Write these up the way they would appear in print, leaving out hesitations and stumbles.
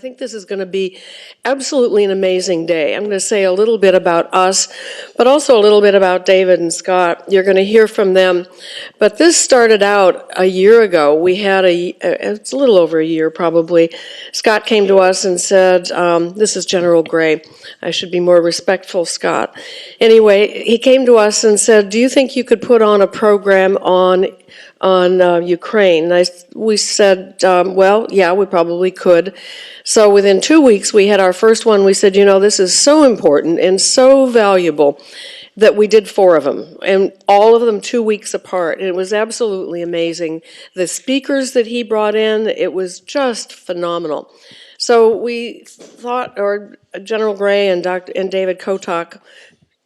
think this is going to be absolutely an amazing day. I'm going to say a little bit about us, but also a little bit about David and Scott. You're going to hear from them. But this started out a year ago. We had it's a little over a year probably. Scott came to us and said, this is General Gray. I should be more respectful, Scott. Anyway, he came to us and said, do you think you could put on a program on Ukraine? And we said, well, yeah, we probably could. So within 2 weeks, we had our first one. We said, this is so important and so valuable that we did 4 of them, and all of them 2 weeks apart. And it was absolutely amazing. The speakers that he brought in, it was just phenomenal. So we thought, or General Gray and David Kotok,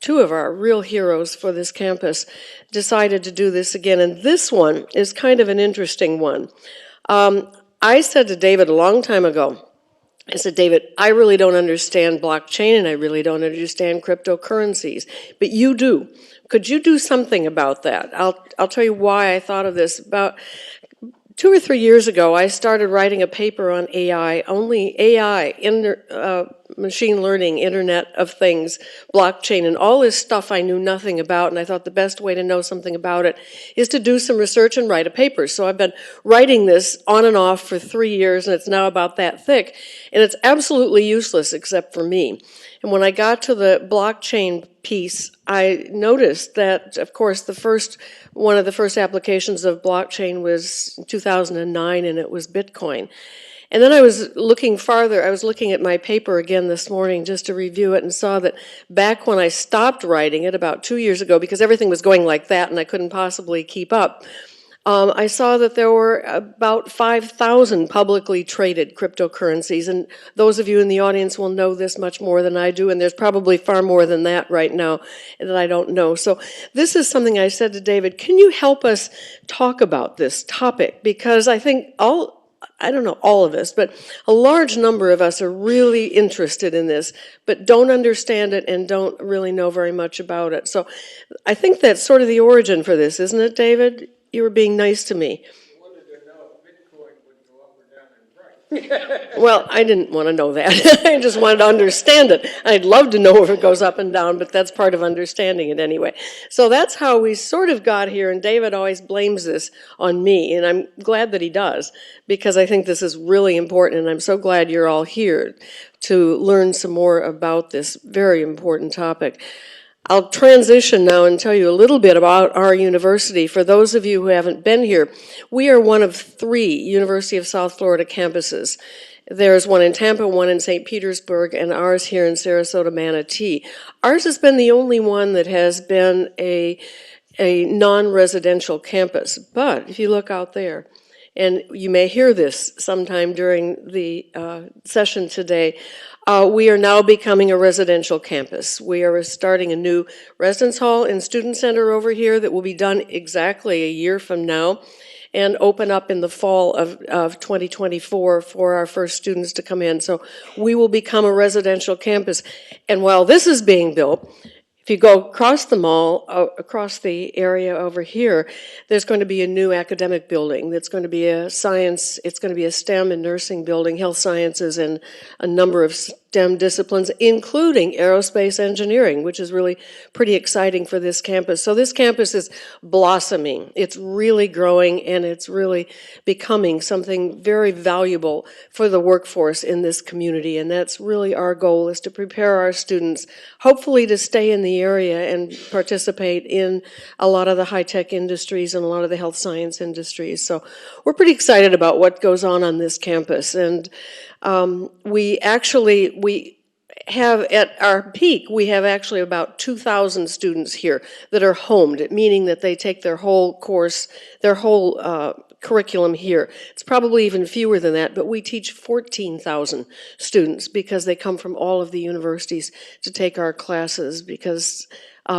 2 of our real heroes for this campus, decided to do this again. And this one is kind of an interesting one. I said to David a long time ago, I said, David, I really don't understand blockchain and I really don't understand cryptocurrencies, but you do. Could you do something about that? I'll tell you why I thought of this. About 2 or 3 years ago, I started writing a paper on AI, machine learning, Internet of Things, blockchain, and all this stuff I knew nothing about, and I thought the best way to know something about it is to do some research and write a paper. So I've been writing this on and off for 3 years, and it's now about that thick, and it's absolutely useless except for me. And when I got to the blockchain piece, I noticed that, of course, one of the first applications of blockchain was 2009, and it was Bitcoin. And then I was looking farther. I was looking at my paper again this morning just to review it, and saw that back when I stopped writing it about 2 years ago, because everything was going like that and I couldn't possibly keep up, I saw that there were about 5,000 publicly traded cryptocurrencies, and those of you in the audience will know this much more than I do, and there's probably far more than that right now that I don't know. So this is something I said to David, can you help us talk about this topic? Because I think I don't know all of us, but a large number of us are really interested in this, but don't understand it and don't really know very much about it. So I think that's sort of the origin for this, isn't it, David? You were being nice to me. I wanted to know if Bitcoin would go up or down in price. Well, I didn't want to know that. I just wanted to understand it. I'd love to know if it goes up and down, but that's part of understanding it anyway. So that's how we sort of got here, and David always blames this on me, and I'm glad that he does, because I think this is really important, and I'm so glad you're all here to learn some more about this very important topic. I'll transition now and tell you a little bit about our university. For those of you who haven't been here, we are one of 3 University of South Florida campuses. There's one in Tampa, one in St. Petersburg, and ours here in Sarasota, Manatee. Ours has been the only one that has been a non-residential campus. But if you look out there, and you may hear this sometime during the session today, we are now becoming a residential campus. We are starting a new residence hall and student center over here that will be done exactly a year from now and open up in the fall of 2024 for our first students to come in. So we will become a residential campus. And while this is being built, if you go across the mall, across the area over here, there's going to be a new academic building that's going to be it's going to be a STEM and nursing building, health sciences, and a number of STEM disciplines, including aerospace engineering, which is really pretty exciting for this campus. So this campus is blossoming. It's really growing, and it's really becoming something very valuable for the workforce in this community. And that's really our goal, is to prepare our students, hopefully to stay in the area and participate in a lot of the high-tech industries and a lot of the health science industries. So we're pretty excited about what goes on this campus. And we have, at our peak, we have actually about 2,000 students here that are homed, meaning that they take their whole course, their whole curriculum here. It's probably even fewer than that, but we teach 14,000 students because they come from all of the universities to take our classes, because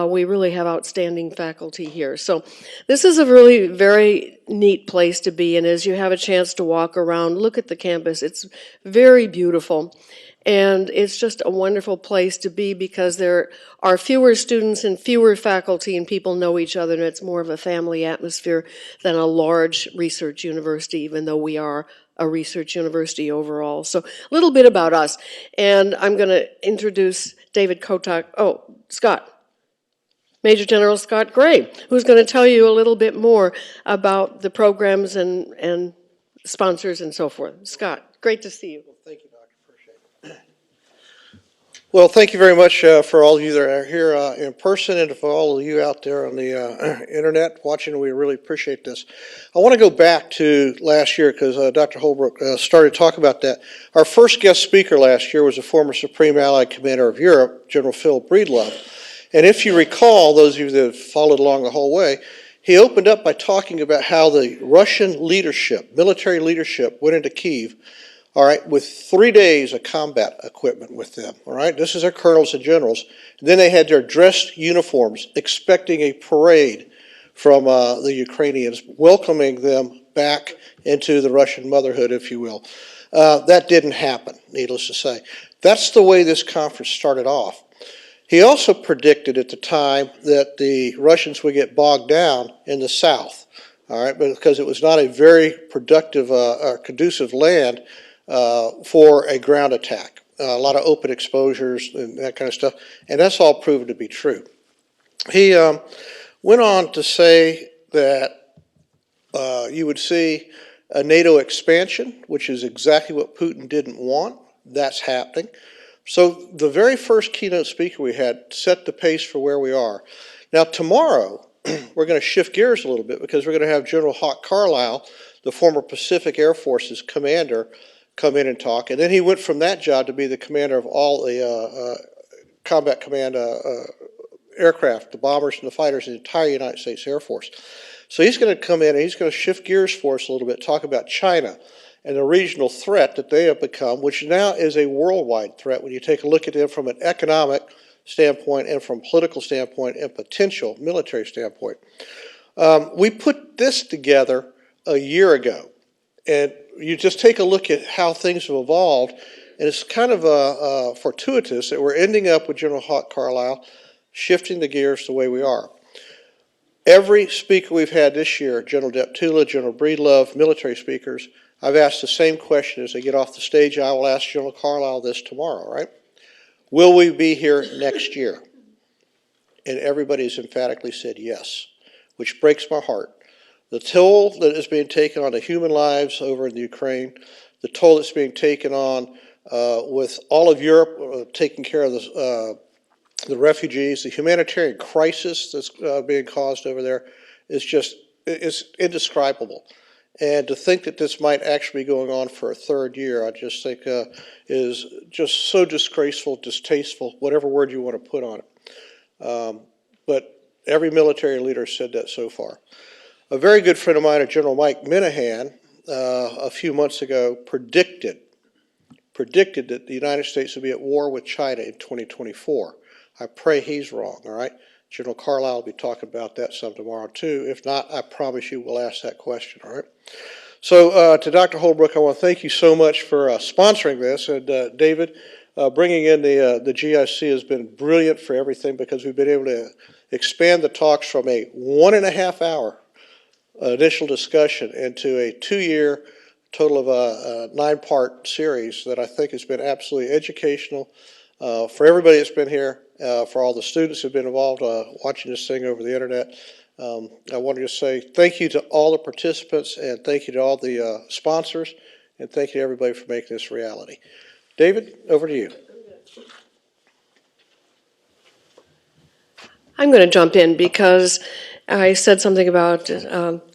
we really have outstanding faculty here. So this is a really very neat place to be, and as you have a chance to walk around, look at the campus. It's very beautiful. And it's just a wonderful place to be because there are fewer students and fewer faculty, and people know each other, and it's more of a family atmosphere than a large research university, even though we are a research university overall. So a little bit about us. And I'm going to introduce David Kotak. Oh, Scott. Major General Scott Gray, who's going to tell you a little bit more about the programs and sponsors and so forth. Scott, great to see you. Well, thank you, Doctor. Appreciate it. Well, thank you very much for all of you that are here in person, and for all of you out there on the internet watching. We really appreciate this. I want to go back to last year because Dr. Holbrook started talking about that. Our first guest speaker last year was the former Supreme Allied Commander of Europe, General Phil Breedlove. And if you recall, those of you that have followed along the whole way, he opened up by talking about how the Russian leadership, military leadership, went into Kyiv, all right, with 3 days of combat equipment with them, all right? This is their colonels and generals. And then they had their dressed uniforms, expecting a parade from the Ukrainians, welcoming them back into the Russian motherhood, if you will. That didn't happen, needless to say. That's the way this conference started off. He also predicted at the time that the Russians would get bogged down in the south, all right, because it was not a very productive or conducive land for a ground attack. A lot of open exposures and that kind of stuff, and that's all proven to be true. He went on to say that you would see a NATO expansion, which is exactly what Putin didn't want. That's happening. So the very first keynote speaker we had set the pace for where we are. Now tomorrow, we're going to shift gears a little bit because we're going to have General Hawk Carlisle, the former Pacific Air Force's commander, come in and talk. And then he went from that job to be the commander of all the combat command aircraft, the bombers and the fighters in the entire United States Air Force. So he's going to come in and he's going to shift gears for us a little bit, talk about China and the regional threat that they have become, which now is a worldwide threat when you take a look at them from an economic standpoint and from political standpoint and potential military standpoint. We put this together a year ago, and you just take a look at how things have evolved, and it's kind of fortuitous that we're ending up with General Hawk Carlisle shifting the gears the way we are. Every speaker we've had this year, General Deptula, General Breedlove, military speakers, I've asked the same question as they get off the stage. I will ask General Carlisle this tomorrow, right? Will we be here next year? And everybody's emphatically said yes, which breaks my heart. The toll that is being taken on the human lives over in the Ukraine, the toll that's being taken on with all of Europe taking care of the refugees, the humanitarian crisis that's being caused over there is indescribable. And to think that this might actually be going on for a third year, I just think is just so disgraceful, distasteful, whatever word you want to put on it. But every military leader said that so far. A very good friend of mine, General Mike Minahan, a few months ago predicted that the United States would be at war with China in 2024. I pray he's wrong, all right? General Carlisle will be talking about that some tomorrow too. If not, I promise you we'll ask that question, all right? So to Dr. Holbrook, I want to thank you so much for sponsoring this. And David, bringing in the GIC has been brilliant for everything because we've been able to expand the talks from a 1.5 hour initial discussion into a 2-year total of a 9-part series that I think has been absolutely educational for everybody that's been here, for all the students who've been involved watching this thing over the internet. I want to just say thank you to all the participants and thank you to all the sponsors and thank you to everybody for making this reality. David, over to you. I'm going to jump in because I said something about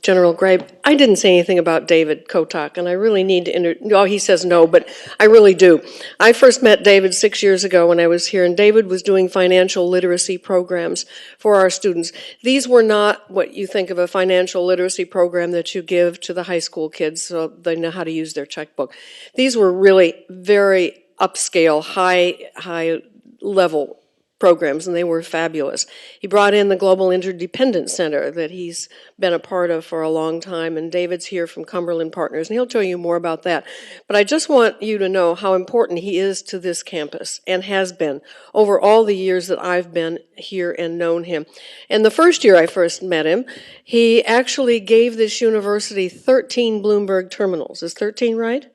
General Gray. I didn't say anything about David Kotak, and I really need to he says no, but I really do. I first met David 6 years ago when I was here, and David was doing financial literacy programs for our students. These were not what you think of a financial literacy program that you give to the high school kids so they know how to use their checkbook. These were really very upscale, high level programs, and they were fabulous. He brought in the Global Interdependence Center that he's been a part of for a long time, and David's here from Cumberland Partners, and he'll tell you more about that. But I just want you to know how important he is to this campus, and has been over all the years that I've been here and known him. And the first year I first met him, he actually gave this university 13 Bloomberg terminals. Is 13 right?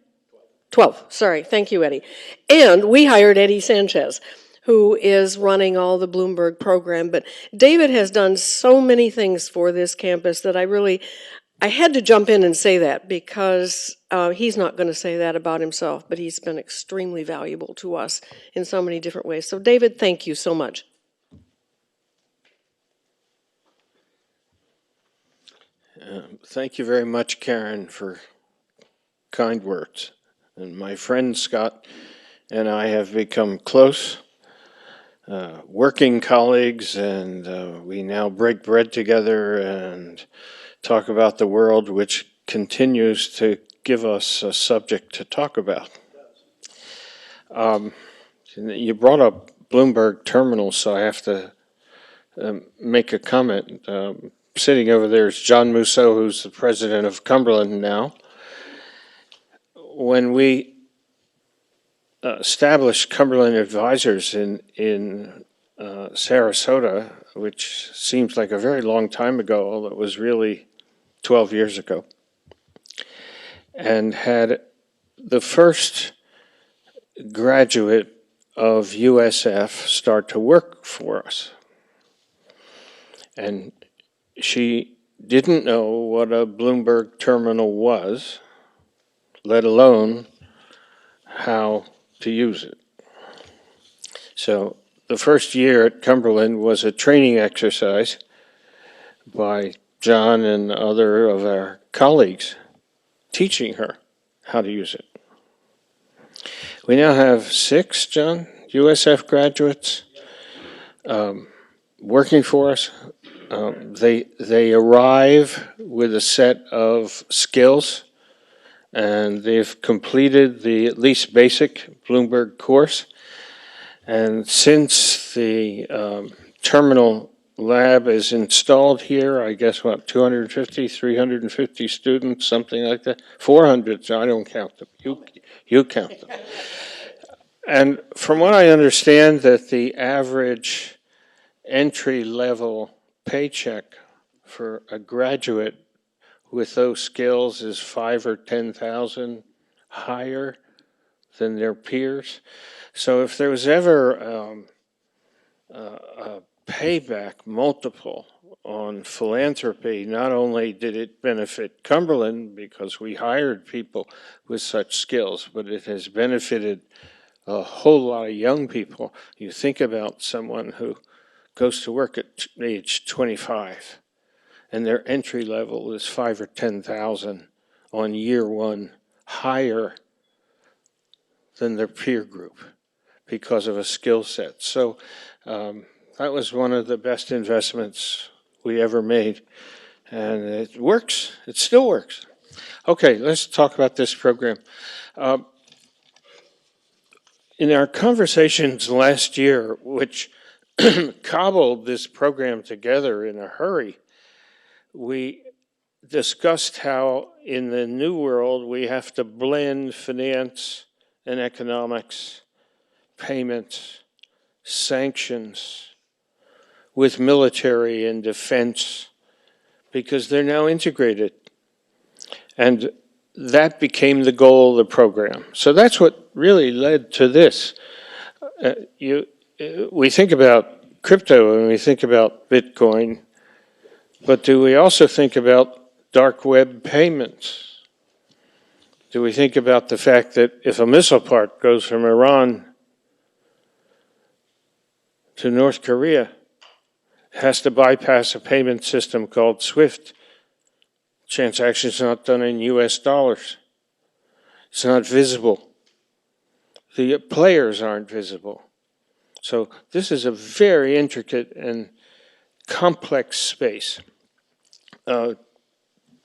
12, sorry, thank you, Eddie. And we hired Eddie Sanchez, who is running all the Bloomberg program. But David has done so many things for this campus that I had to jump in and say that, because he's not going to say that about himself, but he's been extremely valuable to us in so many different ways. So David, thank you so much. Thank you very much, Karen, for kind words. And my friend Scott and I have become close, working colleagues, and we now break bread together and talk about the world, which continues to give us a subject to talk about. You brought up Bloomberg Terminal, so I have to make a comment. Sitting over there is John Musso, who's the president of Cumberland now. When we established Cumberland Advisors in Sarasota, which seems like a very long time ago, although it was really 12 years ago, and had the first graduate of USF start to work for us. And she didn't know what a Bloomberg terminal was, let alone how to use it. So the first year at Cumberland was a training exercise by John and other of our colleagues, teaching her how to use it. We now have 6, John, USF graduates working for us. They arrive with a set of skills, and they've completed the at least basic Bloomberg course. And since the terminal lab is installed here, I guess, 250, 350 students, something like that? 400, so I don't count them. You count them. And from what I understand, that the average entry-level paycheck for a graduate with those skills is 5,000 or 10,000 higher than their peers. So if there was ever a payback multiple on philanthropy, not only did it benefit Cumberland because we hired people with such skills, but it has benefited a whole lot of young people. You think about someone who goes to work at age 25, and their entry level is 5,000 or 10,000 on year one, higher than their peer group because of a skill set. So that was one of the best investments we ever made, and it works. It still works. Okay, let's talk about this program. In our conversations last year, which cobbled this program together in a hurry, we discussed how in the new world we have to blend finance and economics, payments, sanctions with military and defense, because they're now integrated. And that became the goal of the program. So that's what really led to this. We think about crypto and we think about Bitcoin, but do we also think about dark web payments? Do we think about the fact that if a missile part goes from Iran to North Korea, it has to bypass a payment system called SWIFT? Transactions not done in US dollars. It's not visible. The players aren't visible. So this is a very intricate and complex space. A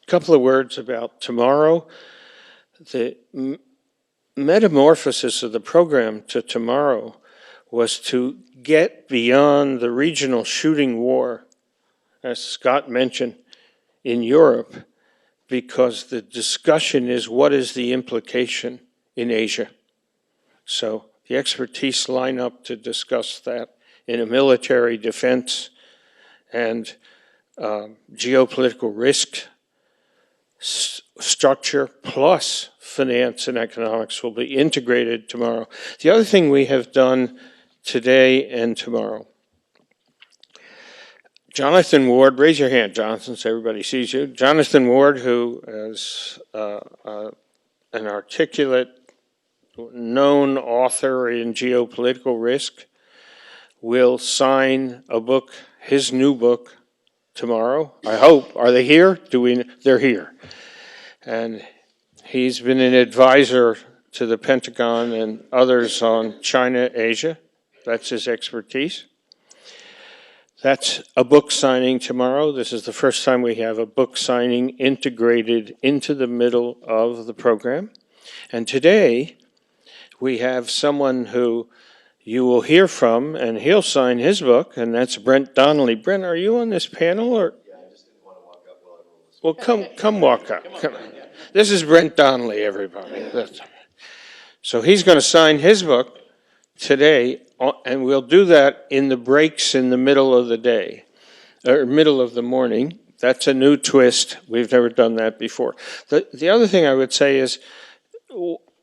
couple of words about tomorrow. The metamorphosis of the program to tomorrow was to get beyond the regional shooting war, as Scott mentioned, in Europe, because the discussion is what is the implication in Asia. So the expertise line up to discuss that in a military defense and geopolitical risk structure plus finance and economics will be integrated tomorrow. The other thing we have done today and tomorrow, Jonathan Ward, raise your hand, Jonathan, so everybody sees you. Jonathan Ward, who is an articulate, known author in geopolitical risk, will sign a book, his new book, tomorrow. I hope. Are they here? They're here. And he's been an advisor to the Pentagon and others on China, Asia. That's his expertise. That's a book signing tomorrow. This is the first time we have a book signing integrated into the middle of the program. And today, we have someone who you will hear from, and he'll sign his book, and that's Brent Donnelly. Brent, are you on this panel, or? Yeah, I just didn't want to walk up while everyone was. Well, come walk up. Come. This is Brent Donnelly, everybody. So he's going to sign his book today, and we'll do that in the breaks in the middle of the day, or middle of the morning. That's a new twist. We've never done that before. The other thing I would say is,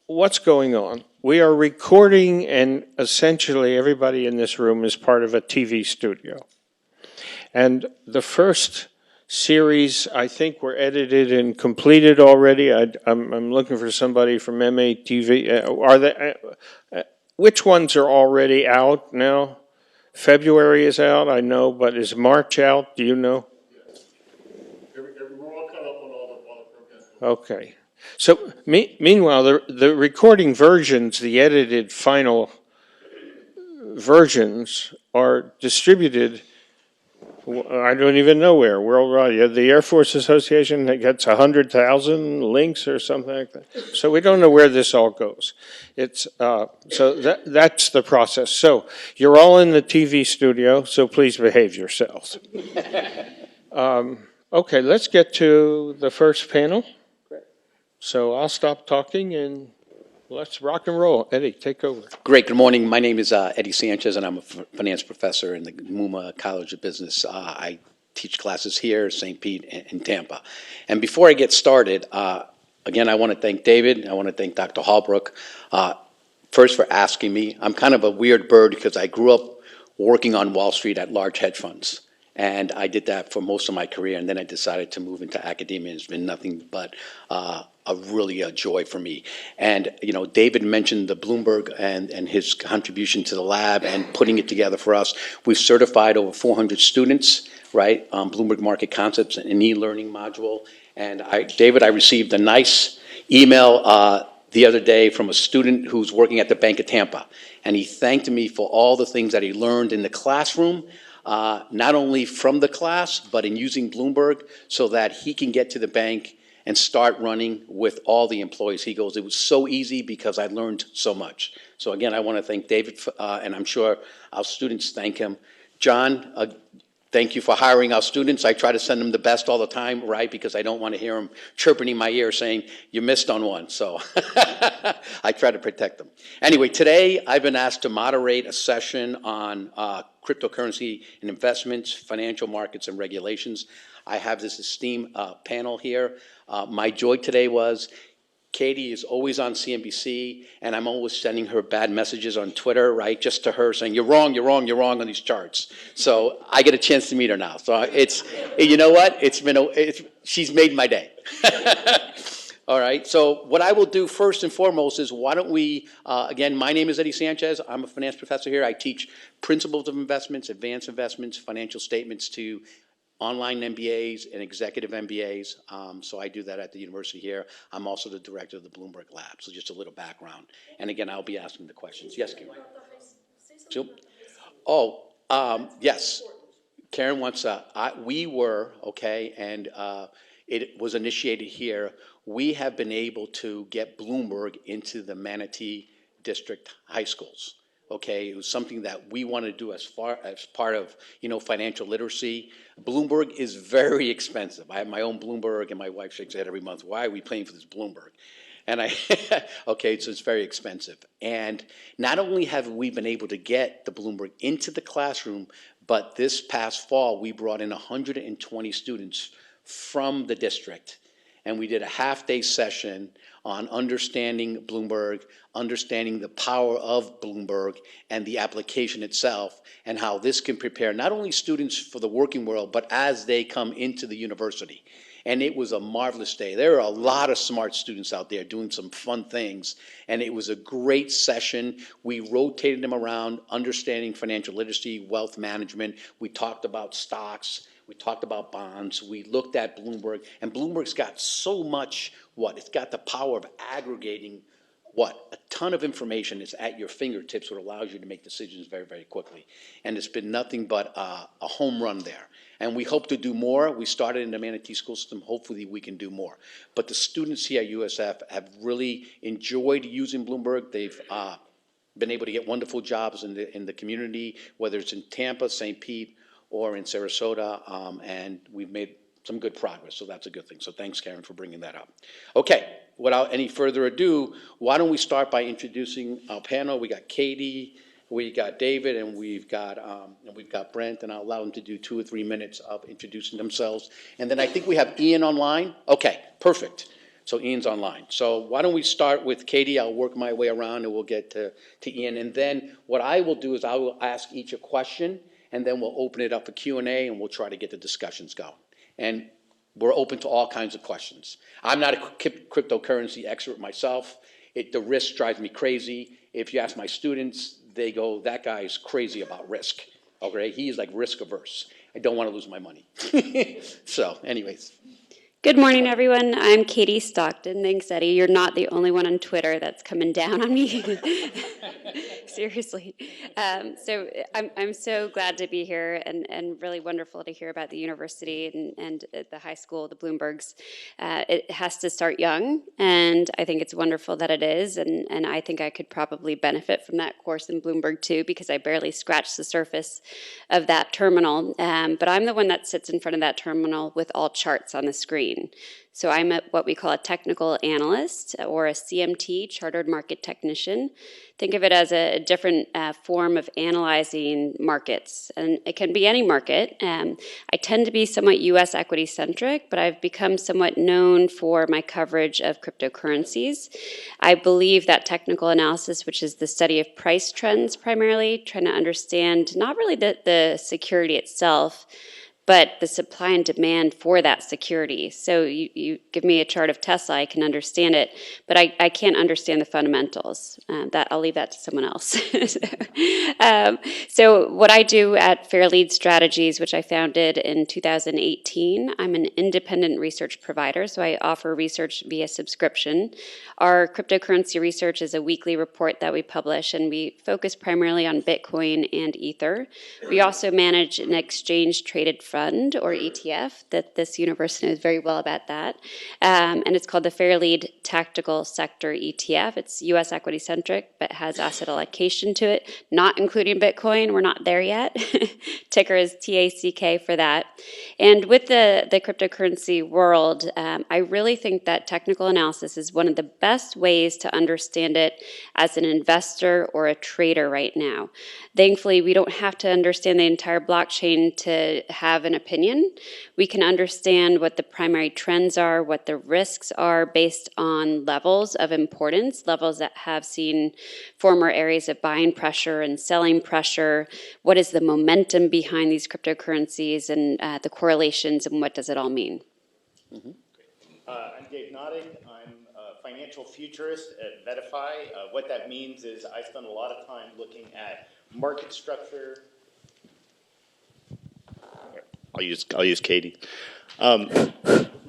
what's going on? We are recording, and essentially everybody in this room is part of a TV studio. And the first series, I think, were edited and completed already. I'm looking for somebody from MATV. Are they? Which ones are already out now? February is out, I know, but is March out? Do you know? We're all caught up on all the programs. Okay. So meanwhile, the recording versions, the edited final versions, are distributed. I don't even know where, worldwide. The Air Force Association that gets 100,000 links or something like that. So we don't know where this all goes. It's so that's the process. So you're all in the TV studio, so please behave yourselves. Okay, let's get to the first panel. So I'll stop talking and let's rock and roll. Eddie, take over. Great. Good morning. My name is Eddie Sanchez, and I'm a finance professor in the MUMA College of Business. I teach classes here, St. Pete, and Tampa. And before I get started, again, I want to thank David. I want to thank Dr. Hallbrook, first for asking me. I'm kind of a weird bird because I grew up working on Wall Street at large hedge funds. And I did that for most of my career, and then I decided to move into academia. It's been nothing but really a joy for me. And, you know, David mentioned the Bloomberg and his contribution to the lab and putting it together for us. We've certified over 400 students, right, Bloomberg Market Concepts, an e-learning module. And David, I received a nice email the other day from a student who's working at the Bank of Tampa. And he thanked me for all the things that he learned in the classroom, not only from the class, but in using Bloomberg so that he can get to the bank and start running with all the employees. He goes, it was so easy because I learned so much. So again, I want to thank David, and I'm sure our students thank him. John, thank you for hiring our students. I try to send them the best all the time, right? Because I don't want to hear them chirping in my ear saying, you missed on one. So I try to protect them. Anyway, today I've been asked to moderate a session on cryptocurrency and investments, financial markets, and regulations. I have this esteemed panel here. My joy today was Katie is always on CNBC, and I'm always sending her bad messages on Twitter, right, just to her saying, you're wrong, you're wrong, you're wrong on these charts. So I get a chance to meet her now. So it's, you know what, she's made my day. All right, so what I will do first and foremost is why don't we, again, my name is Eddie Sanchez. I'm a finance professor here. I teach principles of investments, advanced investments, financial statements to online MBAs and executive MBAs. So I do that at the university here. I'm also the director of the Bloomberg Lab. So just a little background. And again, I'll be asking the questions. Yes, Karen. Yes. Karen wants, we were, okay, and it was initiated here. We have been able to get Bloomberg into the Manatee District high schools. Okay, it was something that we want to do as part of, financial literacy. Bloomberg is very expensive. I have my own Bloomberg, and my wife shakes her head every month. Why are we paying for this Bloomberg? And okay, so it's very expensive. And not only have we been able to get the Bloomberg into the classroom, but this past fall, we brought in 120 students from the district. And we did a half-day session on understanding Bloomberg, understanding the power of Bloomberg and the application itself, and how this can prepare not only students for the working world, but as they come into the university. And it was a marvelous day. There are a lot of smart students out there doing some fun things, and it was a great session. We rotated them around, understanding financial literacy, wealth management. We talked about stocks. We talked about bonds. We looked at Bloomberg, and Bloomberg's got so much, it's got the power of aggregating, a ton of information is at your fingertips, what allows you to make decisions very, very quickly. And it's been nothing but a home run there. And we hope to do more. We started in the Manatee school system. Hopefully we can do more. But the students here at USF have really enjoyed using Bloomberg. They've been able to get wonderful jobs in the community, whether it's in Tampa, St. Pete, or in Sarasota, and we've made some good progress, so that's a good thing. So thanks, Karen, for bringing that up. Okay, without any further ado, why don't we start by introducing our panel? We got Katie, we got David, and we've got Brent, and I'll allow them to do 2 or 3 minutes of introducing themselves. And then I think we have Ian online. Okay, perfect. So Ian's online. So why don't we start with Katie? I'll work my way around, and we'll get to Ian. And then what I will do is I will ask each a question, and then we'll open it up for Q&A, and we'll try to get the discussions going. And we're open to all kinds of questions. I'm not a cryptocurrency expert myself. The risk drives me crazy. If you ask my students, they go, that guy is crazy about risk. Okay, he's like risk averse. I don't want to lose my money. So anyways. Good morning, everyone. I'm Katie Stockton. Thanks, Eddie. You're not the only one on Twitter that's coming down on me. Seriously. So I'm so glad to be here, and really wonderful to hear about the university and the high school, the Bloombergs. It has to start young, and I think it's wonderful that it is, and I think I could probably benefit from that course in Bloomberg too, because I barely scratched the surface of that terminal. But I'm the one that sits in front of that terminal with all charts on the screen. So I'm what we call a technical analyst, or a CMT, Chartered Market Technician. Think of it as a different form of analyzing markets, and it can be any market. I tend to be somewhat U.S. equity centric, but I've become somewhat known for my coverage of cryptocurrencies. I believe that technical analysis, which is the study of price trends primarily, trying to understand not really the security itself, but the supply and demand for that security. So you give me a chart of Tesla, I can understand it, but I can't understand the fundamentals. I'll leave that to someone else. So what I do at Fairlead Strategies, which I founded in 2018, I'm an independent research provider, so I offer research via subscription. Our cryptocurrency research is a weekly report that we publish, and we focus primarily on Bitcoin and Ether. We also manage an exchange-traded fund, or ETF, that this university knows very well about that. And it's called the Fairlead Tactical Sector ETF. It's U.S. equity centric, but has asset allocation to it, not including Bitcoin. We're not there yet. Ticker is TACK for that. And with the cryptocurrency world, I really think that technical analysis is one of the best ways to understand it as an investor or a trader right now. Thankfully, we don't have to understand the entire blockchain to have an opinion. We can understand what the primary trends are, what the risks are based on levels of importance, levels that have seen former areas of buying pressure and selling pressure. What is the momentum behind these cryptocurrencies, and the correlations, and what does it all mean? Mm-hmm. I'm Dave Notting. I'm a financial futurist at Vetify. What that means is I spend a lot of time looking at market structure. I'll use Katie.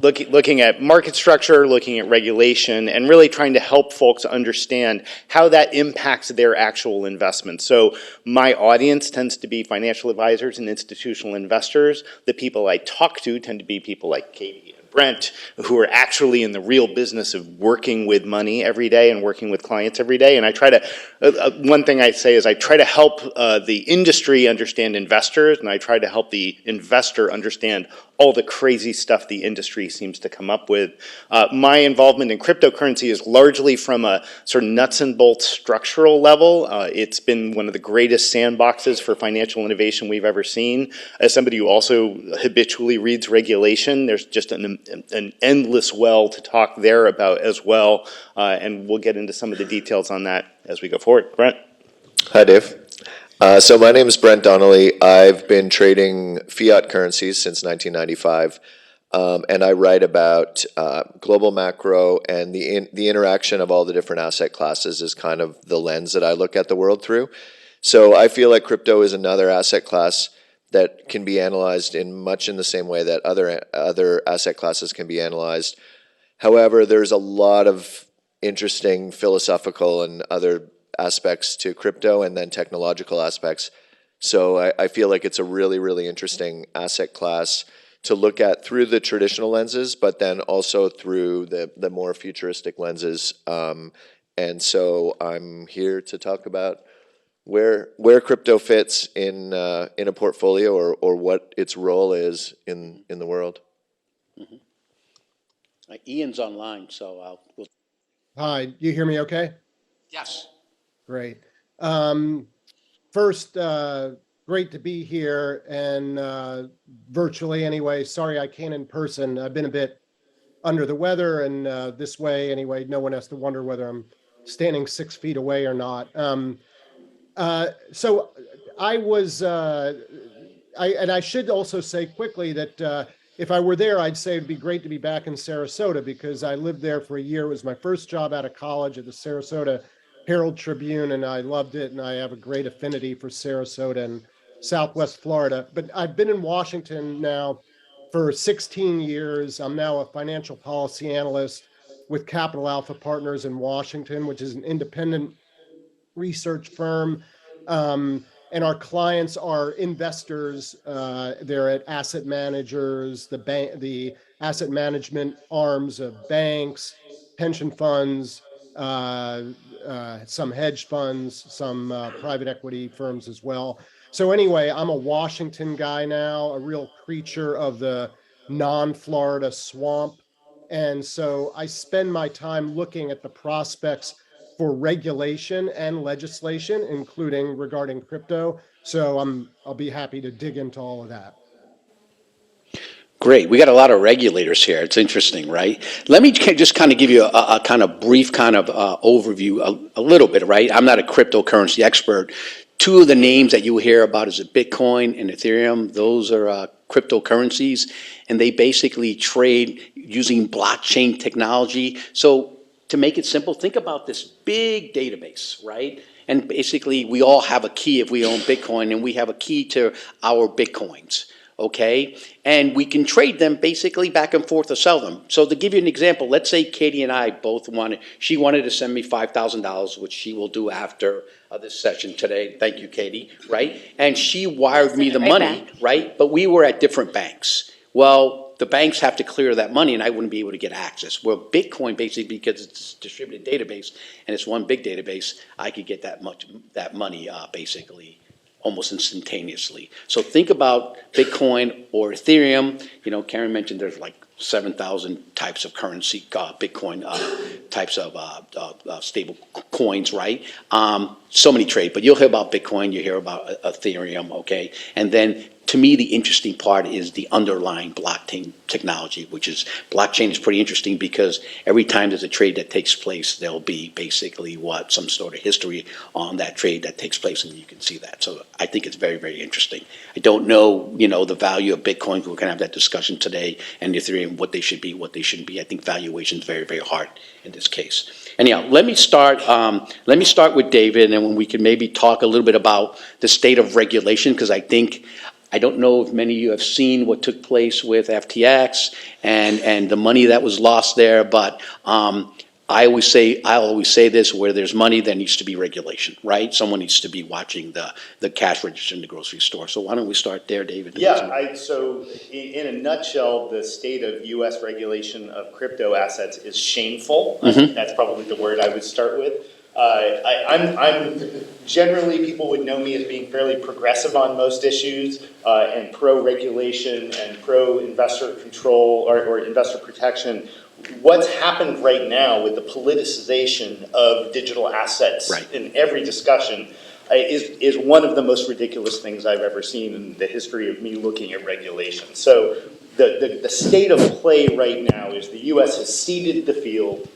Looking at market structure, looking at regulation, and really trying to help folks understand how that impacts their actual investments. So my audience tends to be financial advisors and institutional investors. The people I talk to tend to be people like Katie and Brent, who are actually in the real business of working with money every day and working with clients every day. And I try to, one thing I say is I try to help the industry understand investors, and I try to help the investor understand all the crazy stuff the industry seems to come up with. My involvement in cryptocurrency is largely from a sort of nuts and bolts structural level. It's been one of the greatest sandboxes for financial innovation we've ever seen. As somebody who also habitually reads regulation, there's just an endless well to talk there about as well. And we'll get into some of the details on that as we go forward. Brent? Hi, Dave. So my name is Brent Donnelly. I've been trading fiat currencies since 1995, and I write about global macro, and the interaction of all the different asset classes is kind of the lens that I look at the world through. So I feel like crypto is another asset class that can be analyzed in much in the same way that other asset classes can be analyzed. However, there's a lot of interesting philosophical and other aspects to crypto, and then technological aspects. So I feel like it's a really, really interesting asset class to look at through the traditional lenses, but then also through the more futuristic lenses. And so I'm here to talk about where crypto fits in a portfolio, or what its role is in the world. Ian's online, so we'll. Hi, you hear me okay? Yes. Great. First, great to be here, and virtually anyway. Sorry I can't in person. I've been a bit under the weather, and this way anyway, no one has to wonder whether I'm standing 6 feet away or not. So I was, and I should also say quickly that if I were there, I'd say it'd be great to be back in Sarasota, because I lived there for a year. It was my first job out of college at the Sarasota Herald Tribune, and I loved it, and I have a great affinity for Sarasota and Southwest Florida. But I've been in Washington now for 16 years. I'm now a financial policy analyst with Capital Alpha Partners in Washington, which is an independent research firm. And our clients are investors. They're at asset managers, the asset management arms of banks, pension funds, some hedge funds, some private equity firms as well. So anyway, I'm a Washington guy now, a real creature of the non-Florida swamp. And so I spend my time looking at the prospects for regulation and legislation, including regarding crypto. So I'll be happy to dig into all of that. Great. We got a lot of regulators here. It's interesting, right? Let me just kind of give you a kind of brief kind of overview, a little bit, right? I'm not a cryptocurrency expert. Two of the names that you hear about is Bitcoin and Ethereum. Those are cryptocurrencies, and they basically trade using blockchain technology. So to make it simple, think about this big database, right? And basically, we all have a key if we own Bitcoin, and we have a key to our Bitcoins. Okay, and we can trade them basically back and forth or sell them. So to give you an example, let's say Katie and I both she wanted to send me $5,000, which she will do after this session today. Thank you, Katie, right? And she wired me the money, right? But we were at different banks. Well, the banks have to clear that money, and I wouldn't be able to get access. Well, Bitcoin, basically, because it's a distributed database, and it's one big database, I could get that money basically almost instantaneously. So think about Bitcoin or Ethereum. You know, Karen mentioned there's like 7,000 types of currency, Bitcoin types of stable coins, right? So many trade, but you'll hear about Bitcoin, you hear about Ethereum, okay? And then to me, the interesting part is the underlying blockchain technology, which is blockchain is pretty interesting because every time there's a trade that takes place, there'll be basically some sort of history on that trade that takes place, and you can see that. So I think it's very, very interesting. I don't know, the value of Bitcoin. We're going to have that discussion today, and Ethereum, what they should be, what they shouldn't be. I think valuation is very, very hard in this case. Anyhow, let me start with David, and then we can maybe talk a little bit about the state of regulation, because I don't know if many of you have seen what took place with FTX and the money that was lost there, but I always say this, where there's money, there needs to be regulation, right? Someone needs to be watching the cash register in the grocery store. So why don't we start there, David? So in a nutshell, the state of US regulation of crypto assets is shameful. I think that's probably the word I would start with. I'm generally, people would know me as being fairly progressive on most issues, and pro-regulation and pro-investor control or investor protection. What's happened right now with the politicization of digital assets in every discussion is one of the most ridiculous things I've ever seen in the history of me looking at regulation. So the state of play right now is the US has ceded the field.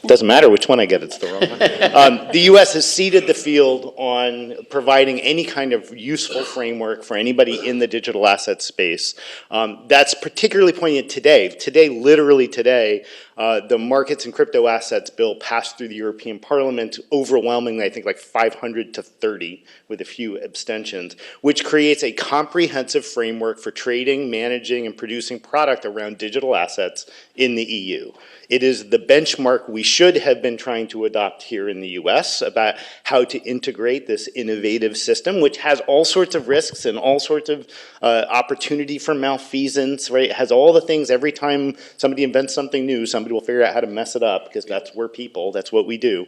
Doesn't matter which one I get, it's the wrong one. The U.S. has ceded the field on providing any kind of useful framework for anybody in the digital asset space. That's particularly poignant today. Literally today, the Markets and Crypto Assets Bill passed through the European Parliament overwhelmingly, I think like 500 to 30, with a few abstentions, which creates a comprehensive framework for trading, managing, and producing product around digital assets in the EU. It is the benchmark we should have been trying to adopt here in the US about how to integrate this innovative system, which has all sorts of risks and all sorts of opportunity for malfeasance, right? It has all the things. Every time somebody invents something new, somebody will figure out how to mess it up, because we're people, that's what we do.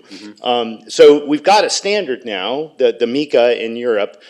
So we've got a standard now, the MiCA in Europe.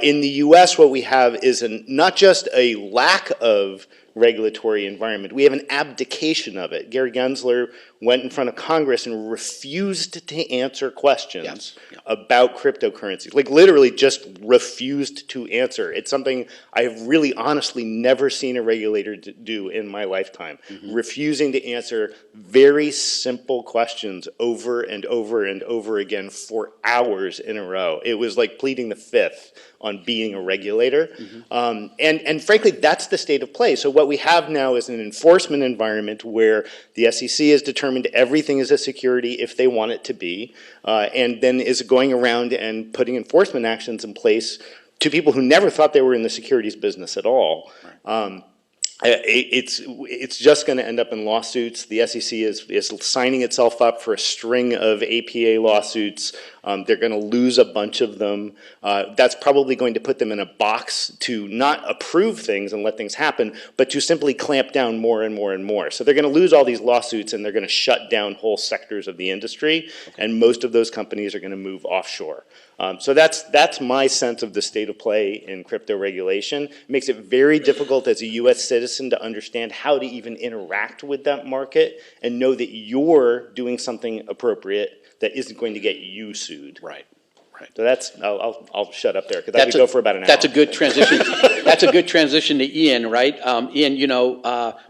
In the US, what we have is not just a lack of regulatory environment. We have an abdication of it. Gary Gensler went in front of Congress and refused to answer questions about cryptocurrencies. Like literally just refused to answer. It's something I have really honestly never seen a regulator do in my lifetime. Refusing to answer very simple questions over and over and over again for hours in a row. It was like pleading the fifth on being a regulator. And frankly, that's the state of play. So what we have now is an enforcement environment where the SEC has determined everything is a security if they want it to be, and then is going around and putting enforcement actions in place to people who never thought they were in the securities business at all. It's just going to end up in lawsuits. The SEC is signing itself up for a string of APA lawsuits. They're going to lose a bunch of them. That's probably going to put them in a box to not approve things and let things happen, but to simply clamp down more and more and more. So they're going to lose all these lawsuits, and they're going to shut down whole sectors of the industry, and most of those companies are going to move offshore. So that's my sense of the state of play in crypto regulation. It makes it very difficult as a U.S. citizen to understand how to even interact with that market and know that you're doing something appropriate that isn't going to get you sued. Right. So I'll shut up there because I could go for about an hour. That's a good transition. That's a good transition to Ian, right? Ian,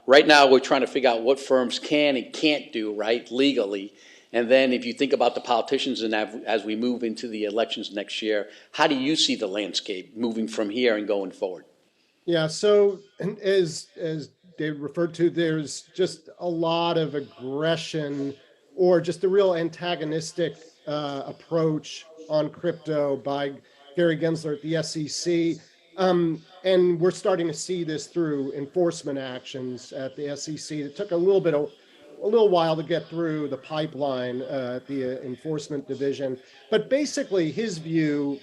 right now we're trying to figure out what firms can and can't do, right, legally. And then if you think about the politicians and as we move into the elections next year, how do you see the landscape moving from here and going forward? Yeah, so as David referred to, there's just a lot of aggression or just a real antagonistic approach on crypto by Gary Gensler at the SEC. And we're starting to see this through enforcement actions at the SEC. It took a little while to get through the pipeline at the enforcement division. But basically his view,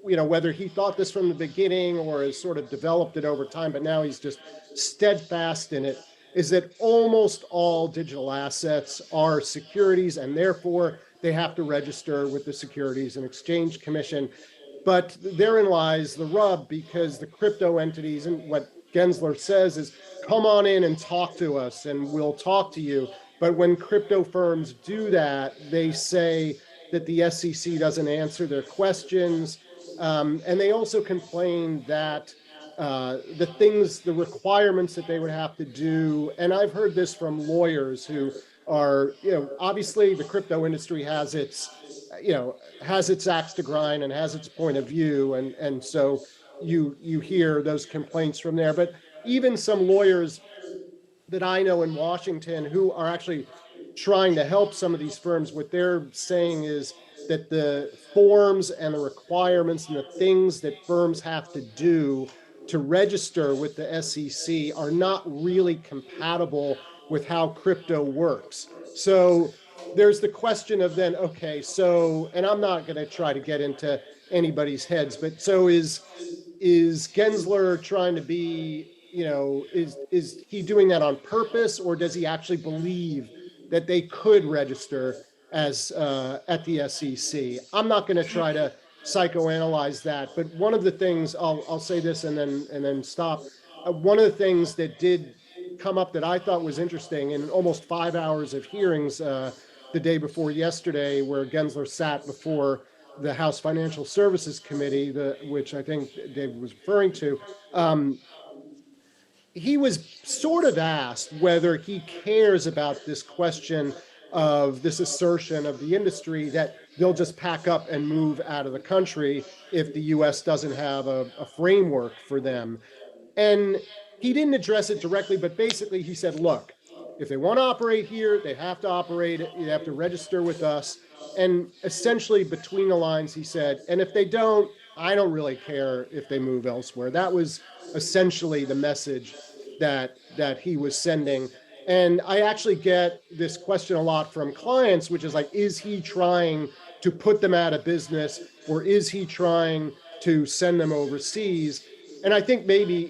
whether he thought this from the beginning or has sort of developed it over time, but now he's just steadfast in it, is that almost all digital assets are securities, and therefore they have to register with the Securities and Exchange Commission. But therein lies the rub, because the crypto entities, and what Gensler says is, come on in and talk to us and we'll talk to you. But when crypto firms do that, they say that the SEC doesn't answer their questions. And they also complain that the requirements that they would have to do, and I've heard this from lawyers who are, obviously the crypto industry has its axe to grind and has its point of view, and so you hear those complaints from there. But even some lawyers that I know in Washington who are actually trying to help some of these firms, what they're saying is that the forms and the requirements and the things that firms have to do to register with the SEC are not really compatible with how crypto works. So there's the question of then, okay, so, and I'm not going to try to get into anybody's heads, but so is Gensler trying to be, is he doing that on purpose, or does he actually believe that they could register as at the SEC? I'm not going to try to psychoanalyze that, but one of the things I'll say this and then stop. One of the things that did come up that I thought was interesting in almost 5 hours of hearings the day before yesterday, where Gensler sat before the House Financial Services Committee, which I think David was referring to. He was sort of asked whether he cares about this question of this assertion of the industry that they'll just pack up and move out of the country if the US doesn't have a framework for them. And he didn't address it directly, but basically he said, look, if they want to operate here, they have to operate, you have to register with us. And essentially between the lines, he said, and if they don't, I don't really care if they move elsewhere. That was essentially the message that he was sending. And I actually get this question a lot from clients, which is like, is he trying to put them out of business, or is he trying to send them overseas? And I think maybe,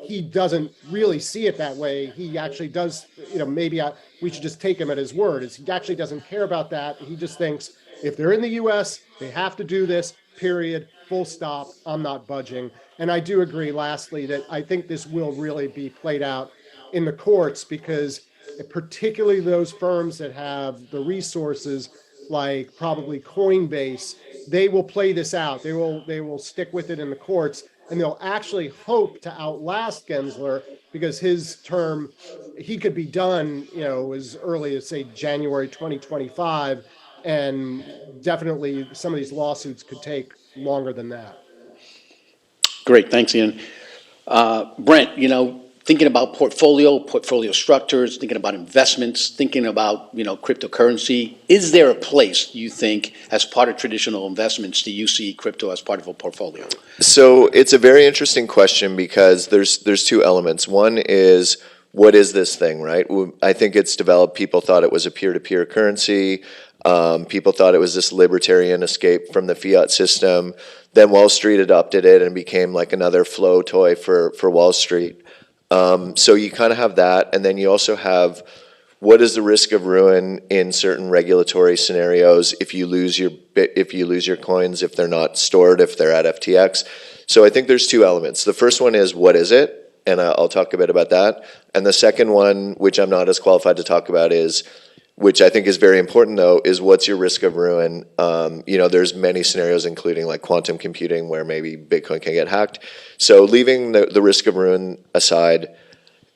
he doesn't really see it that way. He actually does, maybe we should just take him at his word. He actually doesn't care about that. He just thinks if they're in the US, they have to do this, period, full stop. I'm not budging. And I do agree, lastly, that I think this will really be played out in the courts, because particularly those firms that have the resources, like probably Coinbase, they will play this out. They will stick with it in the courts, and they'll actually hope to outlast Gensler, because his term, he could be done, as early as, say, January 2025, and definitely some of these lawsuits could take longer than that. Great, thanks, Ian. Brent, thinking about portfolio structures, thinking about investments, thinking about, cryptocurrency, is there a place, you think, as part of traditional investments, do you see crypto as part of a portfolio? So it's a very interesting question, because there's two elements. One is, what is this thing, right? I think it's developed. People thought it was a peer-to-peer currency. People thought it was this libertarian escape from the fiat system. Then Wall Street adopted it and became like another flow toy for Wall Street. So you kind of have that, and then you also have, what is the risk of ruin in certain regulatory scenarios if you lose your coins, if they're not stored, if they're at FTX. So I think there's two elements. The first one is, what is it? And I'll talk a bit about that. And the second one, which I'm not as qualified to talk about, is, which I think is very important though, is what's your risk of ruin? There's many scenarios, including like quantum computing, where maybe Bitcoin can get hacked. So leaving the risk of ruin aside,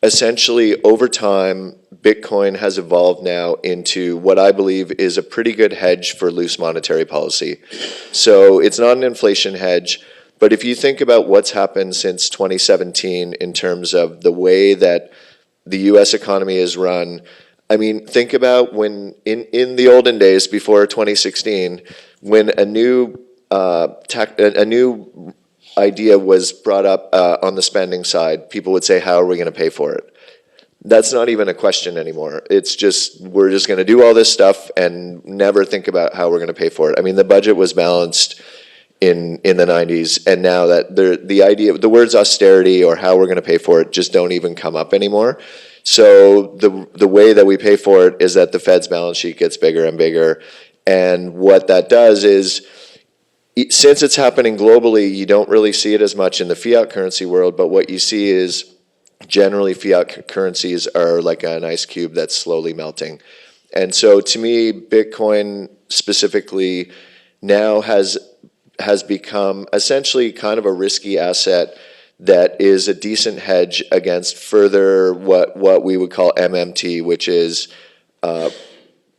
essentially over time, Bitcoin has evolved now into what I believe is a pretty good hedge for loose monetary policy. So it's not an inflation hedge, but if you think about what's happened since 2017 in terms of the way that the US economy is run, I mean, think about when in the olden days before 2016, when a new idea was brought up on the spending side, people would say, how are we going to pay for it? That's not even a question anymore. It's just, we're just going to do all this stuff and never think about how we're going to pay for it. I mean, the budget was balanced in the 90s, and now that the words austerity or how we're going to pay for it just don't even come up anymore. So the way that we pay for it is that the Fed's balance sheet gets bigger and bigger, and what that does is, since it's happening globally, you don't really see it as much in the fiat currency world, but what you see is generally fiat currencies are like an ice cube that's slowly melting. And so to me, Bitcoin specifically now has become essentially kind of a risky asset that is a decent hedge against further what we would call MMT, which is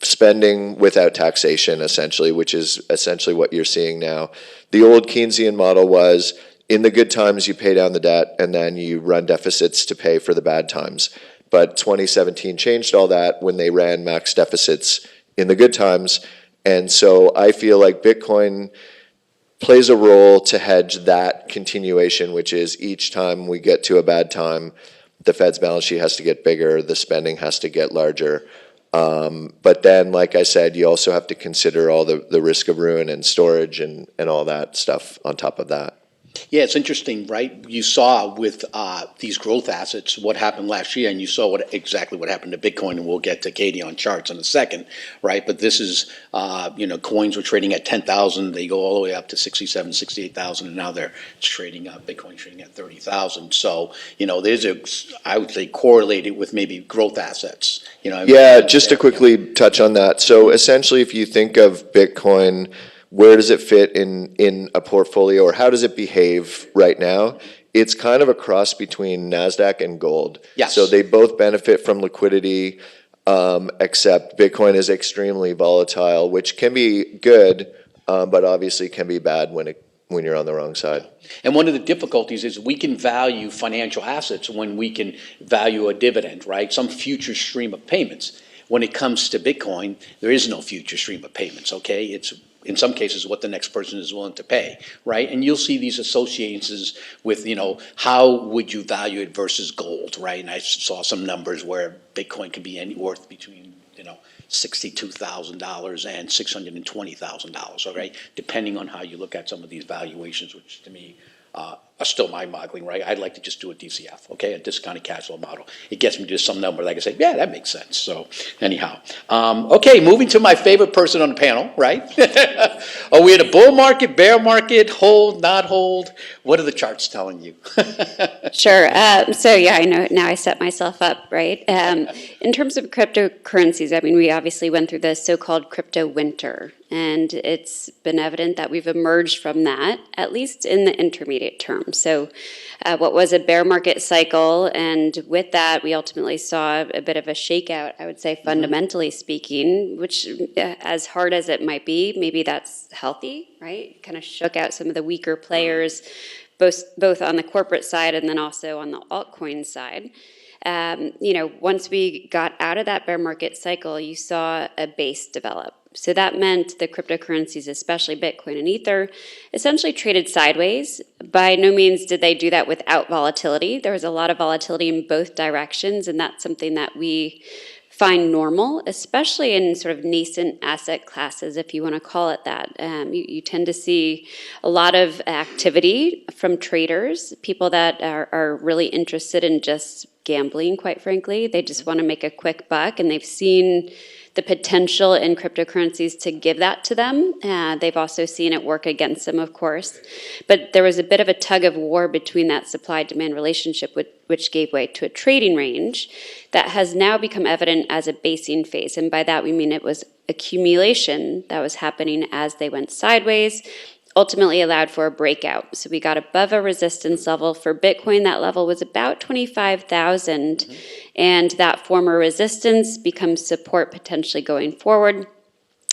spending without taxation, essentially, which is essentially what you're seeing now. The old Keynesian model was, in the good times you pay down the debt and then you run deficits to pay for the bad times. But 2017 changed all that when they ran max deficits in the good times. And so I feel like Bitcoin plays a role to hedge that continuation, which is each time we get to a bad time, the Fed's balance sheet has to get bigger, the spending has to get larger. But then, like I said, you also have to consider all the risk of ruin and storage and all that stuff on top of that. Yeah, it's interesting, right? You saw with these growth assets what happened last year, and you saw exactly what happened to Bitcoin, and we'll get to Katie on charts in a second, right? But this is, coins were trading at 10,000, they go all the way up to 67, 68,000, and now they're trading, Bitcoin trading at 30,000. So, there's I would say correlated with maybe growth assets, Yeah, just to quickly touch on that. So essentially, if you think of Bitcoin, where does it fit in a portfolio, or how does it behave right now? It's kind of a cross between NASDAQ and gold. Yes. So they both benefit from liquidity, except Bitcoin is extremely volatile, which can be good, but obviously can be bad when you're on the wrong side. And one of the difficulties is we can value financial assets when we can value a dividend, right? Some future stream of payments. When it comes to Bitcoin, there is no future stream of payments, okay? It's in some cases what the next person is willing to pay, right? And you'll see these associations with, how would you value it versus gold, right? And I saw some numbers where Bitcoin could be worth between, $62,000 and $620,000, okay? Depending on how you look at some of these valuations, which to me are still mind-boggling, right? I'd like to just do a DCF, okay, a discounted cash flow model. It gets me to some number that I can say, yeah, that makes sense. So anyhow, okay, moving to my favorite person on the panel, right? Are we in a bull market, bear market, hold, not hold? What are the charts telling you? Sure. So yeah, I know now I set myself up, right? In terms of cryptocurrencies, I mean, we obviously went through the so-called crypto winter, and it's been evident that we've emerged from that, at least in the intermediate term. So what was a bear market cycle, and with that, we ultimately saw a bit of a shakeout, I would say, fundamentally speaking, which as hard as it might be, maybe that's healthy, right? Kind of shook out some of the weaker players, both on the corporate side and then also on the altcoin side. Once we got out of that bear market cycle, you saw a base develop. So that meant the cryptocurrencies, especially Bitcoin and Ether, essentially traded sideways. By no means did they do that without volatility. There was a lot of volatility in both directions, and that's something that we find normal, especially in sort of nascent asset classes, if you want to call it that. You tend to see a lot of activity from traders, people that are really interested in just gambling, quite frankly. They just want to make a quick buck, and they've seen the potential in cryptocurrencies to give that to them. They've also seen it work against them, of course. But there was a bit of a tug of war between that supply-demand relationship, which gave way to a trading range that has now become evident as a basing phase. And by that, we mean it was accumulation that was happening as they went sideways, ultimately allowed for a breakout. So we got above a resistance level. For Bitcoin, that level was about 25,000, and that former resistance becomes support potentially going forward.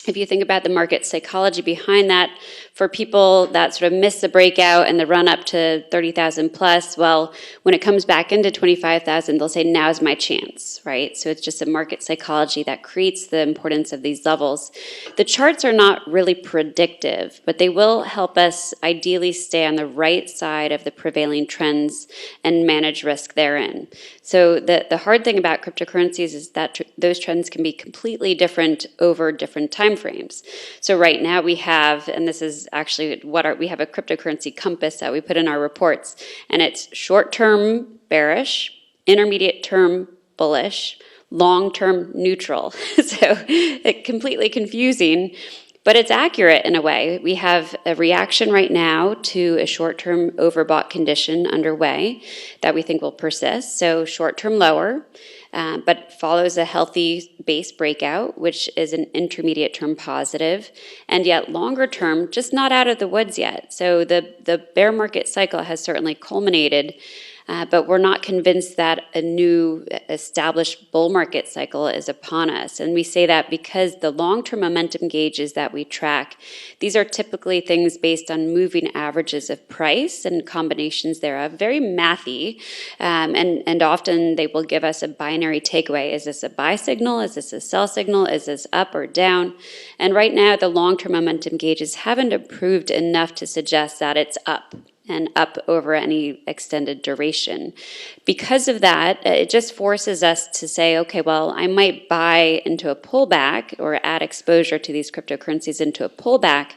If you think about the market psychology behind that, for people that sort of miss the breakout and the run up to 30,000 plus, well, when it comes back into 25,000, they'll say, now's my chance, right? So it's just a market psychology that creates the importance of these levels. The charts are not really predictive, but they will help us ideally stay on the right side of the prevailing trends and manage risk therein. So the hard thing about cryptocurrencies is that those trends can be completely different over different time frames. So right now we have, and this is actually we have a cryptocurrency compass that we put in our reports, and it's short-term bearish, intermediate-term bullish, long-term neutral. So it's completely confusing, but it's accurate in a way. We have a reaction right now to a short-term overbought condition underway that we think will persist. So short-term lower, but follows a healthy base breakout, which is an intermediate term positive, and yet longer term, just not out of the woods yet. So the bear market cycle has certainly culminated, but we're not convinced that a new established bull market cycle is upon us. And we say that because the long-term momentum gauges that we track, these are typically things based on moving averages of price and combinations thereof, very mathy, and often they will give us a binary takeaway. Is this a buy signal? Is this a sell signal? Is this up or down? And right now, the long-term momentum gauges haven't improved enough to suggest that it's up. and up over any extended duration. Because of that, it just forces us to say, okay, well, I might buy into a pullback or add exposure to these cryptocurrencies into a pullback.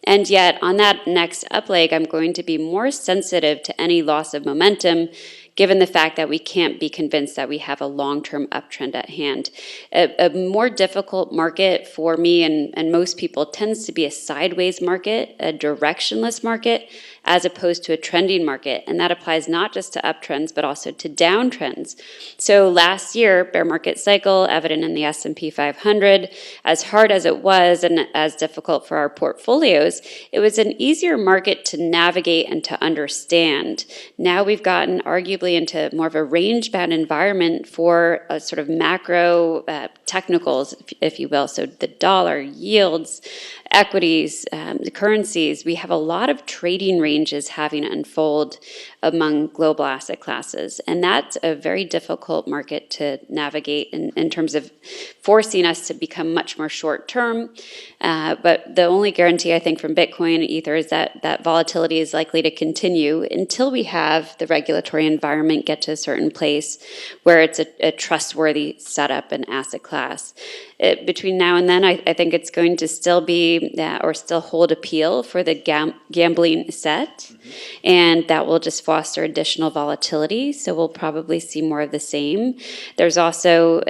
And yet, on that next up leg, I'm going to be more sensitive to any loss of momentum, given the fact that we can't be convinced that we have a long-term uptrend at hand. A more difficult market for me and most people tends to be a sideways market, a directionless market, as opposed to a trending market. And that applies not just to uptrends, but also to downtrends. So last year, bear market cycle, evident in the S&P 500, as hard as it was and as difficult for our portfolios, it was an easier market to navigate and to understand. Now we've gotten arguably into more of a range-bound environment for a sort of macro technicals, if you will. So the dollar, yields, equities, the currencies, we have a lot of trading ranges having unfold among global asset classes. And that's a very difficult market to navigate in terms of forcing us to become much more short term. But the only guarantee, I think, from Bitcoin and Ether is that that volatility is likely to continue until we have the regulatory environment get to a certain place where it's a trustworthy setup and asset class. Between now and then, I think it's going to still be or still hold appeal for the gambling set, and that will just foster additional volatility. So we'll probably see more of the same. There's also,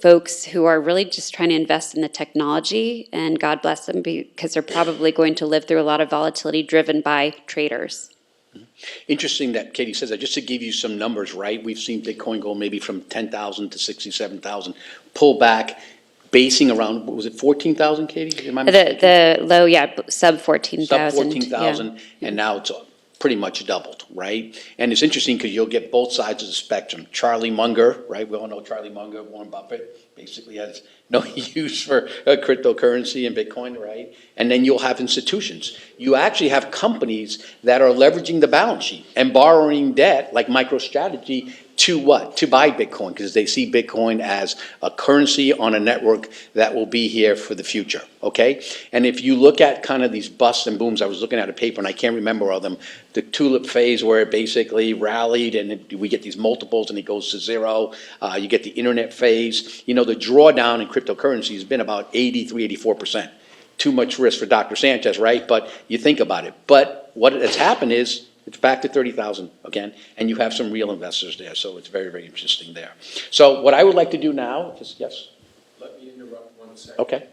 folks who are really just trying to invest in the technology, and God bless them because they're probably going to live through a lot of volatility driven by traders. Interesting that Katie says that. Just to give you some numbers, right? We've seen Bitcoin go maybe from 10,000 to 67,000, pull back, basing around, what was it, 14,000, Katie? Am I mistaken? The low, sub 14,000. Sub 14,000, and now it's pretty much doubled, right? And it's interesting because you'll get both sides of the spectrum. Charlie Munger, right? We all know Charlie Munger, Warren Buffett, basically has no use for cryptocurrency and Bitcoin, right? And then you'll have institutions. You actually have companies that are leveraging the balance sheet and borrowing debt, like MicroStrategy, to what? To buy Bitcoin, because they see Bitcoin as a currency on a network that will be here for the future, okay? And if you look at kind of these busts and booms, I was looking at a paper and I can't remember all of them, the tulip phase where it basically rallied and we get these multiples and it goes to zero. You get the internet phase. The drawdown in cryptocurrency has been about 83, 84%. Too much risk for Dr. Sanchez, right? But you think about it. But what has happened is it's back to 30,000 again, and you have some real investors there, so it's very, very interesting there. So what I would like to do now, yes? Let me interrupt 1 second. Okay.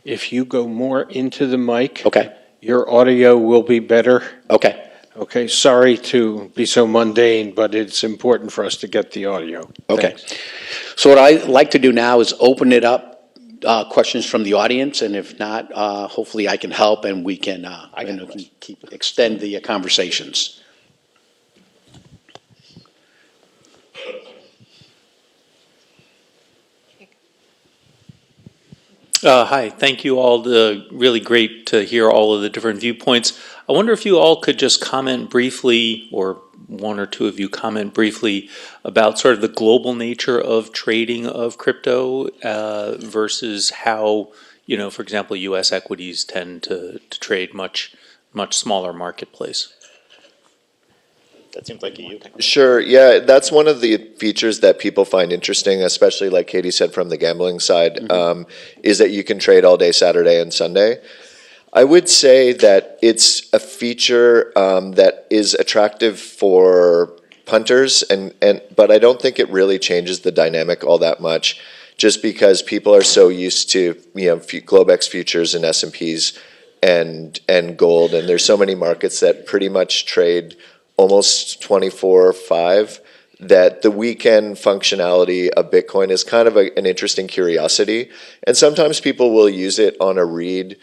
If you go more into the mic, Okay. your audio will be better. Okay. Okay, sorry to be so mundane, but it's important for us to get the audio. Okay. Thanks. So what I'd like to do now is open it up, questions from the audience, and if not, hopefully I can help and we can extend the conversations. Hi, thank you all. Really great to hear all of the different viewpoints. I wonder if you all could just comment briefly, or one or two of you comment briefly, about sort of the global nature of trading of crypto versus how, for example, U.S. equities tend to trade much smaller marketplace. That seems like a you. Sure, yeah, that's one of the features that people find interesting, especially like Katie said from the gambling side, is that you can trade all day Saturday and Sunday. I would say that it's a feature that is attractive for punters, but I don't think it really changes the dynamic all that much, just because people are so used to Globex futures and S&Ps and gold, and there's so many markets that pretty much trade almost 24/5 that the weekend functionality of Bitcoin is kind of an interesting curiosity, and sometimes people will use it on a read.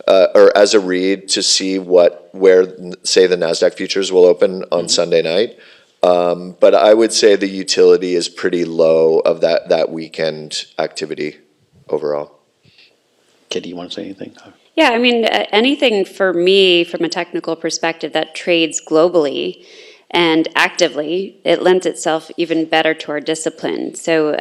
Or as a read to see where say the NASDAQ futures will open on Sunday night. But I would say the utility is pretty low of that weekend activity overall. Katie, you want to say anything? Yeah, I mean, anything for me from a technical perspective that trades globally and actively, it lends itself even better to our discipline. So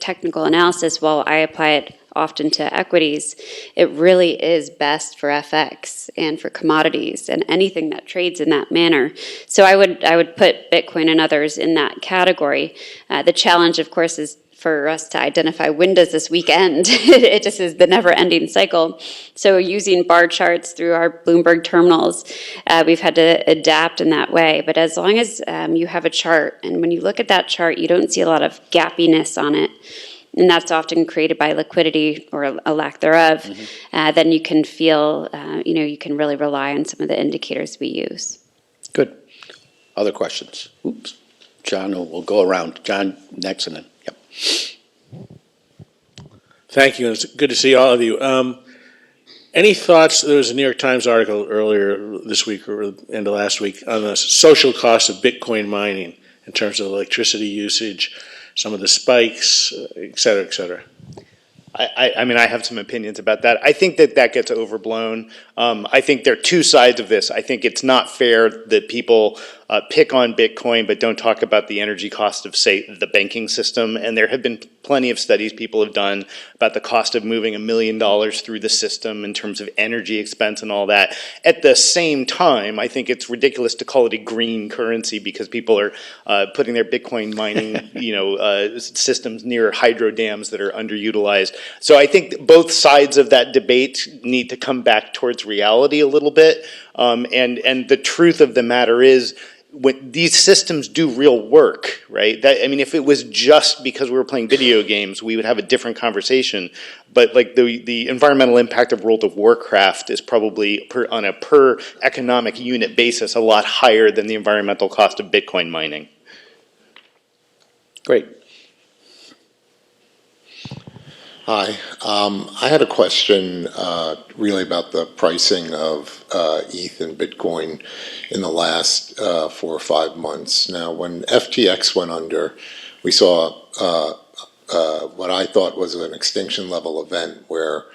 technical analysis, while I apply it often to equities, it really is best for FX and for commodities and anything that trades in that manner. So I would put Bitcoin and others in that category. The challenge, of course, is for us to identify when does this week end. It just is the never-ending cycle. So using bar charts through our Bloomberg terminals, we've had to adapt in that way. But as long as you have a chart, and when you look at that chart, you don't see a lot of gappiness on it, and that's often created by liquidity or a lack thereof, then you can feel, you can really rely on some of the indicators we use. Good. Other questions? Oops. John, we'll go around. John next, and then, yep. Thank you. It's good to see all of you. Any thoughts? There was a New York Times article earlier this week or end of last week on the social cost of Bitcoin mining in terms of electricity usage, some of the spikes, et cetera, et cetera. I mean, I have some opinions about that. I think that gets overblown. I think there are two sides of this. I think it's not fair that people pick on Bitcoin but don't talk about the energy cost of, say, the banking system. And there have been plenty of studies people have done about the cost of moving $1 million through the system in terms of energy expense and all that. At the same time, I think it's ridiculous to call it a green currency because people are putting their Bitcoin mining, systems near hydro dams that are underutilized. So I think both sides of that debate need to come back towards reality a little bit. And the truth of the matter is, when these systems do real work, right? If it was just because we were playing video games, we would have a different conversation. But like the environmental impact of World of Warcraft is probably on a per economic unit basis a lot higher than the environmental cost of Bitcoin mining. Great. Hi. I had a question really about the pricing of ETH and Bitcoin in the last 4 or 5 months. Now, when FTX went under, we saw what I thought was an extinction level event where,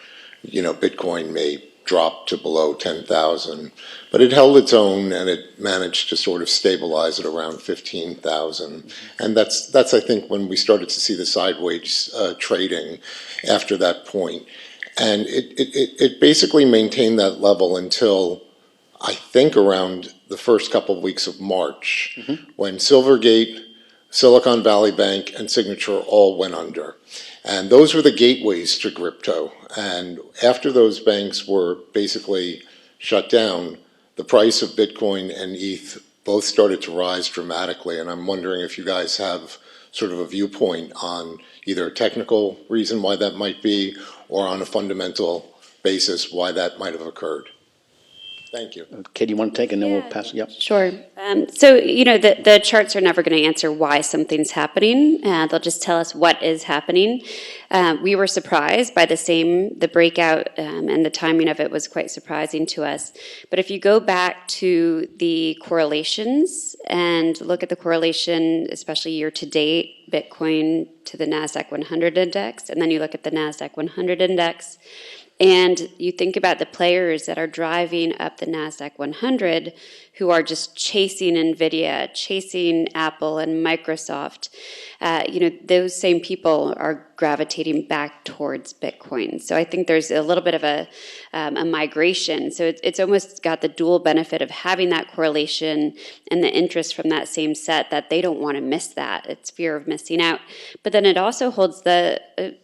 Bitcoin may drop to below 10,000, but it held its own and it managed to sort of stabilize at around 15,000. And that's I think when we started to see the sideways trading after that point. And it basically maintained that level until I think around the first couple of weeks of March, when Silvergate, Silicon Valley Bank, and Signature all went under. And those were the gateways to crypto. And after those banks were basically shut down, the price of Bitcoin and ETH both started to rise dramatically. And I'm wondering if you guys have sort of a viewpoint on either a technical reason why that might be, or on a fundamental basis why that might have occurred. Thank you. Katie, you want to take, and then we'll pass it? Yep. Sure. So, the charts are never going to answer why something's happening. They'll just tell us what is happening. We were surprised by the breakout, and the timing of it was quite surprising to us. But if you go back to the correlations and look at the correlation, especially year to date, Bitcoin to the NASDAQ 100 index, and then you look at the NASDAQ 100 index, and you think about the players that are driving up the NASDAQ 100 who are just chasing NVIDIA, chasing Apple and Microsoft. Those same people are gravitating back towards Bitcoin. So I think there's a little bit of a migration. So it's almost got the dual benefit of having that correlation and the interest from that same set that they don't want to miss that. It's fear of missing out. But then it also holds the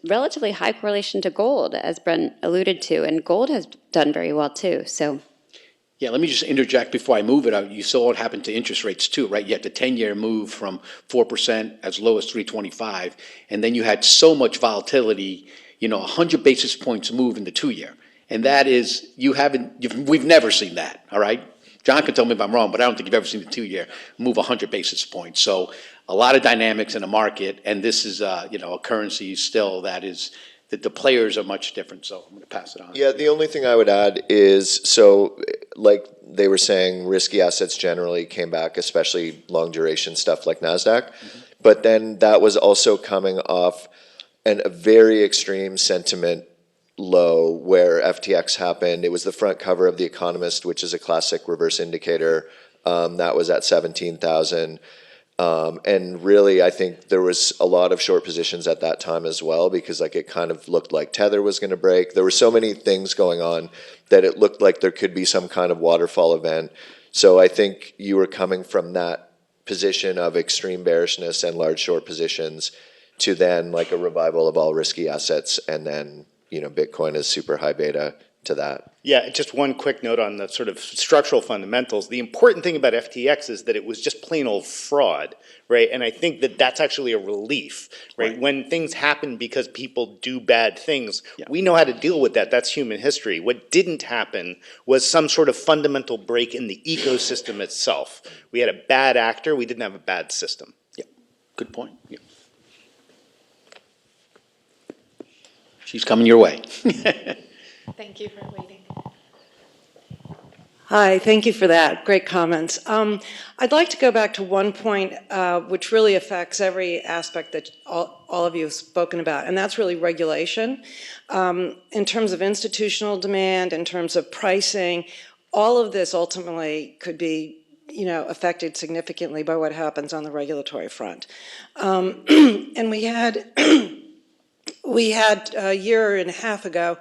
relatively high correlation to gold, as Brent alluded to, and gold has done very well too. So. Yeah, let me just interject before I move it out. You saw what happened to interest rates too, right? You had the 10-year move from 4% as low as 325, and then you had so much volatility, 100 basis points move in the 2-year. And that is, we've never seen that, all right? John can tell me if I'm wrong, but I don't think you've ever seen the 2-year move 100 basis points. So a lot of dynamics in the market, and this is, a currency still that is, that the players are much different, so I'm going to pass it on. Yeah, the only thing I would add is, so like they were saying, risky assets generally came back, especially long duration stuff like NASDAQ. But then that was also coming off a very extreme sentiment low where FTX happened. It was the front cover of The Economist, which is a classic reverse indicator. That was at 17,000. And really, I think there was a lot of short positions at that time as well, because like it kind of looked like Tether was going to break. There were so many things going on that it looked like there could be some kind of waterfall event. So I think you were coming from that position of extreme bearishness and large short positions to then like a revival of all risky assets, and then, you know, Bitcoin is super high beta to that. Yeah, just one quick note on the sort of structural fundamentals. The important thing about FTX is that it was just plain old fraud, right? And I think that that's actually a relief, right? When things happen because people do bad things, we know how to deal with that. That's human history. What didn't happen was some sort of fundamental break in the ecosystem itself. We had a bad actor. We didn't have a bad system. Yeah, good point. Yeah. She's coming your way. Thank you for waiting. Hi, thank you for that. Great comments. I'd like to go back to one point which really affects every aspect that all of you have spoken about, and that's really regulation. In terms of institutional demand, in terms of pricing, all of this ultimately could be, you know, affected significantly by what happens on the regulatory front. And we had a year and a half ago,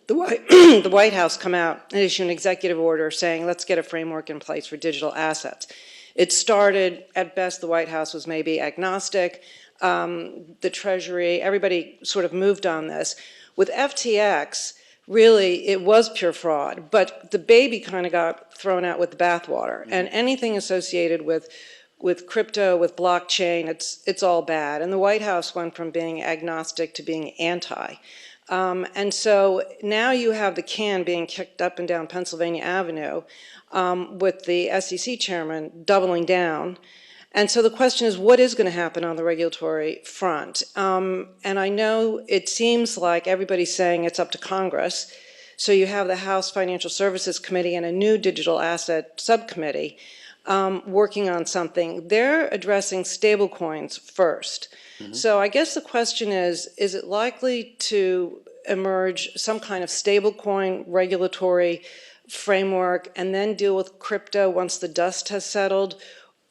the White House come out and issue an executive order saying, let's get a framework in place for digital assets. It started, at best, the White House was maybe agnostic. The Treasury, everybody sort of moved on this. With FTX, really, it was pure fraud, but the baby kind of got thrown out with the bathwater. And anything associated with crypto, with blockchain, it's all bad. And the White House went from being agnostic to being anti. And so now you have the can being kicked up and down Pennsylvania Avenue with the SEC chairman doubling down. And so the question is, what is going to happen on the regulatory front? And I know it seems like everybody's saying it's up to Congress. So you have the House Financial Services Committee and a new digital asset subcommittee working on something. They're addressing stablecoins first. So I guess the question is it likely to emerge some kind of stablecoin regulatory framework and then deal with crypto once the dust has settled?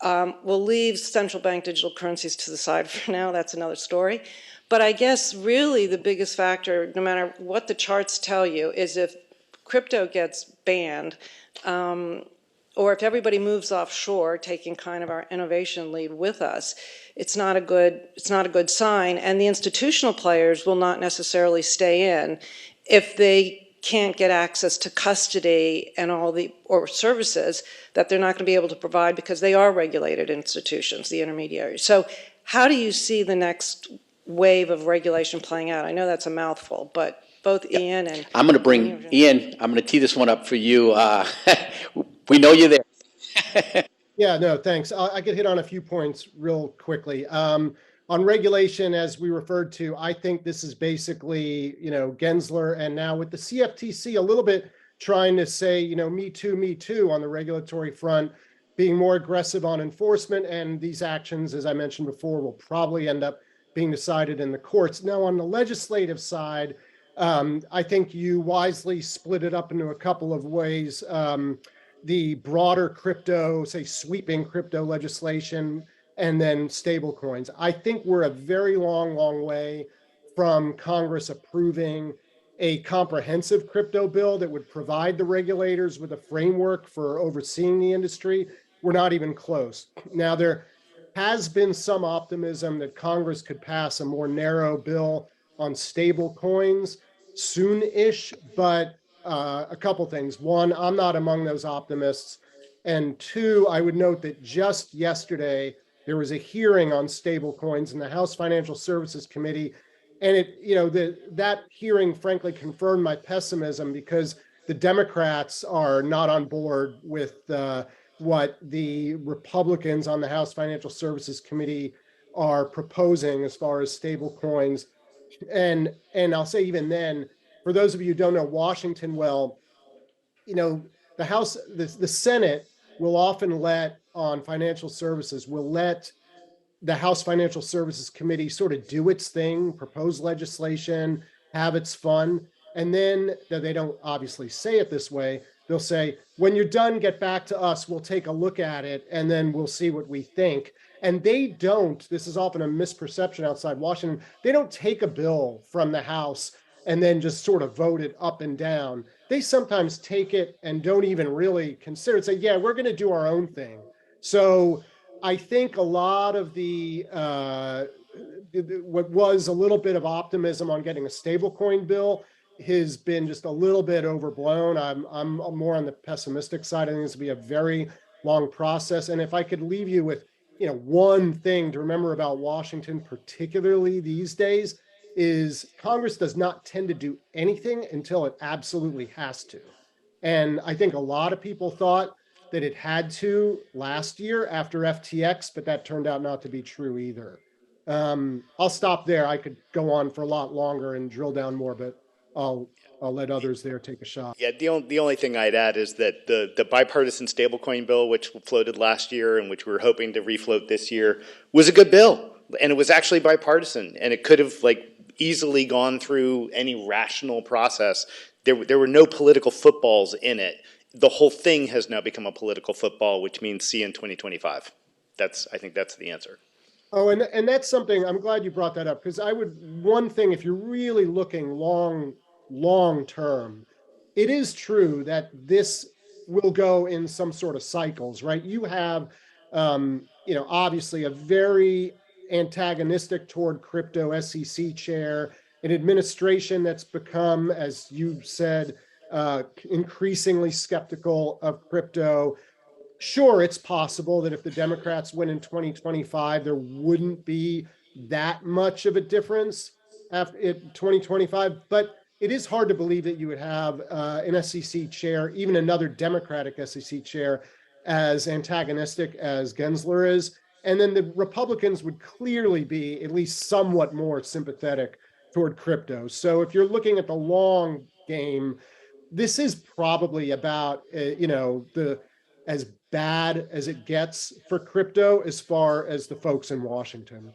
We'll leave central bank digital currencies to the side for now. That's another story. But I guess really the biggest factor, no matter what the charts tell you, is if crypto gets banned, or if everybody moves offshore, taking kind of our innovation lead with us, it's not a good sign. And the institutional players will not necessarily stay in if they can't get access to custody and all the or services that they're not going to be able to provide because they are regulated institutions, the intermediaries. So how do you see the next wave of regulation playing out? I know that's a mouthful, but both Ian and I'm going to bring Ian. I'm going to tee this one up for you. We know you're there. Yeah, no, thanks. I could hit on a few points real quickly. On regulation, as we referred to, I think this is basically, you know, Gensler, and now with the CFTC a little bit trying to say, you know, me too on the regulatory front, being more aggressive on enforcement, and these actions, as I mentioned before, will probably end up being decided in the courts. Now, on the legislative side, I think you wisely split it up into a couple of ways. The broader crypto, say sweeping crypto legislation, and then stable coins. I think we're a very long way from Congress approving a comprehensive crypto bill that would provide the regulators with a framework for overseeing the industry. We're not even close. Now, there has been some optimism that Congress could pass a more narrow bill on stable coins soon-ish, but a couple things. One, I'm not among those optimists. And two, I would note that just yesterday, there was a hearing on stable coins in the House Financial Services Committee. And it, you know, that hearing frankly confirmed my pessimism because the Democrats are not on board with what the Republicans on the House Financial Services Committee are proposing as far as stable coins. And I'll say even then, for those of you who don't know Washington well, you know, the House, the Senate will often let on financial services, will let the House Financial Services Committee sort of do its thing, propose legislation, have its fun. And then, though they don't obviously say it this way, they'll say, when you're done, get back to us. We'll take a look at it and then we'll see what we think. And they don't, this is often a misperception outside Washington, they don't take a bill from the House and then just sort of vote it up and down. They sometimes take it and don't even really consider it, say, yeah, we're going to do our own thing. So I think a lot of what was a little bit of optimism on getting a stablecoin bill has been just a little bit overblown. I'm more on the pessimistic side. I think this will be a very long process. And if I could leave you with, one thing to remember about Washington, particularly these days, is Congress does not tend to do anything until it absolutely has to. And I think a lot of people thought that it had to last year after FTX, but that turned out not to be true either. I'll stop there. I could go on for a lot longer and drill down more, but I'll let others there take a shot. Yeah, the only thing I'd add is that the bipartisan stablecoin bill, which floated last year and which we were hoping to refloat this year, was a good bill, and it was actually bipartisan, and it could have easily gone through any rational process. There were no political footballs in it. The whole thing has now become a political football, which means see in 2025. I think that's the answer. Oh, and that's something, I'm glad you brought that up, because one thing, if you're really looking long term, it is true that this will go in some sort of cycles, right? You have, obviously a very antagonistic toward crypto SEC chair, an administration that's become, as you said, increasingly skeptical of crypto. Sure, it's possible that if the Democrats win in 2025, there wouldn't be that much of a difference after 2025. But it is hard to believe that you would have an SEC chair, even another Democratic SEC chair, as antagonistic as Gensler is. And then the Republicans would clearly be at least somewhat more sympathetic toward crypto. So if you're looking at the long game, this is probably about, as bad as it gets for crypto as far as the folks in Washington.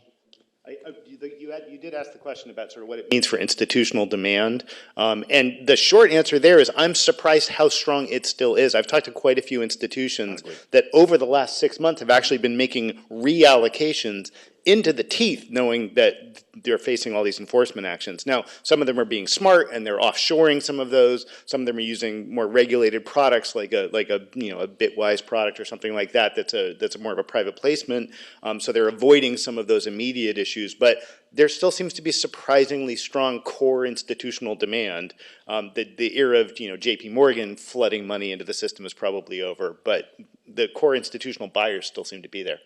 You did ask the question about sort of what it means for institutional demand. And the short answer there is I'm surprised how strong it still is. I've talked to quite a few institutions that over the last 6 months have actually been making reallocations into the teeth, knowing that they're facing all these enforcement actions. Now, some of them are being smart and they're offshoring some of those. Some of them are using more regulated products, like a Bitwise product or something like that. That's more of a private placement. So they're avoiding some of those immediate issues. But there still seems to be surprisingly strong core institutional demand. The era of J.P. Morgan flooding money into the system is probably over, but the core institutional buyers still seem to be there.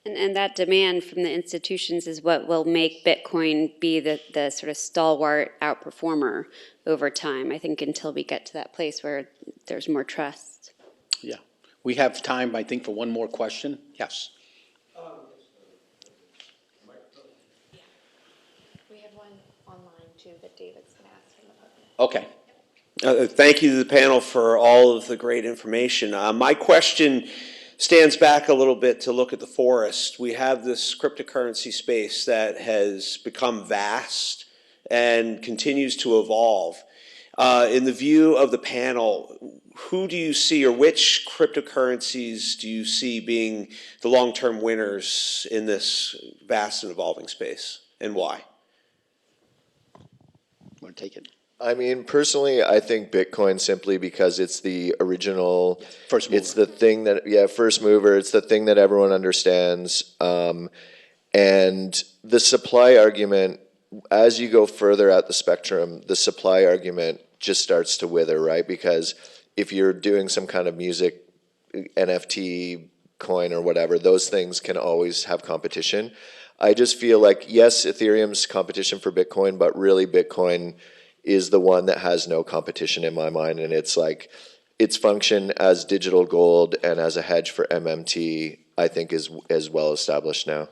And that demand from the institutions is what will make Bitcoin be the sort of stalwart outperformer over time, I think, until we get to that place where there's more trust. Yeah. We have time, I think, for one more question. Yes. We have one online too that David's going to ask from the public. Okay. Thank you to the panel for all of the great information. My question stands back a little bit to look at the forest. We have this cryptocurrency space that has become vast and continues to evolve. In the view of the panel, who do you see, or which cryptocurrencies do you see being the long-term winners in this vast and evolving space, and why? Want to take it? I mean, personally, I think Bitcoin simply because it's the original. First mover. It's the thing that, first mover. It's the thing that everyone understands. And the supply argument, as you go further out the spectrum, the supply argument just starts to wither, right? Because if you're doing some kind of music NFT coin or whatever, those things can always have competition. I just feel like, yes, Ethereum's competition for Bitcoin, but really Bitcoin is the one that has no competition in my mind. And it's like its function as digital gold and as a hedge for MMT, I think is well established now.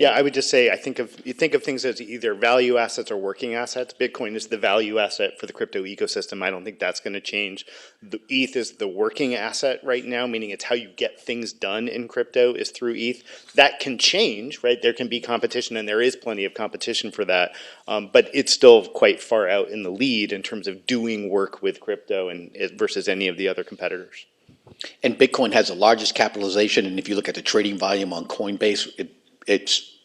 Yeah, I would just say, you think of things as either value assets or working assets. Bitcoin is the value asset for the crypto ecosystem. I don't think that's going to change. The ETH is the working asset right now, meaning it's how you get things done in crypto is through ETH. That can change, right? There can be competition, and there is plenty of competition for that. But it's still quite far out in the lead in terms of doing work with crypto and versus any of the other competitors. And Bitcoin has the largest capitalization, and if you look at the trading volume on Coinbase, it's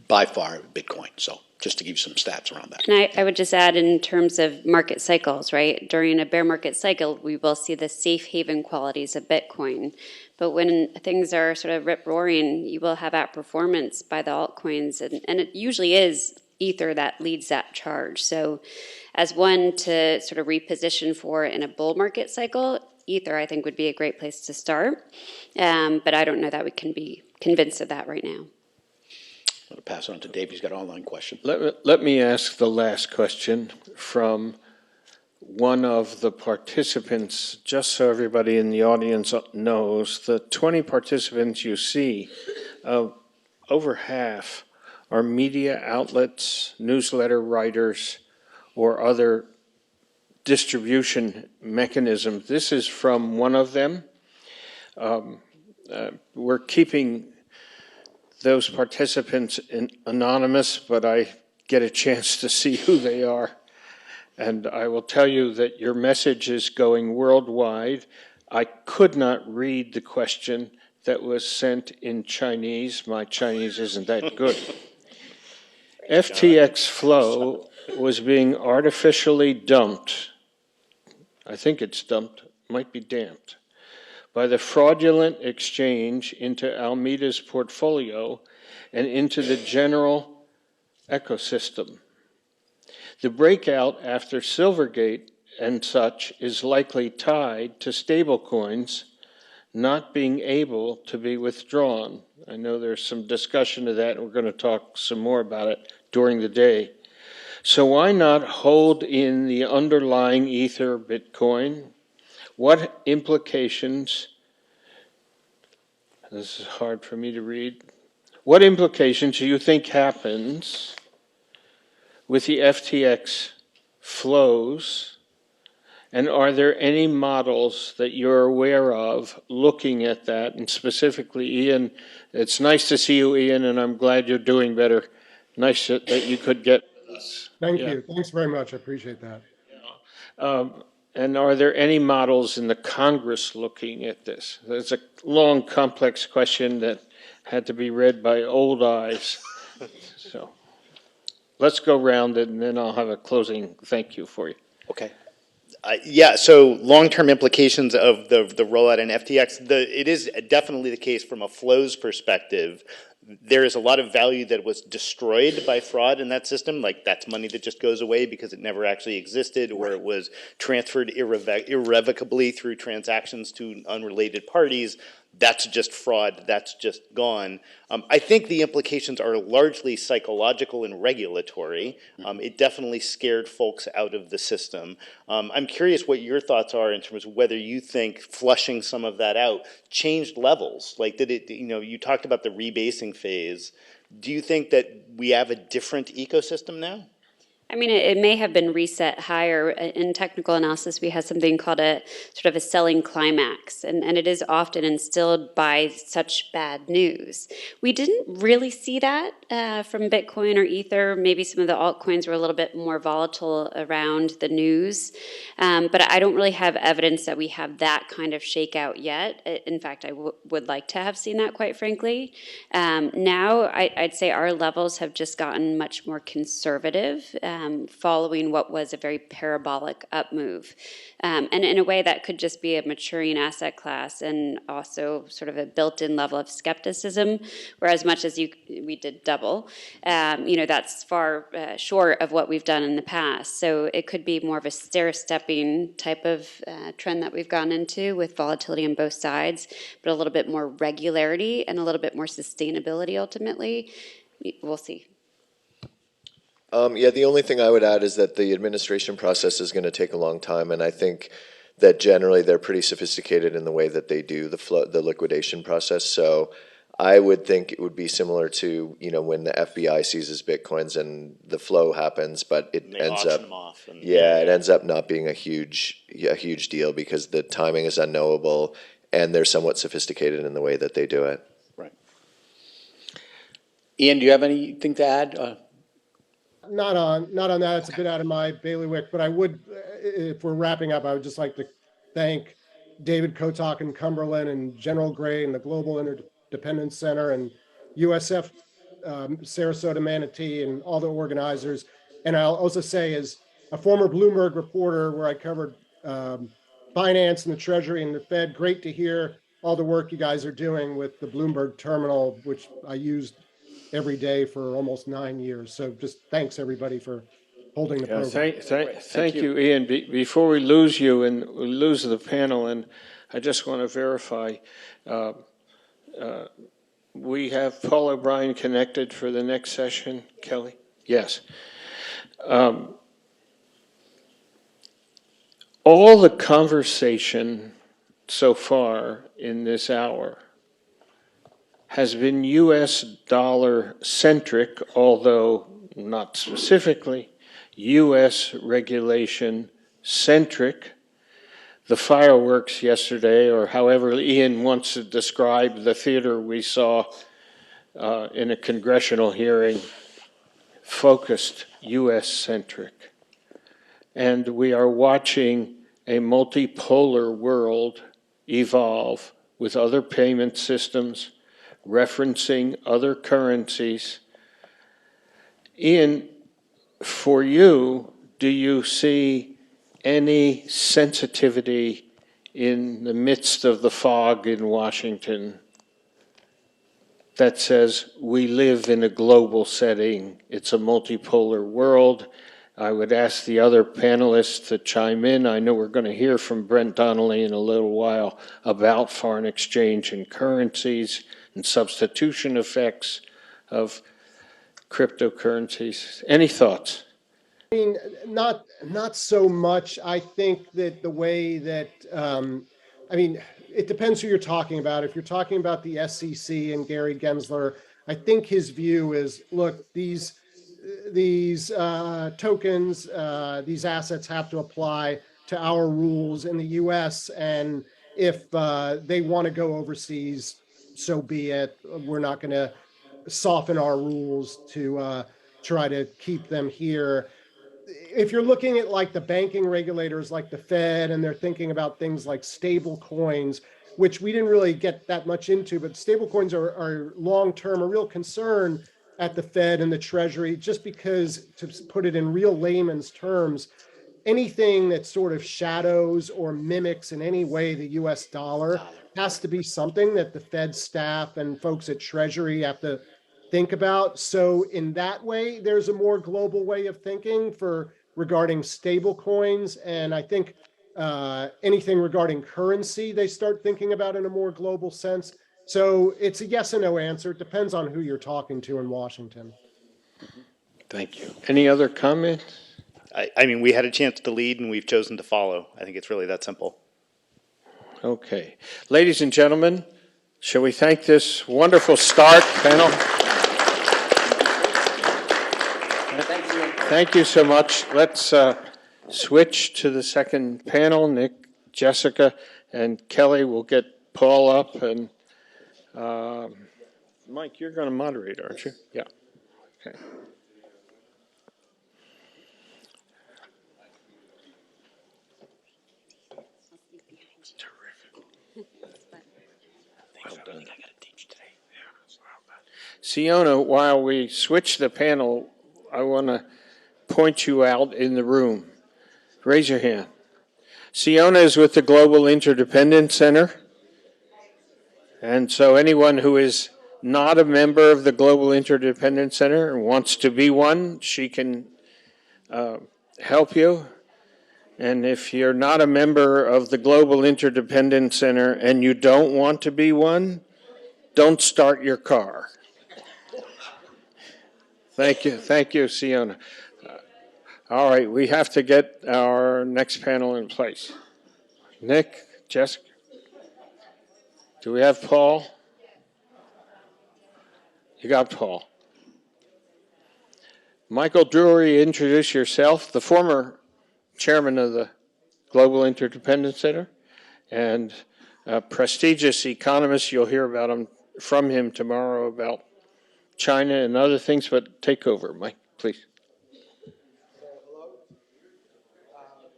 by far Bitcoin. So just to give you some stats around that. And I would just add in terms of market cycles, right? During a bear market cycle, we will see the safe haven qualities of Bitcoin. But when things are sort of rip-roaring, you will have outperformance by the altcoins. And it usually is Ether that leads that charge. So as one to sort of reposition for in a bull market cycle, Ether, I think, would be a great place to start. But I don't know that we can be convinced of that right now. I'm going to pass it on to Dave. He's got an online question. Let me ask the last question from one of the participants, just so everybody in the audience knows. The 20 participants you see, over half are media outlets, newsletter writers, or other distribution mechanisms. This is from one of them. We're keeping those participants anonymous, but I get a chance to see who they are. And I will tell you that your message is going worldwide. I could not read the question that was sent in Chinese. My Chinese isn't that good. FTX flow was being artificially dumped. I think it's dumped, might be damped, by the fraudulent exchange into Almeida's portfolio and into the general ecosystem. The breakout after Silvergate and such is likely tied to stablecoins not being able to be withdrawn. I know there's some discussion of that, and we're going to talk some more about it during the day. So why not hold in the underlying Ether Bitcoin? What implications, this is hard for me to read, what implications do you think happens with the FTX flows? And are there any models that you're aware of looking at that? And specifically, Ian, it's nice to see you, Ian, and I'm glad you're doing better. Nice that you could get with us. Thank you. Thanks very much. I appreciate that. And are there any models in the Congress looking at this? It's a long, complex question that had to be read by old eyes. So let's go round it, and then I'll have a closing thank you for you. Okay. Yeah, so long-term implications of the rollout in FTX, it is definitely the case from a flows perspective. There is a lot of value that was destroyed by fraud in that system, like that's money that just goes away because it never actually existed, or it was transferred irrevocably through transactions to unrelated parties. That's just fraud, that's just gone. I think the implications are largely psychological and regulatory. It definitely scared folks out of the system. I'm curious what your thoughts are in terms of whether you think flushing some of that out changed levels. Like, did it, you talked about the rebasing phase. Do you think that we have a different ecosystem now? I mean, it may have been reset higher. In technical analysis, we have something called a sort of a selling climax, and it is often instilled by such bad news. We didn't really see that from Bitcoin or Ether. Maybe some of the altcoins were a little bit more volatile around the news, but I don't really have evidence that we have that kind of shakeout yet. In fact, I would like to have seen that, quite frankly. Now, I'd say our levels have just gotten much more conservative. Following what was a very parabolic up move. And in a way that could just be a maturing asset class and also sort of a built-in level of skepticism, where as much as we did double, that's far short of what we've done in the past. So it could be more of a stair-stepping type of trend that we've gone into with volatility on both sides, but a little bit more regularity and a little bit more sustainability ultimately. We'll see. The only thing I would add is that the administration process is going to take a long time, and I think that generally they're pretty sophisticated in the way that they do the liquidation process. So I would think it would be similar to, when the FBI seizes Bitcoins and the flow happens, but it They ends auction up, them off. And, it ends up not being a huge deal because the timing is unknowable and they're somewhat sophisticated in the way that they do it. Right. Ian, do you have anything to add? Not on that. It's a bit out of my bailiwick, but I would, if we're wrapping up, I would just like to thank David Kotok in Cumberland and General Gray and the Global Interdependence Center and USF, Sarasota Manatee and all the organizers. And I'll also say, as a former Bloomberg reporter where I covered finance and the Treasury and the Fed, great to hear all the work you guys are doing with the Bloomberg terminal, which I used every day for almost 9 years. So just thanks everybody for holding the program. Thank you, Ian. Before we lose you and we lose the panel, and I just want to verify, we have Paul O'Brien connected for the next session, Kelly? Yes. All the conversation so far in this hour has been U.S. dollar centric, although not specifically, U.S. regulation centric. The fireworks yesterday, or however Ian wants to describe the theater we saw in a congressional hearing, focused U.S. centric. And we are watching a multipolar world evolve with other payment systems, referencing other currencies. Ian, for you, do you see any sensitivity in the midst of the fog in Washington that says we live in a global setting, it's a multipolar world? I would ask the other panelists to chime in. I know we're going to hear from Brent Donnelly in a little while about foreign exchange and currencies and substitution effects of cryptocurrencies. Any thoughts? I mean, not so much. I think that the way that, it depends who you're talking about. If you're talking about the SEC and Gary Gensler, I think his view is, look, these tokens, these assets have to apply to our rules in the U.S. And if they want to go overseas, so be it. We're not going to soften our rules to try to keep them here. If you're looking at like the banking regulators like the Fed, and they're thinking about things like stable coins, which we didn't really get that much into, but stable coins are long-term a real concern at the Fed and the Treasury, just because, to put it in real layman's terms, anything that sort of shadows or mimics in any way the US dollar has to be something that the Fed staff and folks at Treasury have to think about. So in that way, there's a more global way of thinking regarding stable coins. And I think anything regarding currency, they start thinking about in a more global sense. So it's a yes and no answer. It depends on who you're talking to in Washington. Thank you. Any other comments? I mean, we had a chance to lead and we've chosen to follow. I think it's really that simple. Okay. Ladies and gentlemen, shall we thank this wonderful start panel? Thank you so much. Let's switch to the second panel. Nick, Jessica, and Kelly will get Paul up. And Mike, you're going to moderate, aren't you? Yeah. Okay. Well done. I got to teach today. Siona, while we switch the panel, I want to point you out in the room. Raise your hand. Siona is with the Global Interdependence Center. And so anyone who is not a member of the Global Interdependence Center and wants to be one, she can help you. And if you're not a member of the Global Interdependence Center and you don't want to be one, don't start your car. Thank you, Siona. All right, we have to get our next panel in place. Nick, Jessica, do we have Paul? You got Paul. Michael Drury, introduce yourself, the former chairman of the Global Interdependence Center, and a prestigious economist. You'll hear about him from him tomorrow about China and other things, but take over, Mike, please. Hello.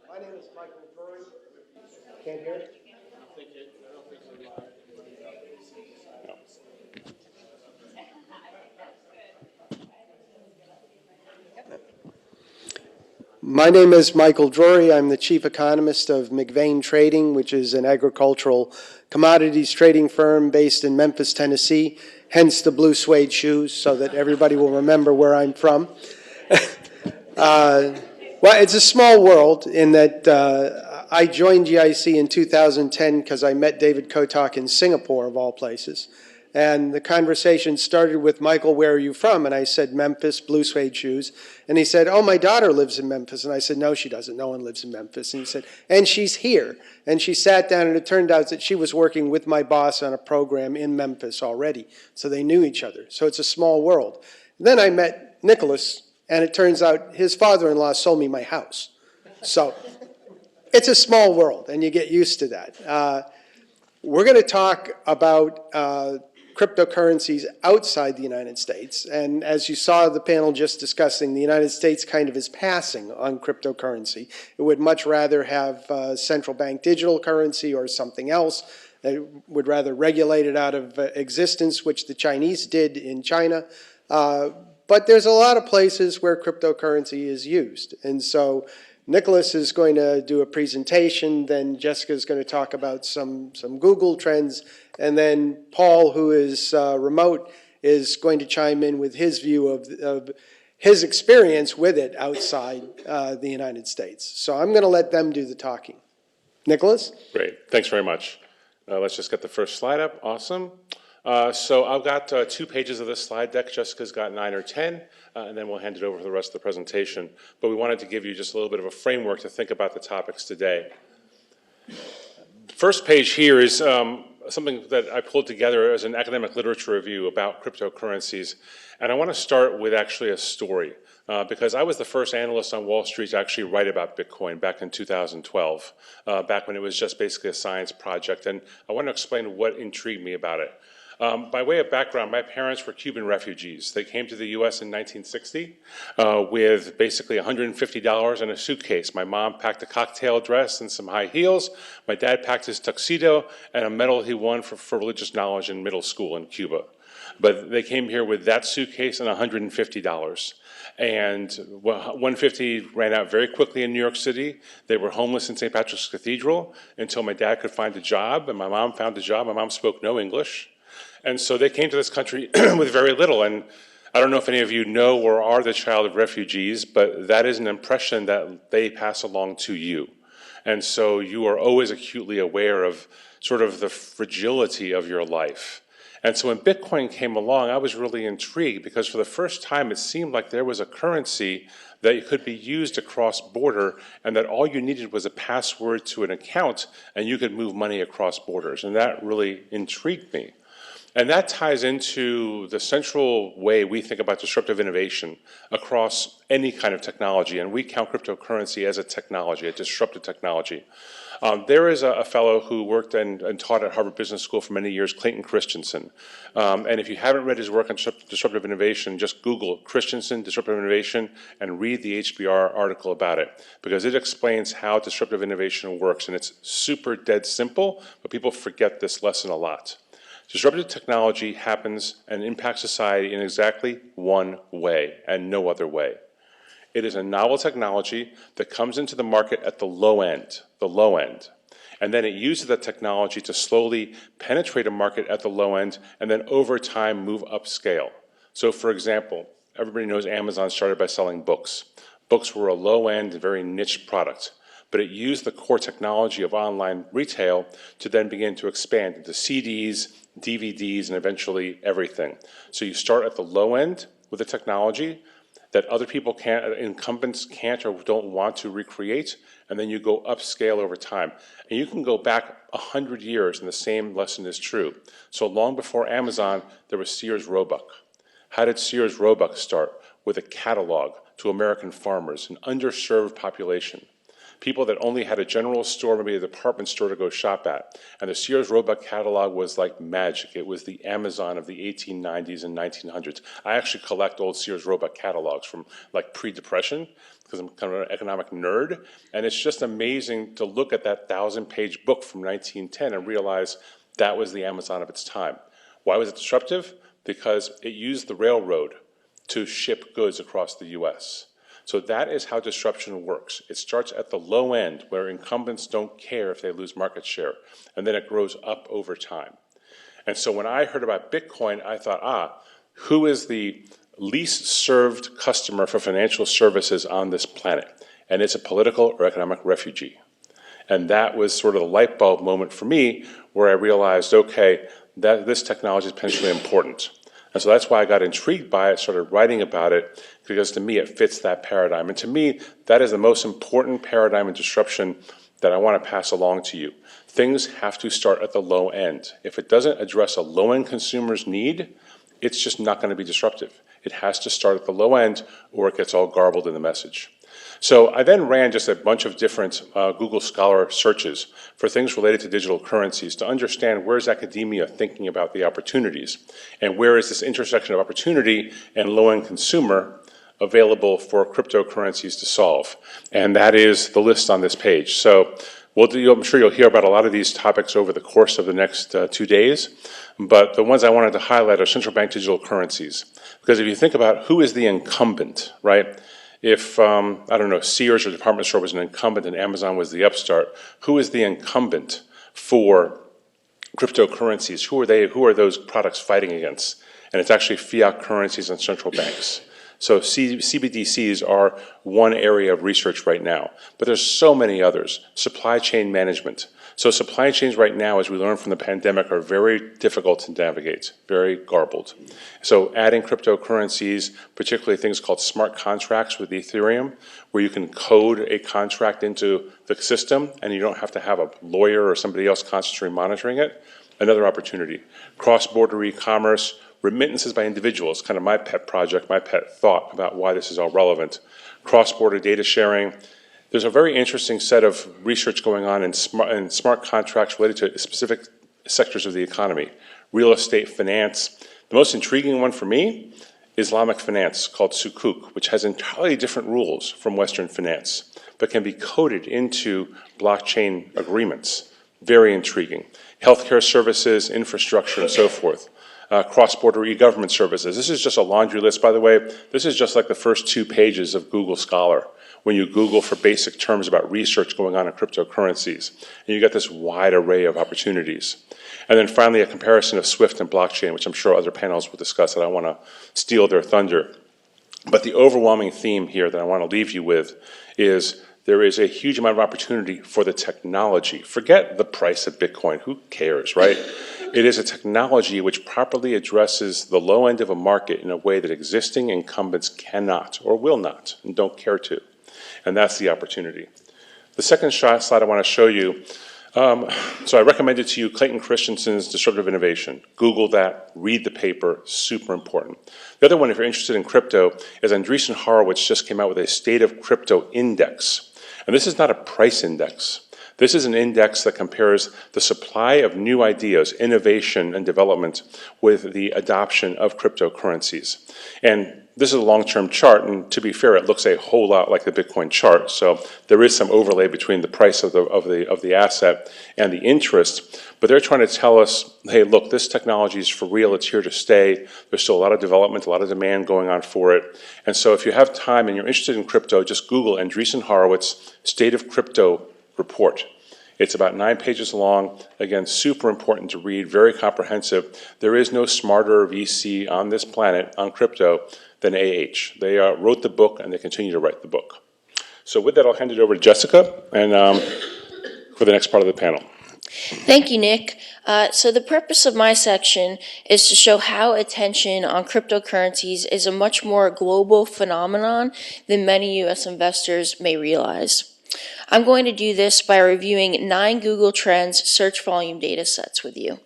My name is Michael Drury. Can't hear it? My name is Michael Drury. I'm the chief economist of McVane Trading, which is an agricultural commodities trading firm based in Memphis, Tennessee, hence the blue suede shoes, so that everybody will remember where I'm from. Well, it's a small world in that I joined GIC in 2010 because I met David Kotok in Singapore, of all places. And the conversation started with, Michael, where are you from? And I said, Memphis, blue suede shoes. And he said, oh, my daughter lives in Memphis. And I said, no, she doesn't. No one lives in Memphis. And he said, and she's here. And she sat down, and it turned out that she was working with my boss on a program in Memphis already. So they knew each other. So it's a small world. Then I met Nicholas, and it turns out his father-in-law sold me my house. So it's a small world, and you get used to that. We're going to talk about cryptocurrencies outside the United States. And as you saw the panel just discussing, the United States kind of is passing on cryptocurrency. It would much rather have central bank digital currency or something else. It would rather regulate it out of existence, which the Chinese did in China. But there's a lot of places where cryptocurrency is used. And so Nicholas is going to do a presentation, then Jessica is going to talk about some Google trends, and then Paul, who is remote, is going to chime in with his view of his experience with it outside the United States. So I'm going to let them do the talking. Nicholas? Great, thanks very much. Let's just get the first slide up, awesome. So I've got 2 pages of this slide deck. Jessica's got 9 or 10, and then we'll hand it over for the rest of the presentation. But we wanted to give you just a little bit of a framework to think about the topics today. First page here is something that I pulled together as an academic literature review about cryptocurrencies. And I want to start with actually a story, because I was the first analyst on Wall Street to actually write about Bitcoin back in 2012, back when it was just basically a science project. And I want to explain what intrigued me about it. By way of background, my parents were Cuban refugees. They came to the U.S. in 1960 with basically $150 in a suitcase. My mom packed a cocktail dress and some high heels. My dad packed his tuxedo and a medal he won for religious knowledge in middle school in Cuba. But they came here with that suitcase and $150. And $150 ran out very quickly in New York City. They were homeless in St. Patrick's Cathedral until my dad could find a job, and my mom found a job. My mom spoke no English. And so they came to this country with very little. And I don't know if any of you know or are the child of refugees, but that is an impression that they pass along to you. And so you are always acutely aware of sort of the fragility of your life. And so when Bitcoin came along, I was really intrigued because for the first time it seemed like there was a currency that could be used across border and that all you needed was a password to an account and you could move money across borders. And that really intrigued me. And that ties into the central way we think about disruptive innovation across any kind of technology. And we count cryptocurrency as a technology, a disruptive technology. There is a fellow who worked and taught at Harvard Business School for many years, Clayton Christensen. And if you haven't read his work on disruptive innovation, just Google Christensen, disruptive innovation, and read the HBR article about it, because it explains how disruptive innovation works. And it's super dead simple, but people forget this lesson a lot. Disruptive technology happens and impacts society in exactly one way and no other way. It is a novel technology that comes into the market at the low end, and then it uses that technology to slowly penetrate a market at the low end and then over time move upscale. So for example, everybody knows Amazon started by selling books. Books were a low-end, very niche product, but it used the core technology of online retail to then begin to expand into CDs, DVDs, and eventually everything. So you start at the low end with a technology that other people can't, incumbents can't or don't want to recreate, and then you go upscale over time. And you can go back 100 years and the same lesson is true. So long before Amazon, there was Sears Roebuck. How did Sears Roebuck start? With a catalog to American farmers, an underserved population. People that only had a general store, maybe a department store to go shop at. And the Sears Roebuck catalog was like magic. It was the Amazon of the 1890s and 1900s. I actually collect old Sears Roebuck catalogs from like pre-Depression, because I'm kind of an economic nerd. And it's just amazing to look at that 1,000-page book from 1910 and realize that was the Amazon of its time. Why was it disruptive? Because it used the railroad to ship goods across the US. So that is how disruption works. It starts at the low end, where incumbents don't care if they lose market share, and then it grows up over time. And so when I heard about Bitcoin, I thought, who is the least served customer for financial services on this planet? And it's a political or economic refugee. And that was sort of the light bulb moment for me, where I realized, okay, that this technology is potentially important. And so that's why I got intrigued by it, started writing about it, because to me it fits that paradigm. And to me, that is the most important paradigm in disruption that I want to pass along to you. Things have to start at the low end. If it doesn't address a low-end consumer's need, it's just not going to be disruptive. It has to start at the low end, or it gets all garbled in the message. So I then ran just a bunch of different Google Scholar searches for things related to digital currencies to understand where's academia thinking about the opportunities, and where is this intersection of opportunity and low-end consumer available for cryptocurrencies to solve. And that is the list on this page. So I'm sure you'll hear about a lot of these topics over the course of the next 2 days, but the ones I wanted to highlight are central bank digital currencies. Because if you think about who is the incumbent, right? If, I don't know, Sears or department store was an incumbent and Amazon was the upstart, who is the incumbent for cryptocurrencies? Who are they? Who are those products fighting against? And it's actually fiat currencies and central banks. So CBDCs are one area of research right now, but there's so many others. Supply chain management. So supply chains right now, as we learned from the pandemic, are very difficult to navigate, very garbled. So adding cryptocurrencies, particularly things called smart contracts with Ethereum, where you can code a contract into the system and you don't have to have a lawyer or somebody else constantly monitoring it, another opportunity. Cross-border e-commerce, remittances by individuals, kind of my pet project, my pet thought about why this is all relevant. Cross-border data sharing. There's a very interesting set of research going on in smart contracts related to specific sectors of the economy. Real estate, finance. The most intriguing one for me, Islamic finance, called Sukuk, which has entirely different rules from Western finance, but can be coded into blockchain agreements. Very intriguing. Healthcare services, infrastructure, and so forth. Cross-border e-government services. This is just a laundry list, by the way. This is just like the first 2 pages of Google Scholar, when you Google for basic terms about research going on in cryptocurrencies. And you get this wide array of opportunities. And then finally, a comparison of Swift and blockchain, which I'm sure other panels will discuss, and I want to steal their thunder. But the overwhelming theme here that I want to leave you with is there is a huge amount of opportunity for the technology. Forget the price of Bitcoin. Who cares, right? It is a technology which properly addresses the low end of a market in a way that existing incumbents cannot or will not and don't care to. And that's the opportunity. The second slide I want to show you, so I recommended to you Clayton Christensen's Disruptive Innovation. Google that, read the paper, super important. The other one, if you're interested in crypto, is Andreessen Horowitz just came out with a State of Crypto Index. And this is not a price index. This is an index that compares the supply of new ideas, innovation, and development with the adoption of cryptocurrencies. And this is a long-term chart, and to be fair, it looks a whole lot like the Bitcoin chart. So there is some overlay between the price of the asset and the interest. But they're trying to tell us, hey, look, this technology is for real. It's here to stay. There's still a lot of development, a lot of demand going on for it. And so if you have time and you're interested in crypto, just Google Andreessen Horowitz State of Crypto report. It's about 9 pages long. Again, super important to read, very comprehensive. There is no smarter VC on this planet on crypto than AH. They wrote the book and they continue to write the book. So with that, I'll hand it over to Jessica and for the next part of the panel. Thank you, Nick. So the purpose of my section is to show how attention on cryptocurrencies is a much more global phenomenon than many U.S. investors may realize. I'm going to do this by reviewing 9 Google Trends search volume data sets with you.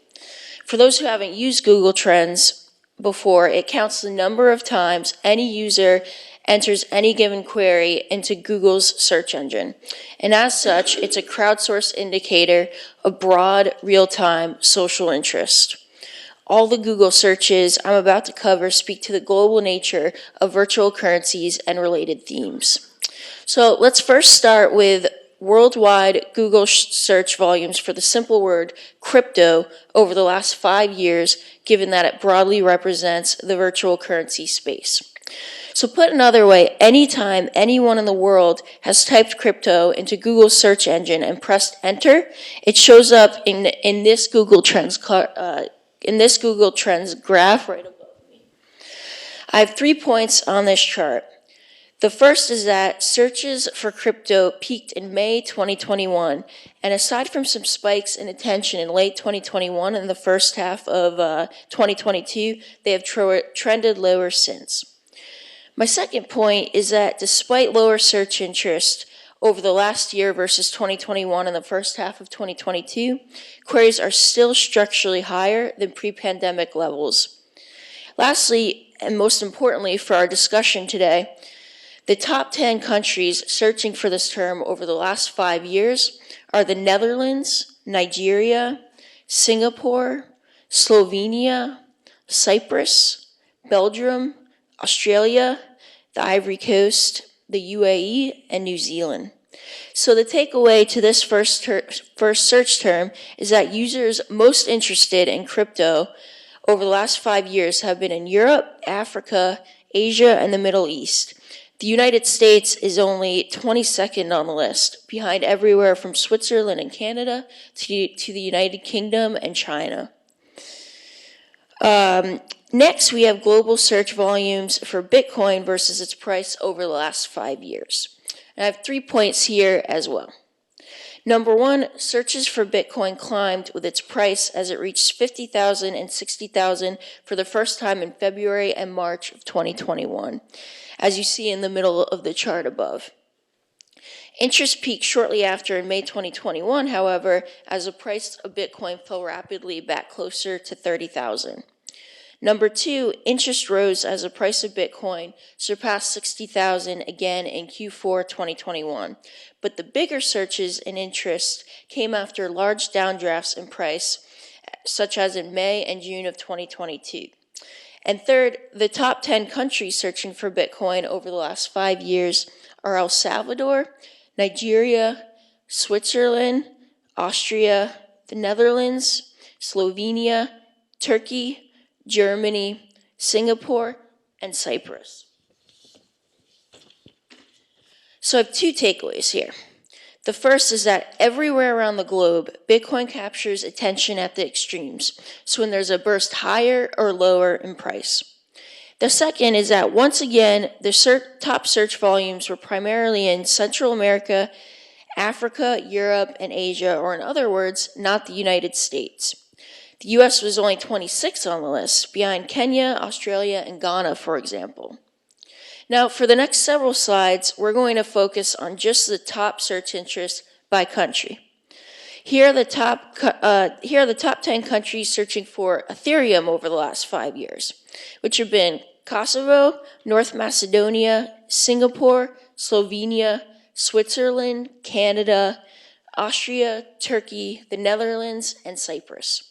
For those who haven't used Google Trends before, it counts the number of times any user enters any given query into Google's search engine. And as such, it's a crowdsourced indicator of broad, real-time social interest. All the Google searches I'm about to cover speak to the global nature of virtual currencies and related themes. So let's first start with worldwide Google search volumes for the simple word crypto over the last 5 years, given that it broadly represents the virtual currency space. So put another way, anytime anyone in the world has typed crypto into Google's search engine and pressed enter, it shows up in this Google Trends graph right above me. I have 3 points on this chart. The first is that searches for crypto peaked in May 2021, and aside from some spikes in attention in late 2021 and the first half of 2022, they have trended lower since. My second point is that despite lower search interest over the last year versus 2021 and the first half of 2022, queries are still structurally higher than pre-pandemic levels. Lastly, and most importantly for our discussion today, the top 10 countries searching for this term over the last 5 years are the Netherlands, Nigeria, Singapore, Slovenia, Cyprus, Belgium, Australia, the Ivory Coast, the UAE, and New Zealand. So the takeaway to this first search term is that users most interested in crypto over the last 5 years have been in Europe, Africa, Asia, and the Middle East. The United States is only 22nd on the list, behind everywhere from Switzerland and Canada to the United Kingdom and China. Next, we have global search volumes for Bitcoin versus its price over the last 5 years. And I have 3 points here as well. Number one, searches for Bitcoin climbed with its price as it reached 50,000 and 60,000 for the first time in February and March of 2021, as you see in the middle of the chart above. Interest peaked shortly after in May 2021, however, as the price of Bitcoin fell rapidly back closer to 30,000. Number two, interest rose as the price of Bitcoin surpassed 60,000 again in Q4 2021. But the bigger surges in interest came after large downdrafts in price, such as in May and June of 2022. And third, the top 10 countries searching for Bitcoin over the last 5 years are El Salvador, Nigeria, Switzerland, Austria, the Netherlands, Slovenia, Turkey, Germany, Singapore, and Cyprus. So I have 2 takeaways here. The first is that everywhere around the globe, Bitcoin captures attention at the extremes, so when there's a burst higher or lower in price. The second is that once again, the top search volumes were primarily in Central America, Africa, Europe, and Asia, or in other words, not the United States. The US was only 26th on the list, behind Kenya, Australia, and Ghana, for example. Now, for the next several slides, we're going to focus on just the top search interests by country. Here are the top 10 countries searching for Ethereum over the last 5 years, which have been Kosovo, North Macedonia, Singapore, Slovenia, Switzerland, Canada, Austria, Turkey, the Netherlands, and Cyprus.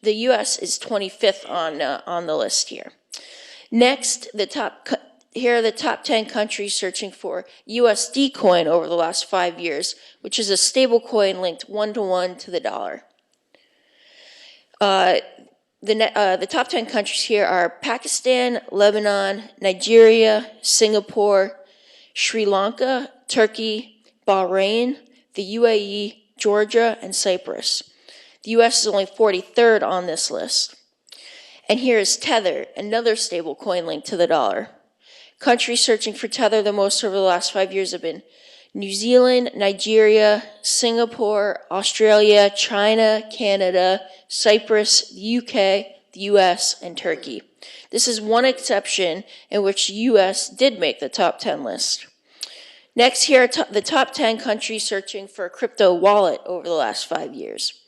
The U.S. is 25th on the list here. Next, here are the top 10 countries searching for USD coin over the last 5 years, which is a stable coin linked 1-to-1 to the dollar. The top 10 countries here are Pakistan, Lebanon, Nigeria, Singapore, Sri Lanka, Turkey, Bahrain, the UAE, Georgia, and Cyprus. The US is only 43rd on this list. And here is Tether, another stable coin linked to the dollar. Countries searching for Tether the most over the last 5 years have been New Zealand, Nigeria, Singapore, Australia, China, Canada, Cyprus, the UK, the US, and Turkey. This is one exception in which the US did make the top 10 list. Next, here are the top 10 countries searching for a crypto wallet over the last 5 years.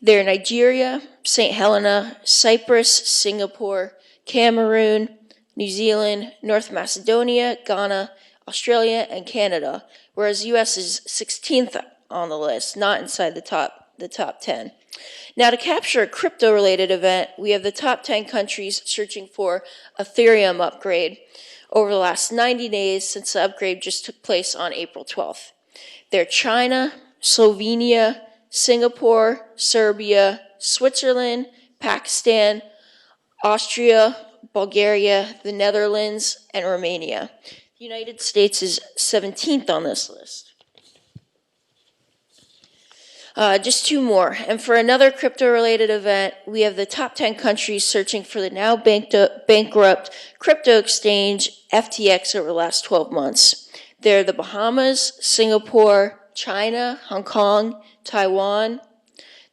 They're Nigeria, St. Helena, Cyprus, Singapore, Cameroon, New Zealand, North Macedonia, Ghana, Australia, and Canada, whereas US is 16th on the list, not inside the top 10. Now, to capture a crypto-related event, we have the top 10 countries searching for Ethereum upgrade over the last 90 days since the upgrade just took place on April 12th. They're China, Slovenia, Singapore, Serbia, Switzerland, Pakistan, Austria, Bulgaria, the Netherlands, and Romania. The United States is 17th on this list. Just two more. And for another crypto-related event, we have the top 10 countries searching for the now bankrupt crypto exchange FTX over the last 12 months. They're the Bahamas, Singapore, China, Hong Kong, Taiwan,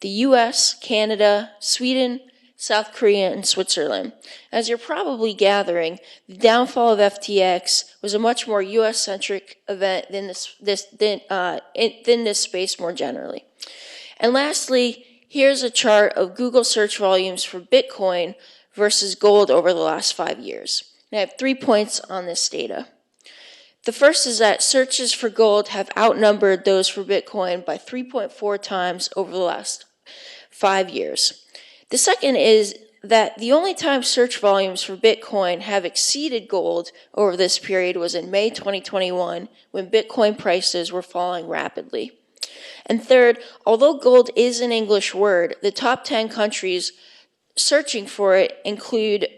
the US, Canada, Sweden, South Korea, and Switzerland. As you're probably gathering, the downfall of FTX was a much more US-centric event than this space more generally. And lastly, here's a chart of Google search volumes for Bitcoin versus gold over the last 5 years. And I have 3 points on this data. The first is that searches for gold have outnumbered those for Bitcoin by 3.4 times over the last 5 years. The second is that the only time search volumes for Bitcoin have exceeded gold over this period was in May 2021, when Bitcoin prices were falling rapidly. And third, although gold is an English word, the top 10 countries searching for it include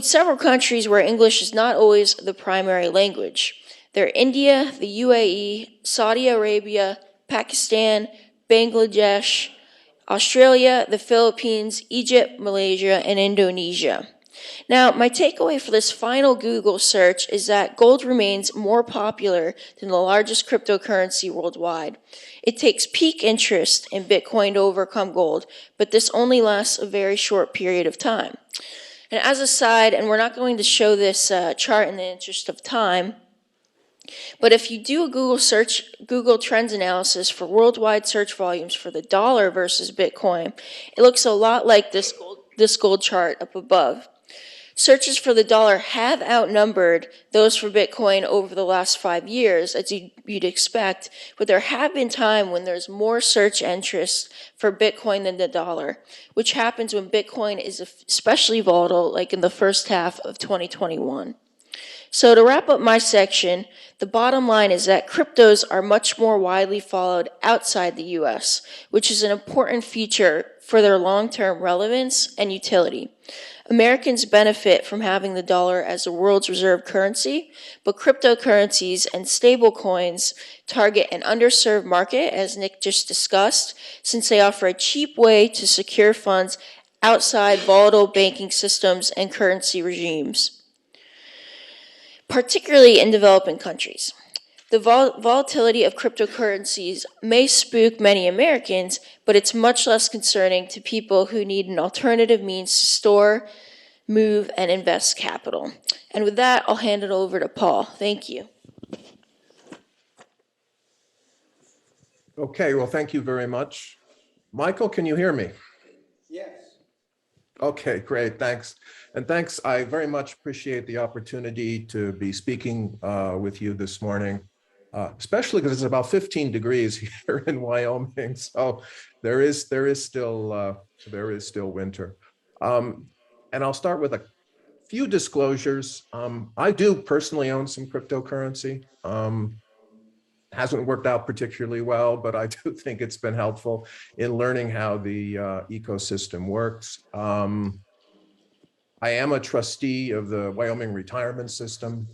several countries where English is not always the primary language. They're India, the UAE, Saudi Arabia, Pakistan, Bangladesh, Australia, the Philippines, Egypt, Malaysia, and Indonesia. Now, my takeaway for this final Google search is that gold remains more popular than the largest cryptocurrency worldwide. It takes peak interest in Bitcoin to overcome gold, but this only lasts a very short period of time. And as a side, and we're not going to show this chart in the interest of time, but if you do a Google Trends analysis for worldwide search volumes for the dollar versus Bitcoin, it looks a lot like this gold chart up above. Searches for the dollar have outnumbered those for Bitcoin over the last 5 years, as you'd expect, but there have been times when there's more search interest for Bitcoin than the dollar, which happens when Bitcoin is especially volatile, like in the first half of 2021. So to wrap up my section, the bottom line is that cryptos are much more widely followed outside the US, which is an important feature for their long-term relevance and utility. Americans benefit from having the dollar as the world's reserve currency, but cryptocurrencies and stablecoins target an underserved market, as Nick just discussed, since they offer a cheap way to secure funds outside volatile banking systems and currency regimes, particularly in developing countries. The volatility of cryptocurrencies may spook many Americans, but it's much less concerning to people who need an alternative means to store, move, and invest capital. And with that, I'll hand it over to Paul. Thank you. Okay, well, thank you very much. Michael, can you hear me? Yes. Okay, great, thanks. And thanks, I very much appreciate the opportunity to be speaking with you this morning. Especially because it's about 15 degrees here in Wyoming, so there is still winter. And I'll start with a few disclosures. I do personally own some cryptocurrency. Hasn't worked out particularly well, but I do think it's been helpful in learning how the ecosystem works. I am a trustee of the Wyoming Retirement System,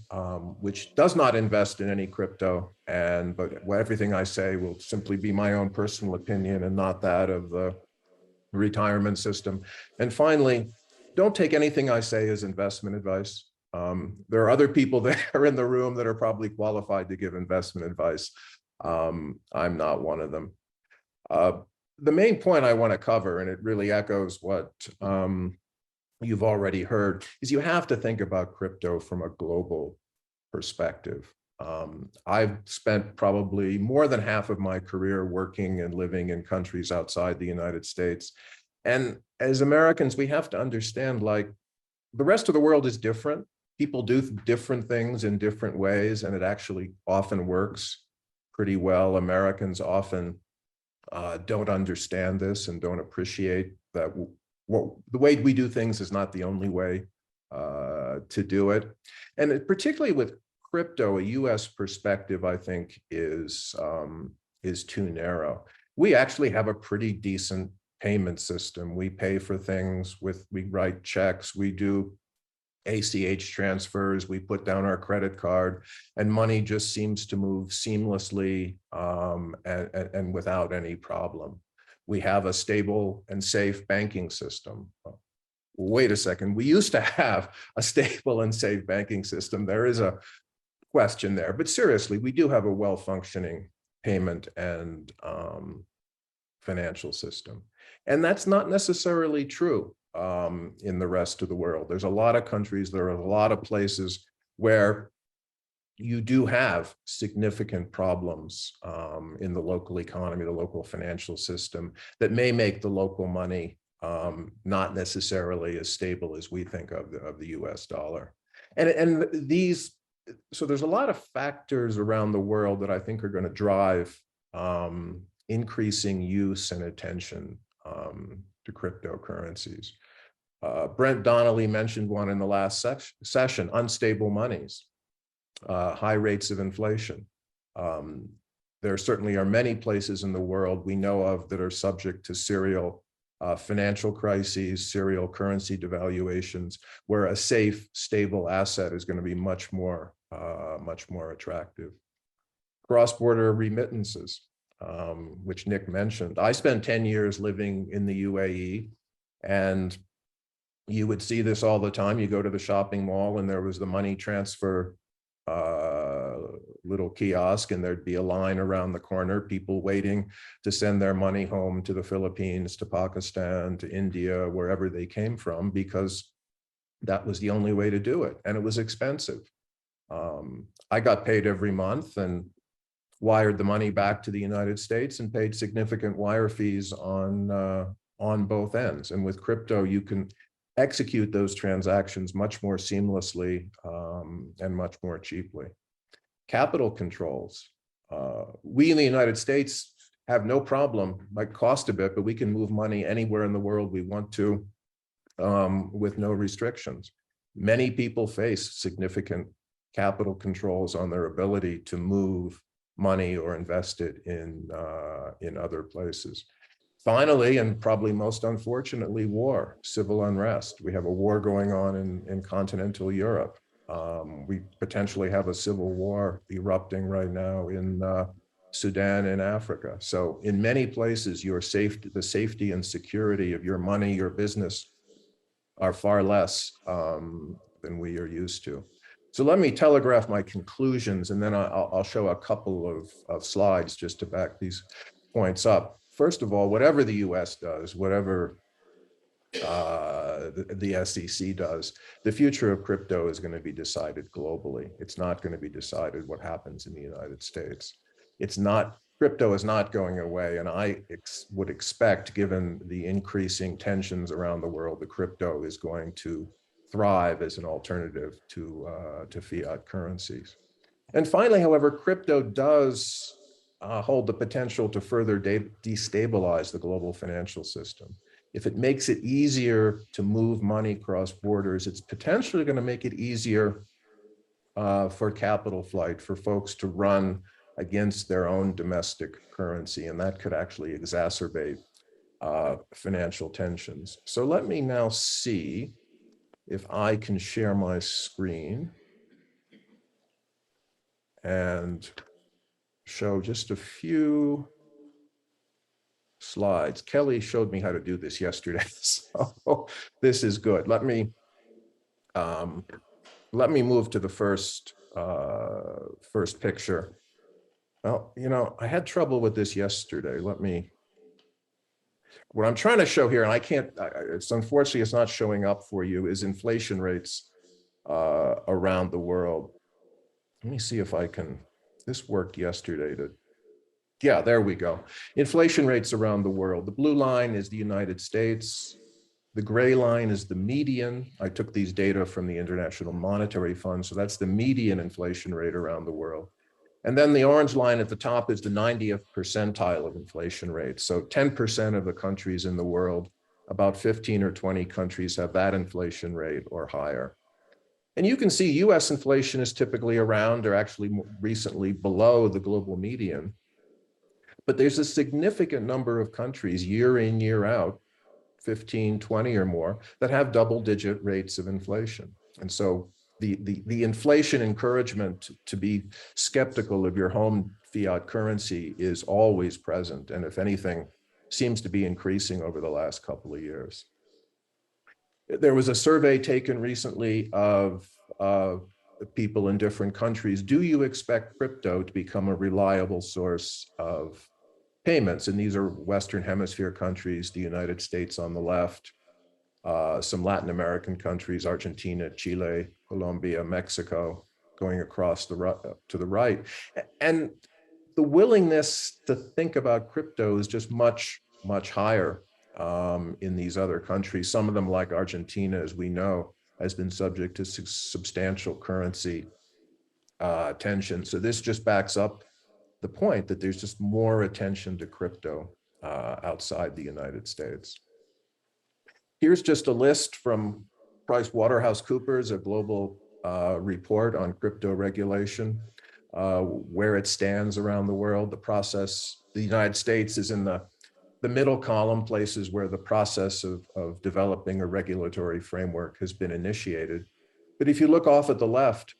which does not invest in any crypto, but everything I say will simply be my own personal opinion and not that of the retirement system. And finally, don't take anything I say as investment advice. There are other people that are in the room that are probably qualified to give investment advice. I'm not one of them. The main point I want to cover, and it really echoes what you've already heard, is you have to think about crypto from a global perspective. I've spent probably more than half of my career working and living in countries outside the United States. And as Americans, we have to understand, like, the rest of the world is different. People do different things in different ways, and it actually often works pretty well. Americans often don't understand this and don't appreciate that the way we do things is not the only way to do it. And particularly with crypto, a US perspective, I think, is too narrow. We actually have a pretty decent payment system. We pay for things we write checks, we do ACH transfers, we put down our credit card, and money just seems to move seamlessly and without any problem. We have a stable and safe banking system. Wait a second, we used to have a stable and safe banking system. There is a question there, but seriously, we do have a well-functioning payment and financial system. And that's not necessarily true in the rest of the world. There's a lot of countries, there are a lot of places where you do have significant problems in the local economy, the local financial system, that may make the local money not necessarily as stable as we think of the US dollar. And so there's a lot of factors around the world that I think are going to drive increasing use and attention to cryptocurrencies. Brent Donnelly mentioned one in the last session, unstable monies, high rates of inflation. There certainly are many places in the world we know of that are subject to serial financial crises, serial currency devaluations, where a safe, stable asset is going to be much more attractive. Cross-border remittances, which Nick mentioned. I spent 10 years living in the UAE, and you would see this all the time. You go to the shopping mall and there was the money transfer little kiosk, and there'd be a line around the corner, people waiting to send their money home to the Philippines, to Pakistan, to India, wherever they came from, because that was the only way to do it. And it was expensive. I got paid every month and wired the money back to the United States and paid significant wire fees on both ends. And with crypto, you can execute those transactions much more seamlessly and much more cheaply. Capital controls. We in the United States have no problem, might cost a bit, but we can move money anywhere in the world we want to with no restrictions. Many people face significant capital controls on their ability to move money or invest it in other places. Finally, and probably most unfortunately, war, civil unrest. We have a war going on in continental Europe. We potentially have a civil war erupting right now in Sudan and Africa. So in many places, the safety and security of your money, your business, are far less than we are used to. So let me telegraph my conclusions, and then I'll show a couple of slides just to back these points up. First of all, whatever the US does, whatever the SEC does, the future of crypto is going to be decided globally. It's not going to be decided what happens in the United States. Crypto is not going away, and I would expect, given the increasing tensions around the world, the crypto is going to thrive as an alternative to fiat currencies. And finally, however, crypto does hold the potential to further destabilize the global financial system. If it makes it easier to move money cross borders, it's potentially going to make it easier for capital flight, for folks to run against their own domestic currency, and that could actually exacerbate financial tensions. So let me now see if I can share my screen and show just a few slides. Kelly showed me how to do this yesterday, so this is good. Let me move to the first picture. Well, I had trouble with this yesterday. What I'm trying to show here, and unfortunately it's not showing up for you, is inflation rates around the world. let me see if I can, this worked yesterday to, yeah, there we go. Inflation rates around the world. The blue line is the United States. The gray line is the median. I took these data from the International Monetary Fund, so that's the median inflation rate around the world. And then the orange line at the top is the 90th percentile of inflation rate. So 10% of the countries in the world, about 15 or 20 countries have that inflation rate or higher. And you can see US inflation is typically around or actually recently below the global median. But there's a significant number of countries year in, year out, 15, 20 or more, that have double-digit rates of inflation. And so the inflation encouragement to be skeptical of your home fiat currency is always present, and if anything, seems to be increasing over the last couple of years. There was a survey taken recently of people in different countries. Do you expect crypto to become a reliable source of payments? And these are Western Hemisphere countries, the United States on the left, some Latin American countries, Argentina, Chile, Colombia, Mexico, going across to the right. And the willingness to think about crypto is just much, much higher in these other countries. Some of them, like Argentina, as we know, has been subject to substantial currency tension. So this just backs up the point that there's just more attention to crypto outside the United States. Here's just a list from PricewaterhouseCoopers, a global report on crypto regulation, where it stands around the world. The process, the United States is in the middle column, places where the process of developing a regulatory framework has been initiated. But if you look off at the left,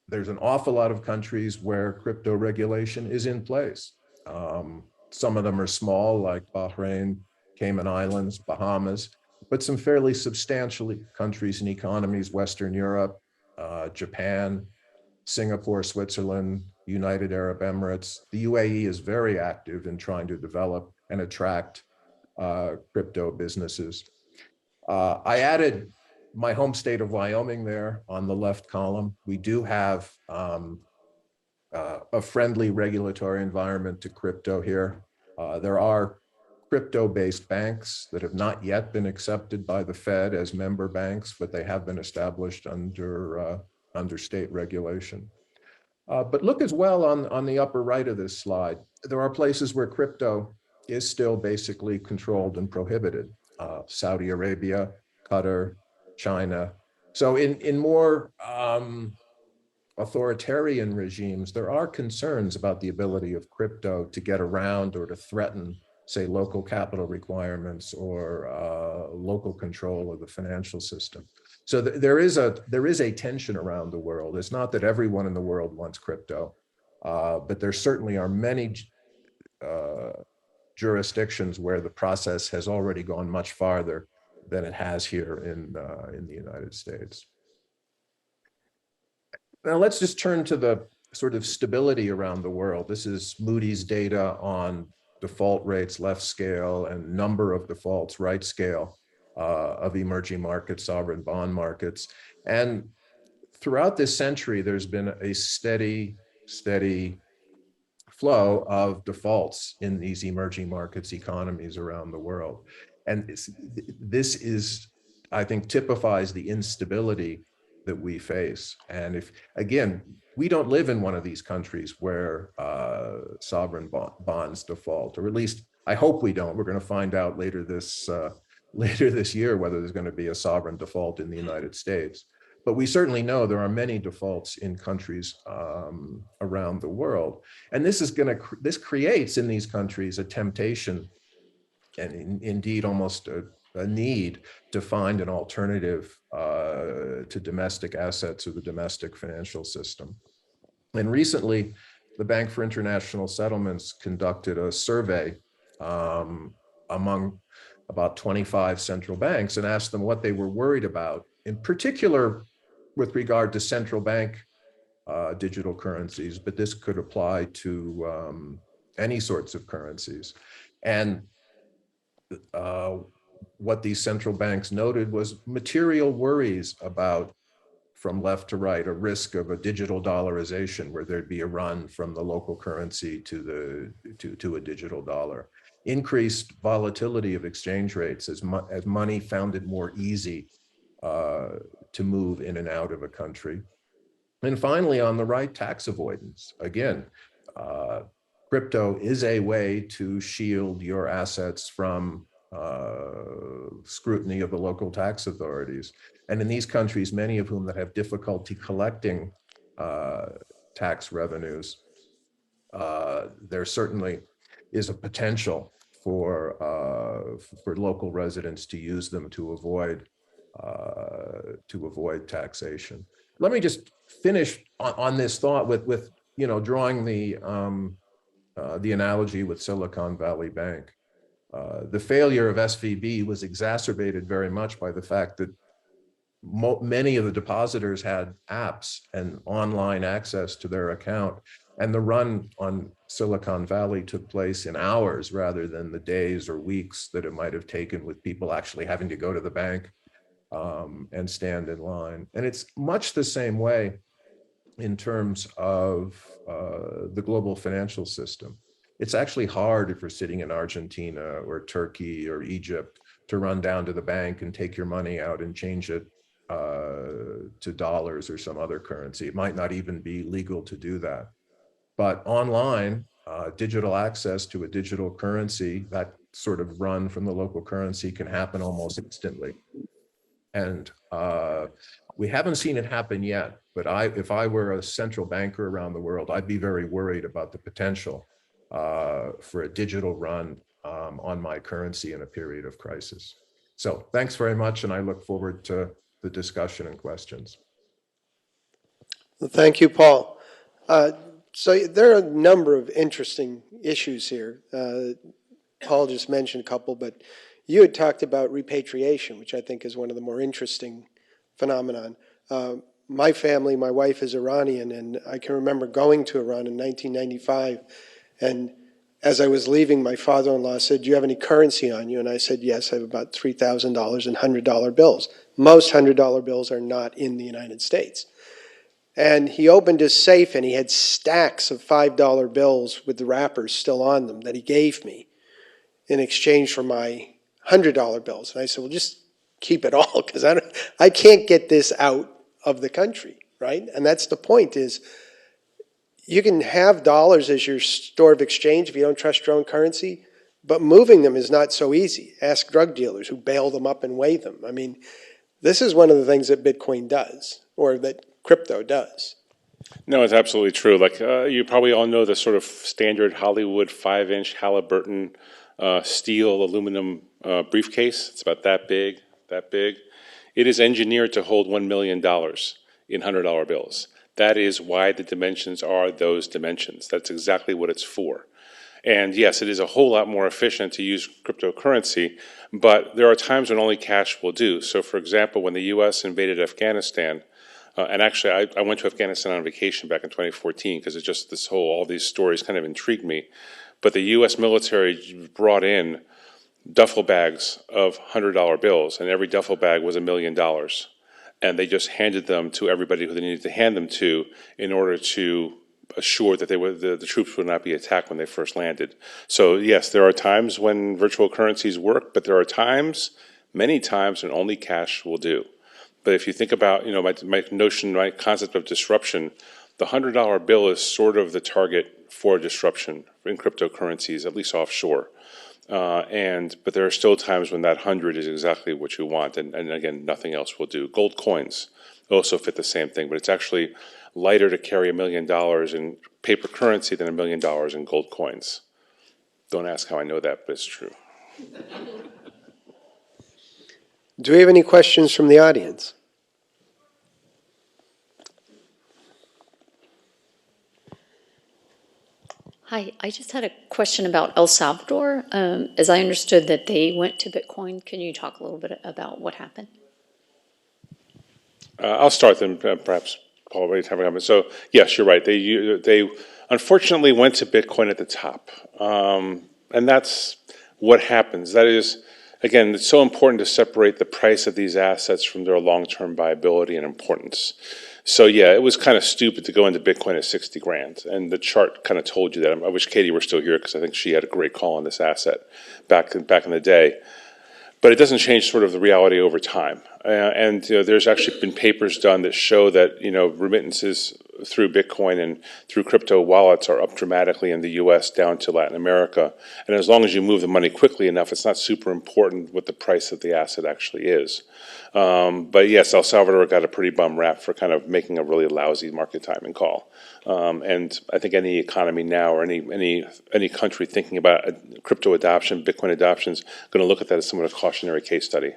there's an awful lot of countries where crypto regulation is in place. Some of them are small, like Bahrain, Cayman Islands, Bahamas, but some fairly substantial countries and economies, Western Europe, Japan, Singapore, Switzerland, United Arab Emirates. The UAE is very active in trying to develop and attract crypto businesses. I added my home state of Wyoming there on the left column. We do have a friendly regulatory environment to crypto here. There are crypto-based banks that have not yet been accepted by the Fed as member banks, but they have been established under state regulation. But look as well on the upper right of this slide. There are places where crypto is still basically controlled and prohibited. Saudi Arabia, Qatar, China. So in more authoritarian regimes, there are concerns about the ability of crypto to get around or to threaten, say, local capital requirements or local control of the financial system. So there is a tension around the world. It's not that everyone in the world wants crypto, but there certainly are many jurisdictions where the process has already gone much farther than it has here in the United States. Now let's just turn to the sort of stability around the world. This is Moody's data on default rates, left scale, and number of defaults, right scale, of emerging markets, sovereign bond markets. And throughout this century, there's been a steady flow of defaults in these emerging markets economies around the world. And this is, I think, typifies the instability that we face. And if, again, we don't live in one of these countries where sovereign bonds default, or at least I hope we don't. We're going to find out later this year whether there's going to be a sovereign default in the United States. But we certainly know there are many defaults in countries around the world. And this creates in these countries a temptation and indeed almost a need to find an alternative to domestic assets or the domestic financial system. And recently, the Bank for International Settlements conducted a survey among about 25 central banks and asked them what they were worried about, in particular with regard to central bank digital currencies, but this could apply to any sorts of currencies. And what these central banks noted was material worries about from left to right, a risk of a digital dollarization where there'd be a run from the local currency to a digital dollar. Increased volatility of exchange rates as money found it more easy to move in and out of a country. And finally, on the right, tax avoidance. Again, crypto is a way to shield your assets from scrutiny of the local tax authorities. And in these countries, many of whom that have difficulty collecting tax revenues, there certainly is a potential for local residents to use them to avoid taxation. Let me just finish on this thought with drawing the analogy with Silicon Valley Bank. The failure of SVB was exacerbated very much by the fact that many of the depositors had apps and online access to their account, and the run on Silicon Valley took place in hours rather than the days or weeks that it might have taken with people actually having to go to the bank and stand in line. And it's much the same way in terms of the global financial system. It's actually hard if you're sitting in Argentina or Turkey or Egypt to run down to the bank and take your money out and change it to dollars or some other currency. It might not even be legal to do that. But online, digital access to a digital currency, that sort of run from the local currency can happen almost instantly. And we haven't seen it happen yet, but if I were a central banker around the world, I'd be very worried about the potential for a digital run on my currency in a period of crisis. So thanks very much, and I look forward to the discussion and questions. Well, thank you, Paul. So there are a number of interesting issues here. Paul just mentioned a couple, but you had talked about repatriation, which I think is one of the more interesting phenomenon. My family, my wife is Iranian, and I can remember going to Iran in 1995, and as I was leaving, my father-in-law said, "Do you have any currency on you?" And I said, "Yes, I have about $3,000 in $100 bills." Most $100 bills are not in the United States. And he opened his safe, and he had stacks of $5 bills with the wrappers still on them that he gave me in exchange for my $100 bills. And I said, "Well, just keep it all, because I can't get this out of the country," right? And that's the point, is you can have dollars as your store of exchange if you don't trust your own currency, but moving them is not so easy. Ask drug dealers who bail them up and weigh them. I mean, this is one of the things that Bitcoin does, or that crypto does. No, it's absolutely true. Like you probably all know the sort of standard Hollywood 5-inch Halliburton steel aluminum briefcase. It's about that big, that big. It is engineered to hold $1 million in $100 bills. That is why the dimensions are those dimensions. That's exactly what it's for. And yes, it is a whole lot more efficient to use cryptocurrency, but there are times when only cash will do. So for example, when the US invaded Afghanistan, and actually I went to Afghanistan on vacation back in 2014 because it's just all these stories kind of intrigued me. But the US military brought in duffel bags of $100 bills, and every duffel bag was $1 million. And they just handed them to everybody who they needed to hand them to in order to assure that the troops would not be attacked when they first landed. So yes, there are times when virtual currencies work, but there are times, many times, when only cash will do. But if you think about, my concept of disruption, the $100 bill is sort of the target for disruption in cryptocurrencies, at least offshore. But there are still times when that 100 is exactly what you want, and again, nothing else will do. Gold coins also fit the same thing, but it's actually lighter to carry $1 million in paper currency than $1 million in gold coins. Don't ask how I know that, but it's true. Do we have any questions from the audience? Hi, I just had a question about El Salvador. As I understood that they went to Bitcoin, can you talk a little bit about what happened? I'll start then, perhaps Paul will have a comment. So yes, you're right. They unfortunately went to Bitcoin at the top, and that's what happens. That is, again, it's so important to separate the price of these assets from their long-term viability and importance. So yeah, it was kind of stupid to go into Bitcoin at 60 grand. And the chart kind of told you that. I wish Katie were still here because I think she had a great call on this asset back in the day. But it doesn't change sort of the reality over time. And there's actually been papers done that show that remittances through Bitcoin and through crypto wallets are up dramatically in the U.S. down to Latin America. And as long as you move the money quickly enough, it's not super important what the price of the asset actually is. But yes, El Salvador got a pretty bum rap for kind of making a really lousy market timing call. And I think any economy now or any country thinking about crypto adoption, Bitcoin adoption, is going to look at that as somewhat a cautionary case study.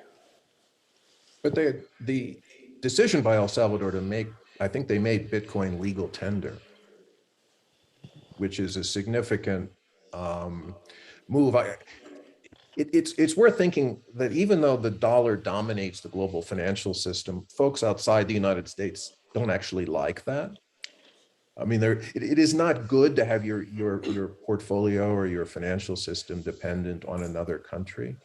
But the decision by El Salvador to make, I think they made Bitcoin legal tender, which is a significant move. It's worth thinking that even though the dollar dominates the global financial system, folks outside the United States don't actually like that. I mean, it is not good to have your portfolio or your financial system dependent on another country.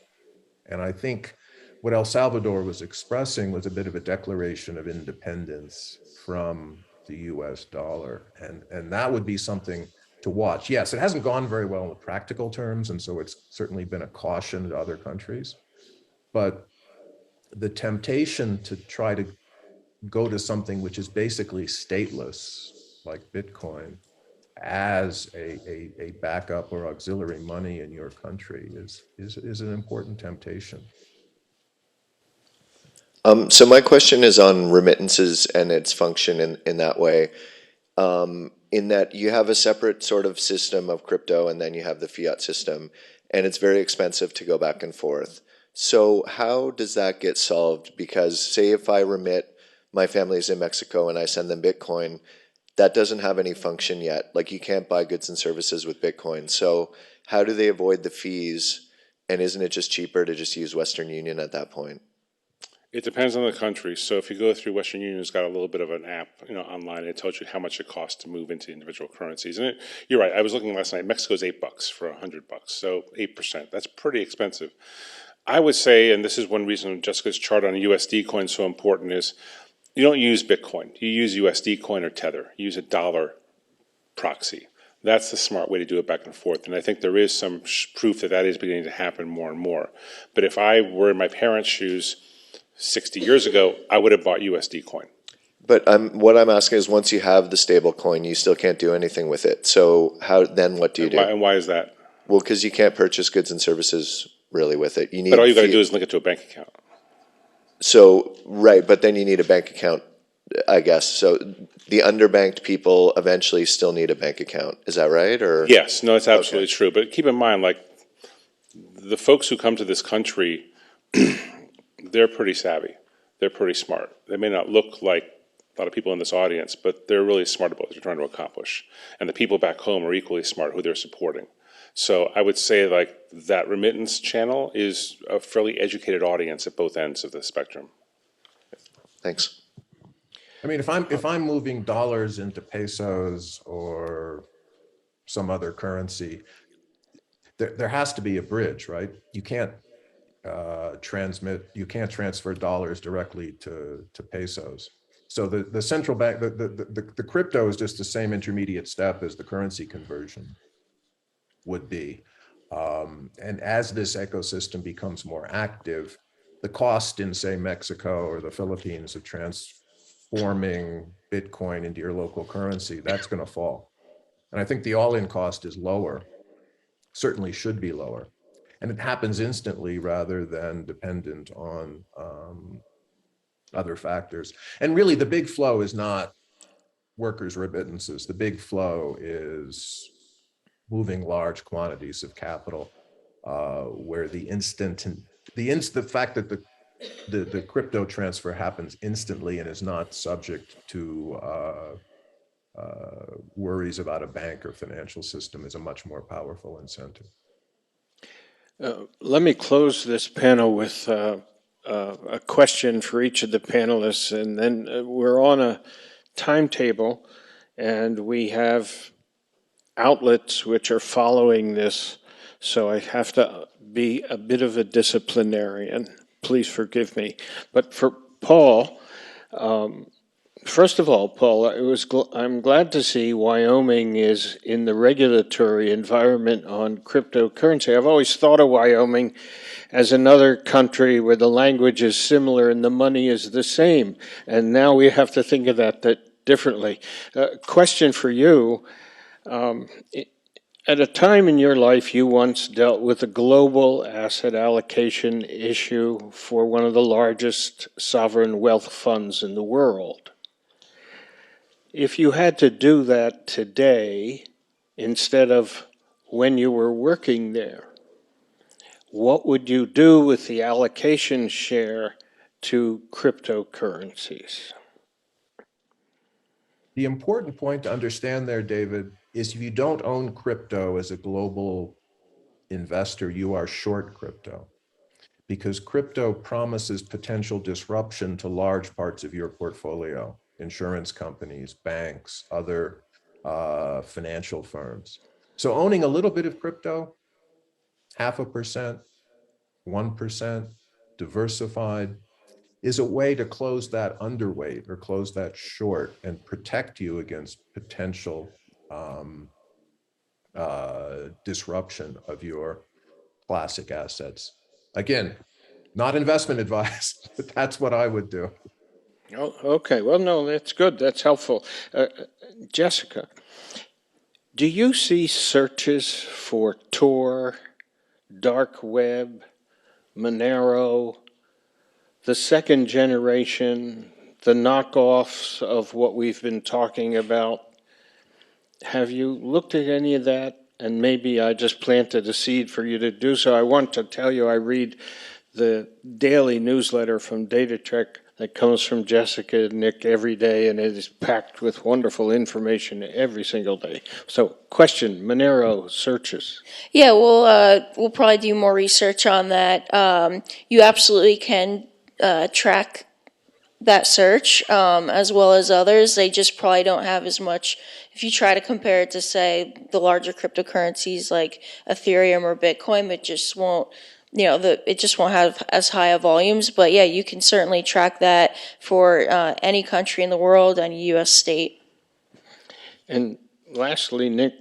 And I think what El Salvador was expressing was a bit of a declaration of independence from the US dollar. And that would be something to watch. Yes, it hasn't gone very well in the practical terms, and so it's certainly been a caution to other countries. But the temptation to try to go to something which is basically stateless, like Bitcoin, as a backup or auxiliary money in your country is an important temptation. So my question is on remittances and its function in that way. In that you have a separate sort of system of crypto and then you have the fiat system, and it's very expensive to go back and forth. So how does that get solved? Because say if I remit, my family's in Mexico and I send them Bitcoin, that doesn't have any function yet. Like you can't buy goods and services with Bitcoin. So how do they avoid the fees? And isn't it just cheaper to just use Western Union at that point? It depends on the country. So if you go through Western Union, it's got a little bit of an app, online. It tells you how much it costs to move into individual currencies. And you're right. I was looking last night. Mexico's $8 for $100. So 8%. That's pretty expensive. I would say, and this is one reason Jessica's chart on USD coin is so important, is you don't use Bitcoin. You use USD coin or Tether. You use a dollar proxy. That's the smart way to do it back and forth. And I think there is some proof that is beginning to happen more and more. But if I were in my parents' shoes 60 years ago, I would have bought USD coin. But what I'm asking is, once you have the stable coin, you still can't do anything with it. So what do you do? And why is that? Well, because you can't purchase goods and services really with it. You need. But all you got to do is link it to a bank account. So, right, but then you need a bank account, I guess. So the underbanked people eventually still need a bank account. Is that right? Or yes, no, it's absolutely true. But keep in mind, like the folks who come to this country, they're pretty savvy. They're pretty smart. They may not look like a lot of people in this audience, but they're really smart about what they're trying to accomplish. And the people back home are equally smart who they're supporting. So I would say like that remittance channel is a fairly educated audience at both ends of the spectrum. Thanks. I mean, if I'm moving dollars into pesos or some other currency, there has to be a bridge, right? You can't transfer dollars directly to pesos. So the central bank, the crypto is just the same intermediate step as the currency conversion would be. And as this ecosystem becomes more active, the cost in, say, Mexico or the Philippines of transforming Bitcoin into your local currency, that's going to fall. And I think the all-in cost is lower, certainly should be lower. And it happens instantly rather than dependent on other factors. And really, the big flow is not workers' remittances. The big flow is moving large quantities of capital, where the fact that the crypto transfer happens instantly and is not subject to worries about a bank or financial system is a much more powerful incentive. Let me close this panel with a question for each of the panelists, and then we're on a timetable, and we have outlets which are following this so I have to be a bit of a disciplinarian. Please forgive me. But for Paul, first of all, Paul, I'm glad to see Wyoming is in the regulatory environment on cryptocurrency. I've always thought of Wyoming as another country where the language is similar and the money is the same. And now we have to think of that differently. Question for you. At a time in your life, you once dealt with a global asset allocation issue for one of the largest sovereign wealth funds in the world. If you had to do that today, instead of when you were working there, what would you do with the allocation share to cryptocurrencies? The important point to understand there, David, is if you don't own crypto as a global investor, you are short crypto, because crypto promises potential disruption to large parts of your portfolio, insurance companies, banks, other financial firms. So owning a little bit of crypto, 0.5%, 1%, diversified, is a way to close that underweight or close that short and protect you against potential disruption of your classic assets. Again, not investment advice, but that's what I would do. Oh, okay. Well, no, that's good. That's helpful. Jessica, do you see searches for Tor, dark web, Monero, the second generation, the knockoffs of what we've been talking about? Have you looked at any of that? And maybe I just planted a seed for you to do so. I want to tell you, I read the daily newsletter from DataTrek that comes from Jessica and Nick every day, and it is packed with wonderful information every single day. So, question, Monero searches. Yeah, we'll probably do more research on that. You absolutely can track that search as well as others. They just probably don't have as much. If you try to compare it to, say, the larger cryptocurrencies like Ethereum or Bitcoin, it just won't. It just won't have as high of volumes. But yeah, you can certainly track that for any country in the world and U.S. state. And lastly, Nick,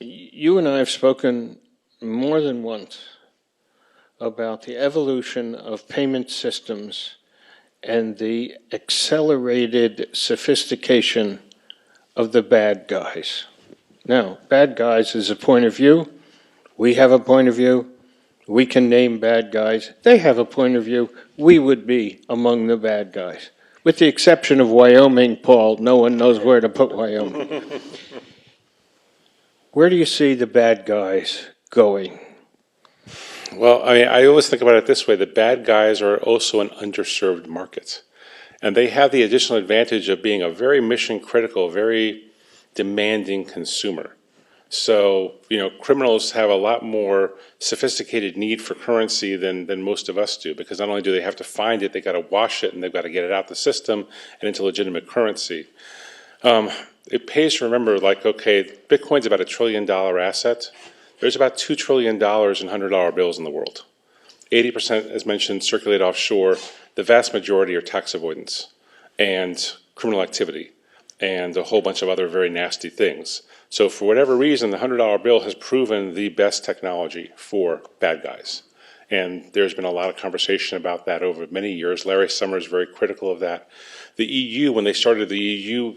you and I have spoken more than once about the evolution of payment systems and the accelerated sophistication of the bad guys. Now, bad guys is a point of view. We have a point of view. We can name bad guys. They have a point of view. We would be among the bad guys. With the exception of Wyoming, Paul, no one knows where to put Wyoming. Where do you see the bad guys going? Well, I mean, I always think about it this way. The bad guys are also an underserved market. And they have the additional advantage of being a very mission critical, very demanding consumer. So, criminals have a lot more sophisticated need for currency than most of us do, because not only do they have to find it, they got to wash it and they've got to get it out the system and into legitimate currency. It pays to remember, Bitcoin's about $1 trillion asset. There's about $2 trillion in $100 bills in the world. 80%, as mentioned, circulate offshore. The vast majority are tax avoidance and criminal activity and a whole bunch of other very nasty things. So for whatever reason, the $100 bill has proven the best technology for bad guys. And there's been a lot of conversation about that over many years. Larry Summers is very critical of that. The EU, when they started the EU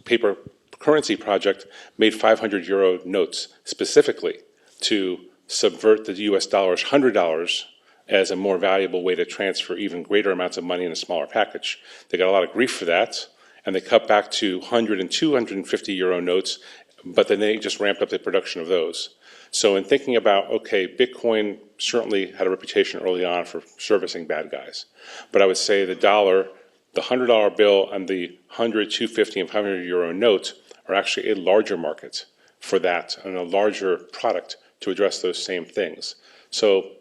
paper currency project, made 500 euro notes specifically to subvert the US dollar's $100 as a more valuable way to transfer even greater amounts of money in a smaller package. They got a lot of grief for that, and they cut back to 100 and 250 euro notes, but then they just ramped up the production of those. So in thinking about, Bitcoin certainly had a reputation early on for servicing bad guys. But I would say the dollar, the $100 bill, and the 100, 250, and 500 euro notes are actually a larger market for that and a larger product to address those same things. So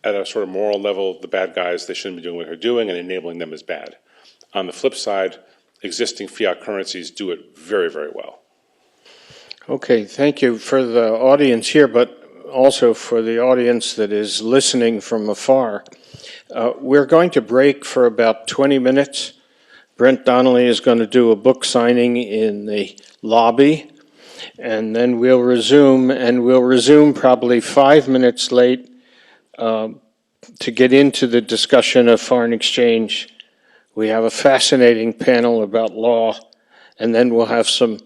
at a sort of moral level, the bad guys, they shouldn't be doing what they're doing, and enabling them is bad. On the flip side, existing fiat currencies do it very, very well. Okay, thank you for the audience here, but also for the audience that is listening from afar, we're going to break for about 20 minutes. Brent Donnelly is going to do a book signing in the lobby, and then we'll resume, and we'll resume probably 5 minutes late to get into the discussion of foreign exchange. We have a fascinating panel about law, and then we'll have some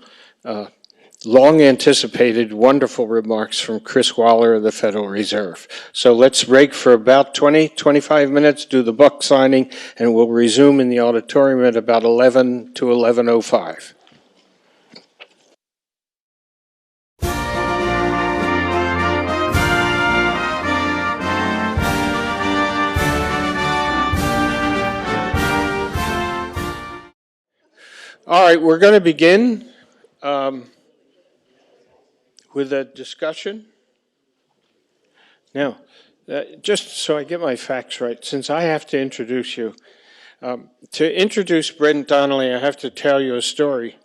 long-anticipated, wonderful remarks from Chris Waller of the Federal Reserve. So let's break for about 25 minutes, do the book signing, and we'll resume in the auditorium at about 11 to 11:05. All right, we're going to begin with a discussion. Now, just so I get my facts right, since I have to introduce you, to introduce Brent Donnelly, I have to tell you a story.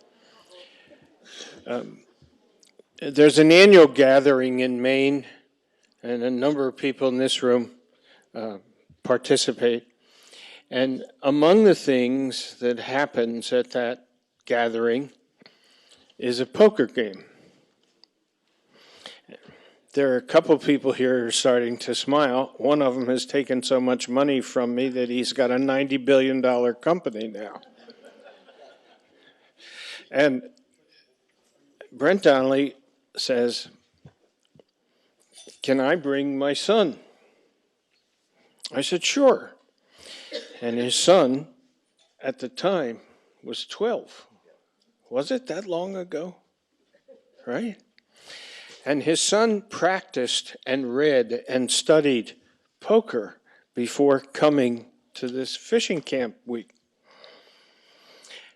There's an annual gathering in Maine, and a number of people in this room participate. And among the things that happens at that gathering is a poker game. There are a couple of people here who are starting to smile. One of them has taken so much money from me that he's got a $90 billion company now. And Brent Donnelly says, "Can I bring my son?" I said, "Sure." And his son, at the time, was 12. Was it that long ago? Right? And his son practiced and read and studied poker before coming to this fishing camp week.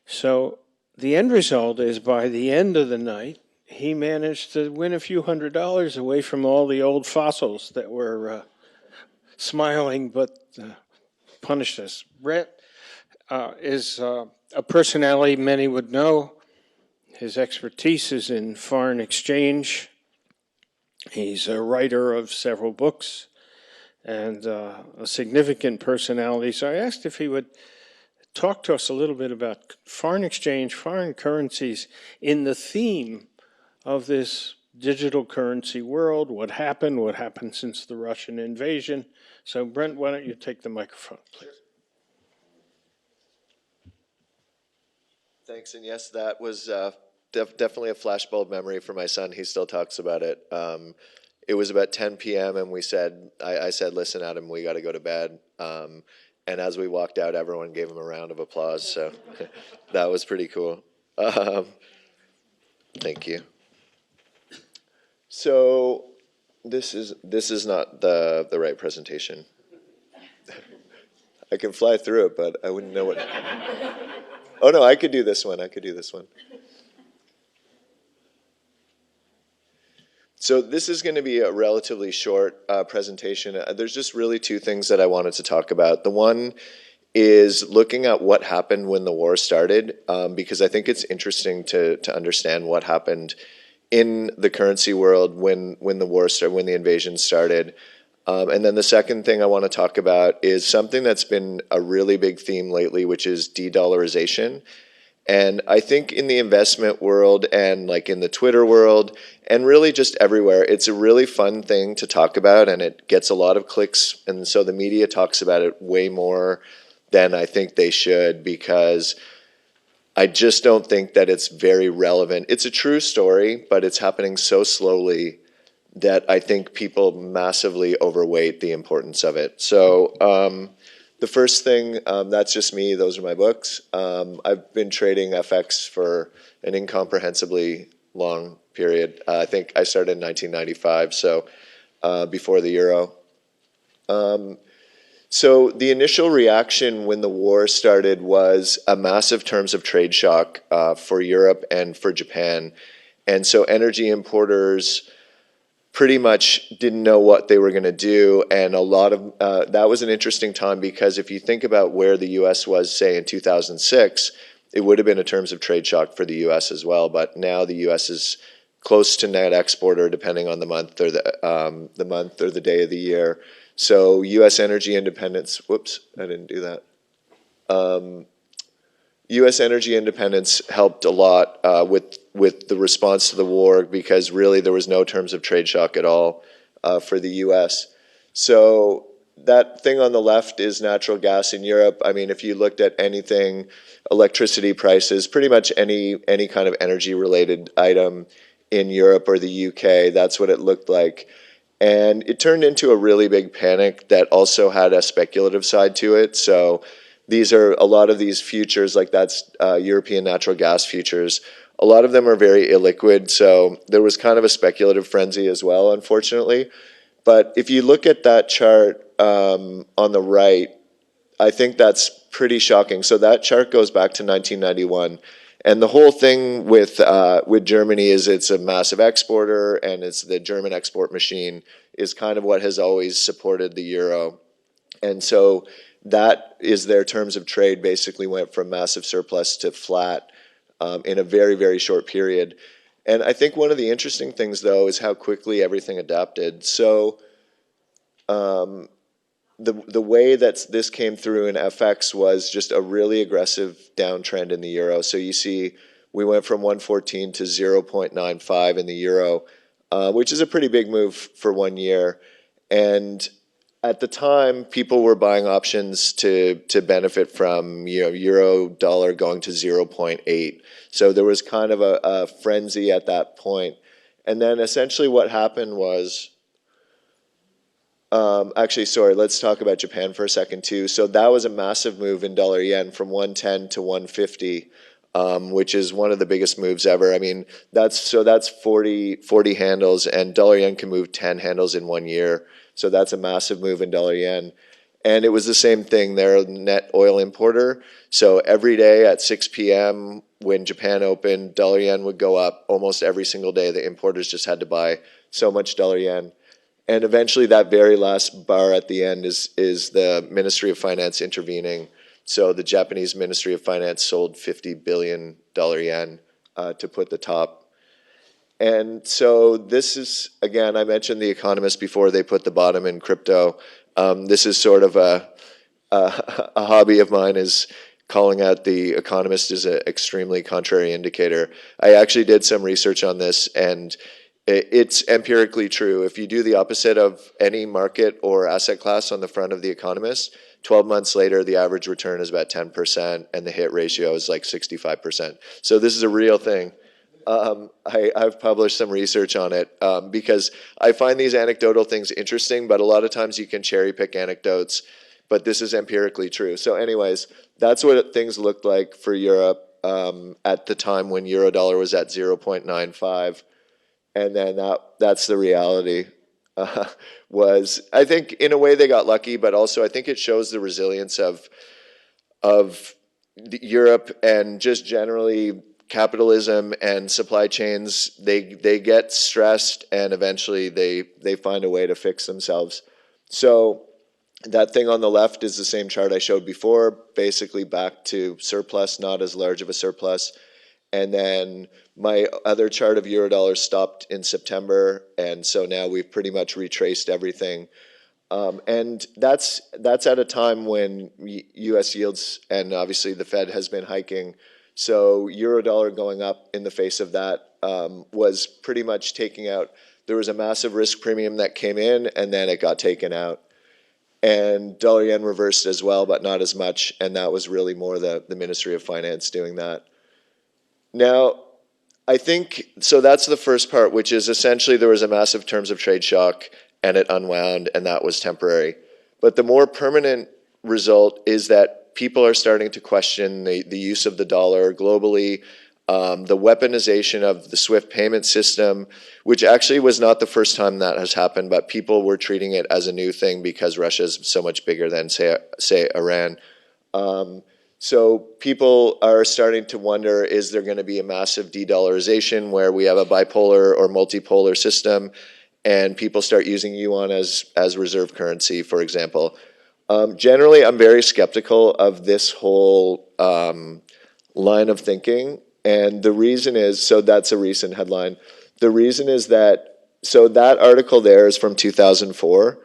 So the end result is by the end of the night, he managed to win a few $100s away from all the old fossils that were smiling but punished us. Brett is a personality many would know. His expertise is in foreign exchange. He's a writer of several books and a significant personality. So I asked if he would talk to us a little bit about foreign exchange, foreign currencies in the theme of this digital currency world, what happened since the Russian invasion. So Brent, why don't you take the microphone, please? Thanks, and yes, that was definitely a flashbulb memory for my son. He still talks about it. It was about 10 p.m. and I said, "Listen, Adam, we got to go to bed." And as we walked out, everyone gave him a round of applause. So that was pretty cool. Thank you. So this is not the right presentation. I can fly through it, but I wouldn't know what. Oh no, I could do this one. So this is going to be a relatively short presentation. There's just really two things that I wanted to talk about. The one is looking at what happened when the war started, because I think it's interesting to understand what happened in the currency world when the war started, when the invasion started. And then the second thing I want to talk about is something that's been a really big theme lately, which is de-dollarization. And I think in the investment world and like in the Twitter world and really just everywhere, it's a really fun thing to talk about and it gets a lot of clicks. And so the media talks about it way more than I think they should because I just don't think that it's very relevant. It's a true story, but it's happening so slowly that I think people massively overweight the importance of it. So the first thing, that's just me. Those are my books. I've been trading FX for an incomprehensibly long period. I think I started in 1995, so before the euro. So the initial reaction when the war started was a massive terms of trade shock for Europe and for Japan. And so energy importers pretty much didn't know what they were going to do. And a lot of that was an interesting time because if you think about where the U.S. was, say, in 2006, it would have been a terms of trade shock for the U.S. as well. But now the U.S. is close to net exporter, depending on the month or the month or the day of the year. So U.S. energy independence. Whoops, I didn't do that. U.S. energy independence helped a lot with the response to the war, because really there was no terms of trade shock at all for the U.S. So that thing on the left is natural gas in Europe. I mean, if you looked at anything, electricity prices, pretty much any kind of energy related item in Europe or the UK, that's what it looked like. And it turned into a really big panic that also had a speculative side to it. So these are a lot of these futures, like that's European natural gas futures. A lot of them are very illiquid. So there was kind of a speculative frenzy as well, unfortunately. But if you look at that chart on the right, I think that's pretty shocking. So that chart goes back to 1991. And the whole thing with Germany is it's a massive exporter, and it's the German export machine is kind of what has always supported the euro. And so that is their terms of trade basically went from massive surplus to flat in a very, very short period. And I think one of the interesting things, though, is how quickly everything adapted. So the way that this came through in FX was just a really aggressive downtrend in the euro. So you see we went from 114 to 0.95 in the euro, which is a pretty big move for 1 year. And at the time, people were buying options to benefit from euro dollar going to 0.8. So there was kind of a frenzy at that point. And then essentially what happened was, actually, sorry, let's talk about Japan for a second too. So that was a massive move in dollar yen from 110 to 150, which is one of the biggest moves ever. I mean, that's 40 handles, and dollar yen can move 10 handles in 1 year. So that's a massive move in dollar yen. And it was the same thing. They're a net oil importer. So every day at 6 p.m. when Japan opened, dollar yen would go up almost every single day. The importers just had to buy so much dollar yen. And eventually that very last bar at the end is the Ministry of Finance intervening. So the Japanese Ministry of Finance sold $50 billion yen to put the top. And so this is, again, I mentioned The Economist before, they put the bottom in crypto. This is sort of a hobby of mine, is calling out The Economist as an extremely contrary indicator. I actually did some research on this, and it's empirically true. If you do the opposite of any market or asset class on the front of The Economist, 12 months later, the average return is about 10%, and the hit ratio is like 65%. So this is a real thing. I've published some research on it because I find these anecdotal things interesting, but a lot of times you can cherry pick anecdotes, but this is empirically true. So anyways, that's what things looked like for Europe at the time when euro dollar was at 0.95. And then that's the reality. Was, I think in a way they got lucky, but also I think it shows the resilience of Europe and just generally capitalism and supply chains. They get stressed, and eventually they find a way to fix themselves. So that thing on the left is the same chart I showed before, basically back to surplus, not as large of a surplus. And then my other chart of Eurodollar stopped in September, and so now we've pretty much retraced everything. And that's at a time when U.S. yields, and obviously the Fed has been hiking. So Eurodollar going up in the face of that was pretty much taking out. There was a massive risk premium that came in, and then it got taken out. And dollar yen reversed as well, but not as much. And that was really more the Ministry of Finance doing that. Now, I think, so that's the first part, which is essentially there was a massive terms of trade shock and it unwound, and that was temporary. But the more permanent result is that people are starting to question the use of the dollar globally, the weaponization of the SWIFT payment system, which actually was not the first time that has happened, but people were treating it as a new thing because Russia is so much bigger than, say Iran. So people are starting to wonder, is there going to be a massive de-dollarization where we have a bipolar or multipolar system and people start using yuan as reserve currency, for example? Generally, I'm very skeptical of this whole line of thinking. And the reason is, so that's a recent headline. The reason is so that article there is from 2004,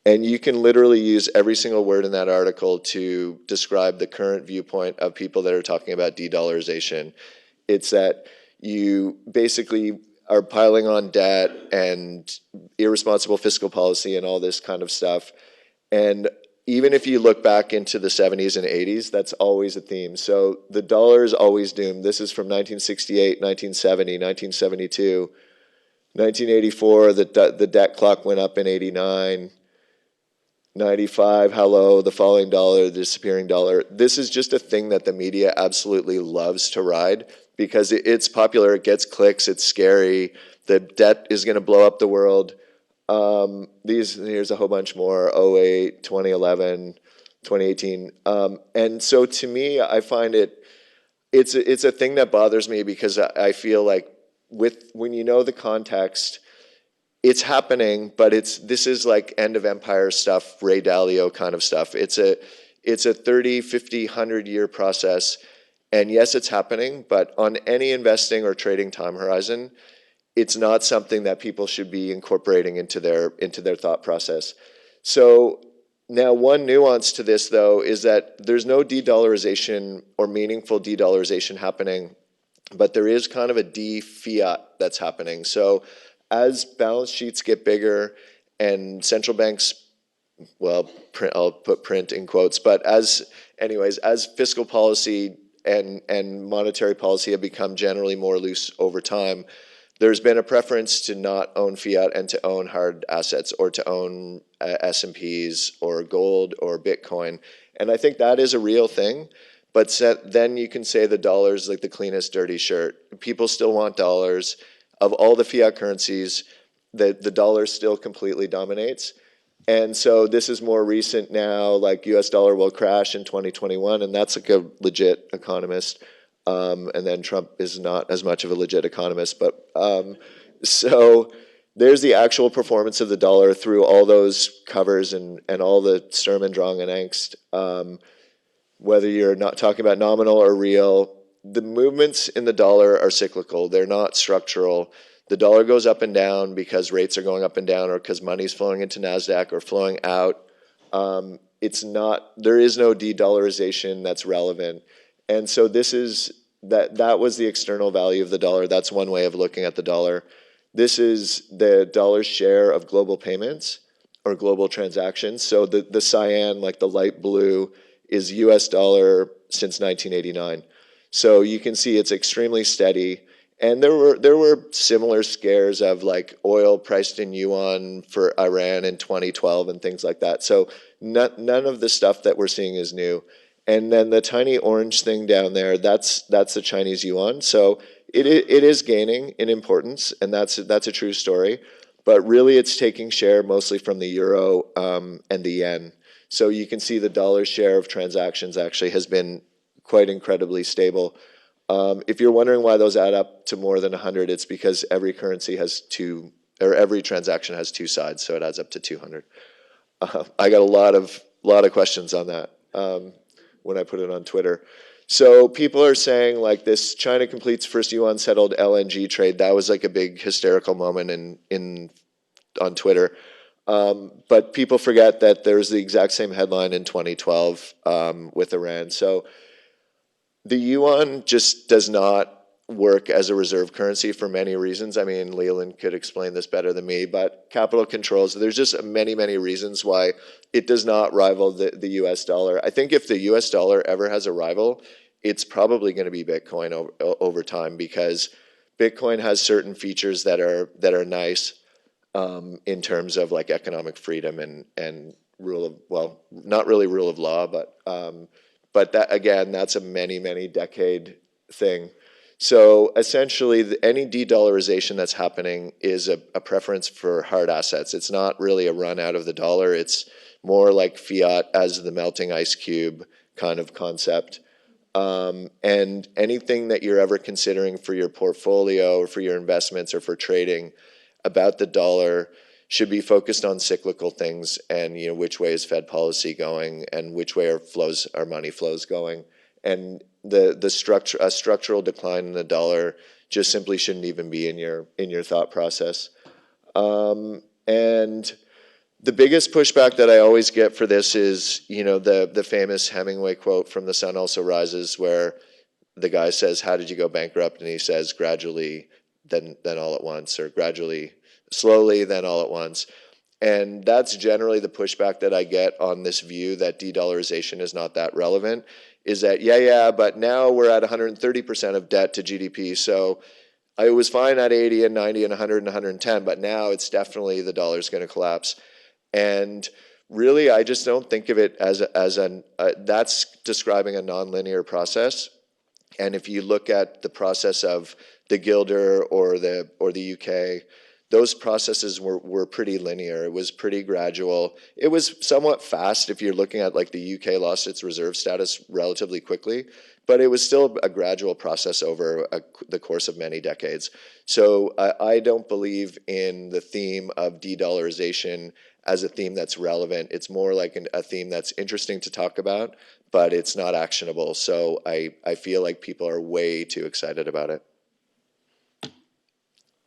and you can literally use every single word in that article to describe the current viewpoint of people that are talking about de-dollarization. It's that you basically are piling on debt and irresponsible fiscal policy and all this kind of stuff. And even if you look back into the 70s and 80s, that's always a theme. So the dollar is always doomed. This is from 1968, 1970, 1972. 1984, the debt clock went up in 89. 95, how low, the falling dollar, the disappearing dollar. This is just a thing that the media absolutely loves to ride because it's popular, it gets clicks, it's scary, the debt is going to blow up the world. Here's a whole bunch more, 08, 2011, 2018. And so to me, I find it's a thing that bothers me because I feel like when you know the context, it's happening, but this is like end of empire stuff, Ray Dalio kind of stuff. It's a 30, 50, 100-year process. And yes, it's happening, but on any investing or trading time horizon, it's not something that people should be incorporating into their thought process. So now one nuance to this, though, is that there's no de-dollarization or meaningful de-dollarization happening, but there is kind of a de-fiat that's happening. So as balance sheets get bigger and central banks, well, I'll put print in quotes, but as fiscal policy and monetary policy have become generally more loose over time, there's been a preference to not own fiat and to own hard assets or to own S&Ps or gold or Bitcoin. And I think that is a real thing. But then you can say the dollar is like the cleanest dirty shirt. People still want dollars. Of all the fiat currencies, the dollar still completely dominates. And so this is more recent now, like US dollar will crash in 2021, and that's like a legit economist. And then Trump is not as much of a legit economist. But so there's the actual performance of the dollar through all those covers and all the Sturm und Drang and angst. Whether you're not talking about nominal or real, the movements in the dollar are cyclical. They're not structural. The dollar goes up and down because rates are going up and down or because money's flowing into NASDAQ or flowing out. There is no de-dollarization that's relevant. And so that was the external value of the dollar. That's one way of looking at the dollar. This is the dollar's share of global payments or global transactions. So the cyan, like the light blue, is US dollar since 1989. So you can see it's extremely steady. And there were similar scares of like oil priced in yuan for Iran in 2012 and things like that. So none of the stuff that we're seeing is new. And then the tiny orange thing down there, that's the Chinese yuan. So it is gaining in importance, and that's a true story. But really, it's taking share mostly from the euro and the yen. So you can see the dollar's share of transactions actually has been quite incredibly stable. If you're wondering why those add up to more than 100, it's because every currency has every transaction has two sides, so it adds up to 200. I got a lot of questions on that when I put it on Twitter. So people are saying like this China completes first yuan settled LNG trade. That was like a big hysterical moment on Twitter. But people forget that there's the exact same headline in 2012 with Iran. So the yuan just does not work as a reserve currency for many reasons. I mean, Leland could explain this better than me, but capital controls, there's just many, many reasons why it does not rival the US dollar. I think if the US dollar ever has a rival, it's probably going to be Bitcoin over time, because Bitcoin has certain features that are nice in terms of like economic freedom and not really rule of law, but that, again, that's a many decade thing. So essentially, any de-dollarization that's happening is a preference for hard assets. It's not really a run out of the dollar. It's more like fiat as the melting ice cube kind of concept. And anything that you're ever considering for your portfolio or for your investments or for trading about the dollar should be focused on cyclical things and, which way is Fed policy going and which way are money flows going. And a structural decline in the dollar just simply shouldn't even be in your thought process. And the biggest pushback that I always get for this is, the famous Hemingway quote from The Sun Also Rises, where the guy says, "How did you go bankrupt?" And he says, "Gradually, then all at once," or "Gradually, slowly, then all at once." And that's generally the pushback that I get on this view that de-dollarization is not that relevant, is that, but now we're at 130% of debt to GDP. So I was fine at 80 and 90 and 100 and 110, but now it's definitely the dollar's going to collapse. And really, I just don't think of it as that's describing a nonlinear process. And if you look at the process of the Guilder or the UK, those processes were pretty linear. It was pretty gradual. It was somewhat fast if you're looking at, like, the UK lost its reserve status relatively quickly, but it was still a gradual process over the course of many decades. So I don't believe in the theme of de-dollarization as a theme that's relevant. It's more like a theme that's interesting to talk about, but it's not actionable. So I feel like people are way too excited about it.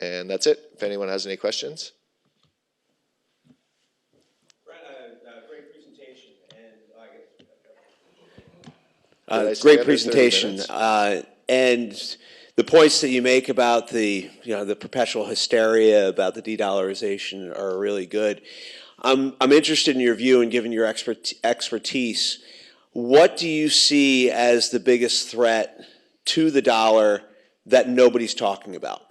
And that's it. If anyone has any questions. Great presentation. Great presentation. And the points that you make about the perpetual hysteria about the de-dollarization are really good. I'm interested in your view and given your expertise, what do you see as the biggest threat to the dollar that nobody's talking about?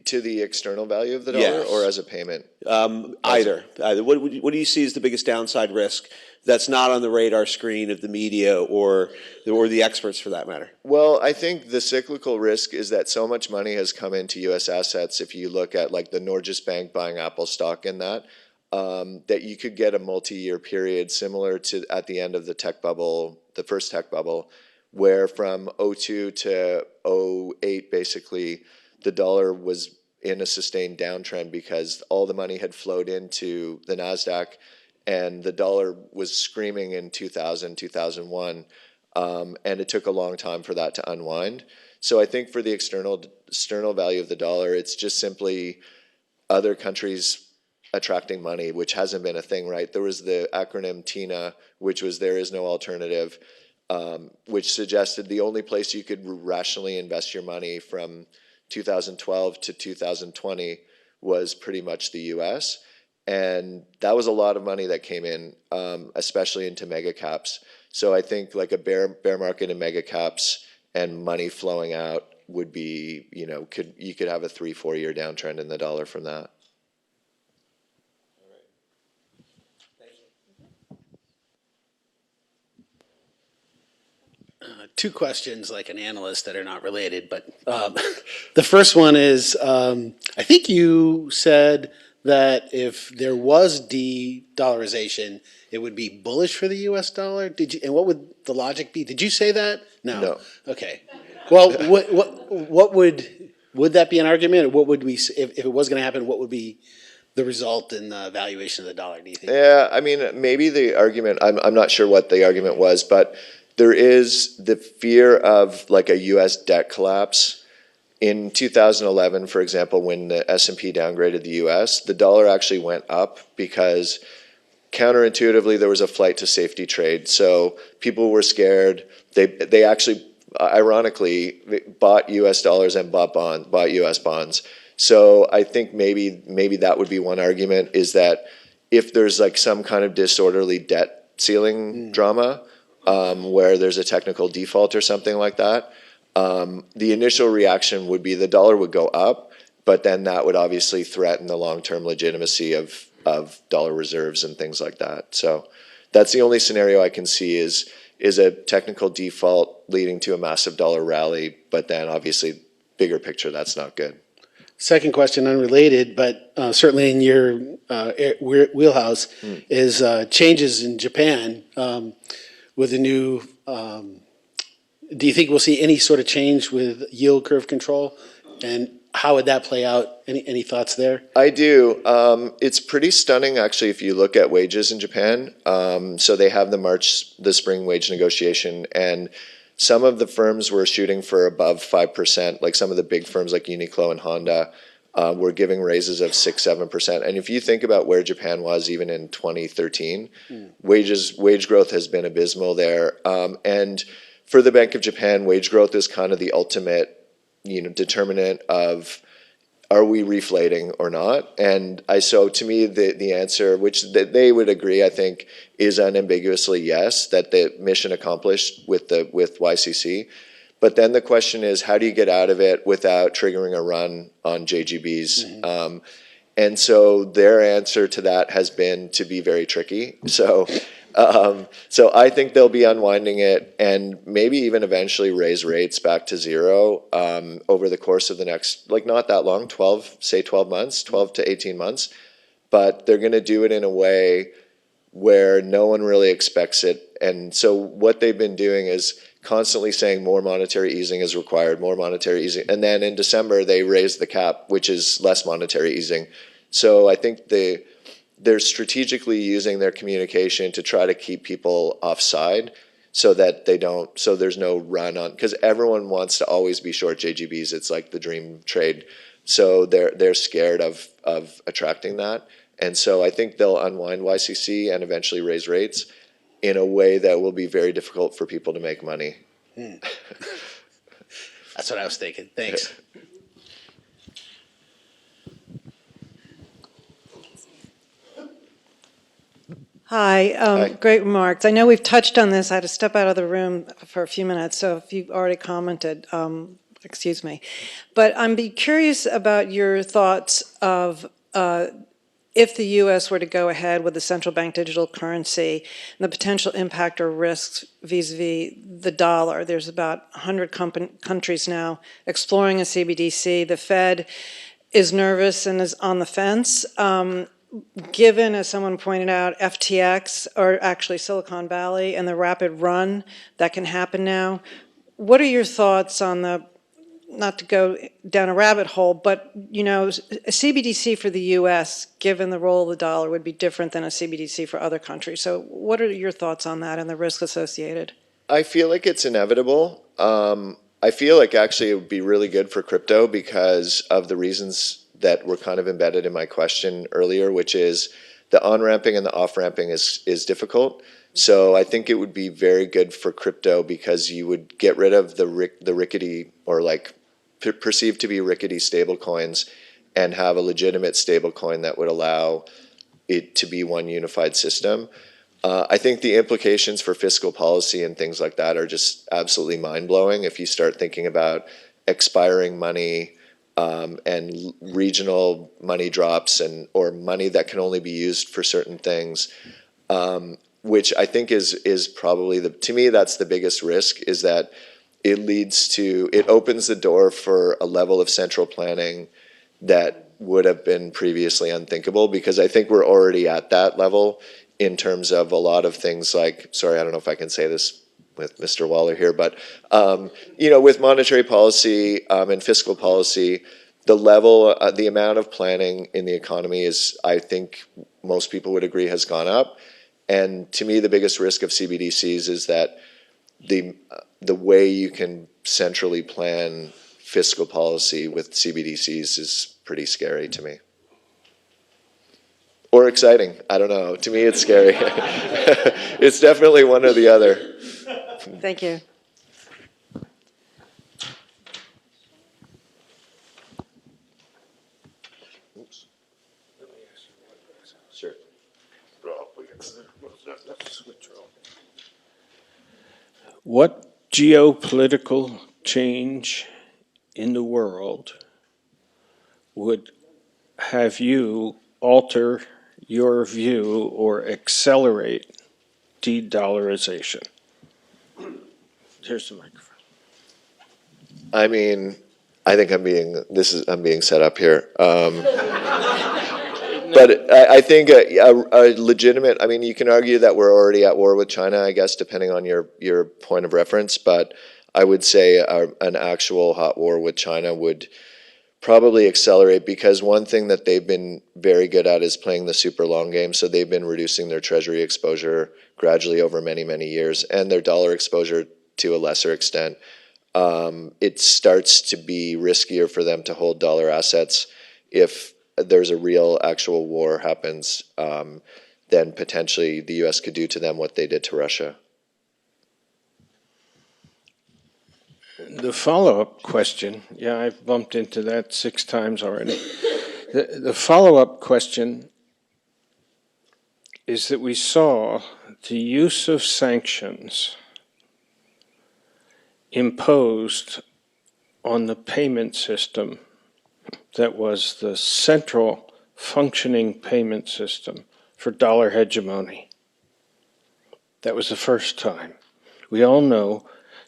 To the external value of the dollar, Yes. or as a payment? Either. What do you see as the biggest downside risk that's not on the radar screen of the media or the experts for that matter? Well, I think the cyclical risk is that so much money has come into U.S. assets. If you look at, like, the Norges Bank buying Apple stock in that you could get a multi-year period similar to at the end of the tech bubble, the first tech bubble, where from 2002 to 2008, basically, the dollar was in a sustained downtrend because all the money had flowed into the NASDAQ, and the dollar was screaming in 2000, 2001, and it took a long time for that to unwind. So I think for the external value of the dollar, it's just simply other countries attracting money, which hasn't been a thing, right? There was the acronym TINA, which was there is no alternative, which suggested the only place you could rationally invest your money from 2012 to 2020 was pretty much the US. And that was a lot of money that came in, especially into mega caps. So I think like a bear market in mega caps and money flowing out would be, you could have a 3-4 year downtrend in the dollar from that. Two questions like an analyst that are not related, but the first one is, I think you said that if there was de-dollarization, it would be bullish for the U.S. dollar. Did you? And what would the logic be? Did you say that? No. Okay. Well, what would that be an argument, or what would we, if it was going to happen, what would be the result in the valuation of the dollar? Do you think? Yeah, I mean, maybe the argument. I'm not sure what the argument was, but there is the fear of like a U.S. debt collapse. In 2011, for example, when the S&P downgraded the U.S., the dollar actually went up because counterintuitively there was a flight to safety trade. So people were scared. They actually, ironically, bought U.S. dollars and bought U.S. bonds. So I think maybe that would be one argument, is that if there's like some kind of disorderly debt ceiling drama, where there's a technical default or something like that, the initial reaction would be the dollar would go up, but then that would obviously threaten the long-term legitimacy of dollar reserves and things like that. So that's the only scenario I can see is a technical default leading to a massive dollar rally, but then obviously bigger picture, that's not good. Second question, unrelated, but certainly in your wheelhouse, is changes in Japan with the new. Do you think we'll see any sort of change with yield curve control, and how would that play out? Any thoughts there? I do. It's pretty stunning, actually, if you look at wages in Japan. So they have the spring wage negotiation, and Some of the firms were shooting for above 5%, like some of the big firms like Uniqlo and Honda were giving raises of 6-7%. And if you think about where Japan was even in 2013, wage growth has been abysmal there. And for the Bank of Japan, wage growth is kind of the ultimate, determinant of, are we reflating or not? And so to me, the answer, which they would agree, I think, is unambiguously yes, that the mission accomplished with YCC. But then the question is, how do you get out of it without triggering a run on JGBs? And so their answer to that has been to be very tricky. So I think they'll be unwinding it and maybe even eventually raise rates back to zero over the course of the next, not that long, 12 months, 12 to 18 months. But they're going to do it in a way where no one really expects it. And so what they've been doing is constantly saying more monetary easing is required, more monetary easing. And then in December, they raised the cap, which is less monetary easing. So I think they're strategically using their communication to try to keep people offside so that so there's no run on, because everyone wants to always be short JGBs. It's like the dream trade. So they're scared of attracting that. And so I think they'll unwind YCC and eventually raise rates in a way that will be very difficult for people to make money. That's what I was thinking. Thanks. Hi, great remarks. I know we've touched on this. I had to step out of the room for a few minutes, so if you've already commented, excuse me. But I'm curious about your thoughts of if the U.S. were to go ahead with the central bank digital currency and the potential impact or risks vis-a-vis the dollar. There's about 100 countries now exploring a CBDC. The Fed is nervous and is on the fence. Given, as someone pointed out, FTX, or actually Silicon Valley, and the rapid run that can happen now, what are your thoughts on not to go down a rabbit hole, but, a CBDC for the U.S., given the role of the dollar, would be different than a CBDC for other countries. So what are your thoughts on that and the risk associated? I feel like it's inevitable. I feel like actually it would be really good for crypto because of the reasons that were kind of embedded in my question earlier, which is the on-ramping and the off-ramping is difficult. So I think it would be very good for crypto because you would get rid of the rickety or perceived to be rickety stable coins and have a legitimate stable coin that would allow it to be one unified system. I think the implications for fiscal policy and things like that are just absolutely mind-blowing if you start thinking about expiring money, and regional money drops or money that can only be used for certain things, which I think is probably to me, that's the biggest risk, is that it opens the door for a level of central planning that would have been previously unthinkable, because I think we're already at that level in terms of a lot of things sorry, I don't know if I can say this with Mr. Waller here, but with monetary policy and fiscal policy, the amount of planning in the economy is, I think most people would agree, has gone up. And to me, the biggest risk of CBDCs is that the way you can centrally plan fiscal policy with CBDCs is pretty scary to me. Or exciting. I don't know. To me, it's scary. It's definitely one or the other. Thank you. Oops. Sure. What geopolitical change in the world would have you alter your view or accelerate de-dollarization? Here's the microphone. I mean, I think I'm being set up here. But I think a legitimate, you can argue that we're already at war with China, I guess, depending on your point of reference. But I would say an actual hot war with China would probably accelerate, because one thing that they've been very good at is playing the super long game. So they've been reducing their treasury exposure gradually over many, many years, and their dollar exposure to a lesser extent. It starts to be riskier for them to hold dollar assets if there's a real actual war happens. Then potentially the U.S. could do to them what they did to Russia. The follow-up question, yeah, I've bumped into that 6 times already. The follow-up question is that we saw the use of sanctions imposed on the payment system that was the central functioning payment system for dollar hegemony. That was the first time. We all know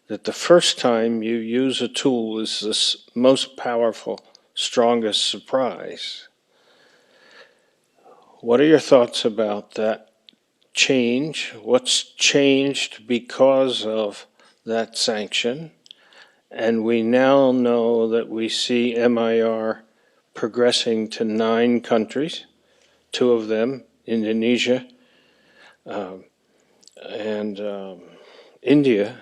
that the first time you use a tool is the most powerful, strongest surprise. What are your thoughts about that change? What's changed because of that sanction? And we now know that we see MIR progressing to 9 countries, 2 of them, Indonesia and India,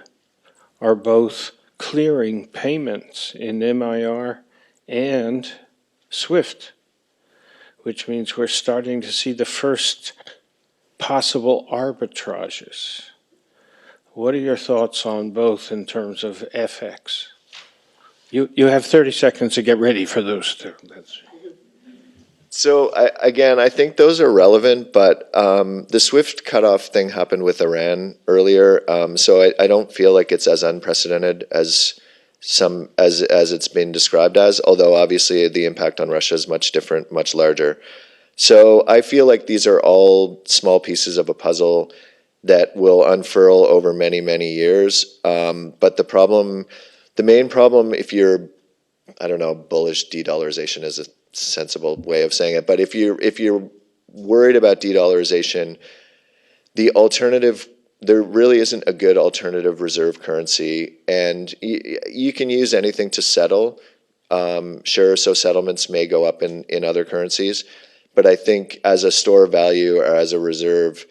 are both clearing payments in MIR and SWIFT, which means we're starting to see the first possible arbitrages. What are your thoughts on both in terms of FX? You have 30 seconds to get ready for those 2. So I think those are relevant, but the SWIFT cutoff thing happened with Iran earlier, so I don't feel like it's as unprecedented as it's been described as. Although obviously the impact on Russia is much different, much larger. So I feel like these are all small pieces of a puzzle that will unfurl over many, many years. But the main problem, if you're, I don't know, bullish de-dollarization is a sensible way of saying it, but if you're worried about de-dollarization, the alternative, there really isn't a good alternative reserve currency, and you can use anything to settle. Sure, so settlements may go up in other currencies, but I think as a store of value or as a reserve,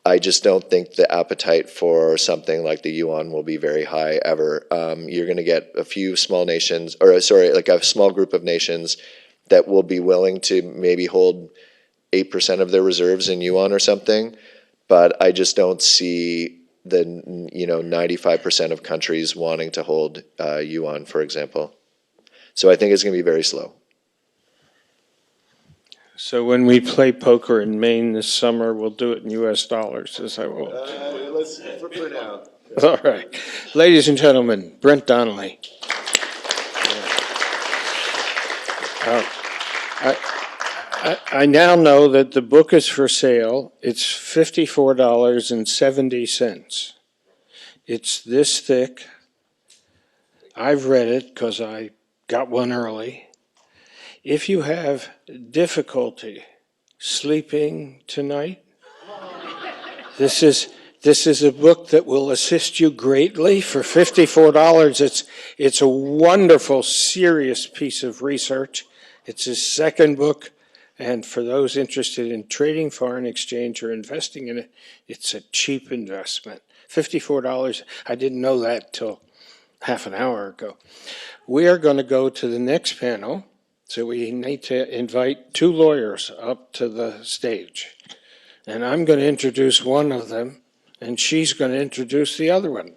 I just don't think the appetite for something like the yuan will be very high ever. You're going to get a few small nations, like a small group of nations that will be willing to maybe hold 8% of their reserves in yuan or something. But I just don't see the 95% of countries wanting to hold yuan, for example. So I think it's going to be very slow. So when we play poker in Maine this summer, we'll do it in U.S. dollars, as I will. Let's for now. All right. Ladies and gentlemen, Brent Donnelly. I now know that the book is for sale. It's $54.70. It's this thick. I've read it because I got one early. If you have difficulty sleeping tonight, this is a book that will assist you greatly for $54. It's a wonderful, serious piece of research. It's his second book, and for those interested in trading foreign exchange or investing in it, it's a cheap investment. $54, I didn't know that till half an hour ago. We are going to go to the next panel, so we need to invite 2 lawyers up to the stage. And I'm going to introduce one of them, and she's going to introduce the other one.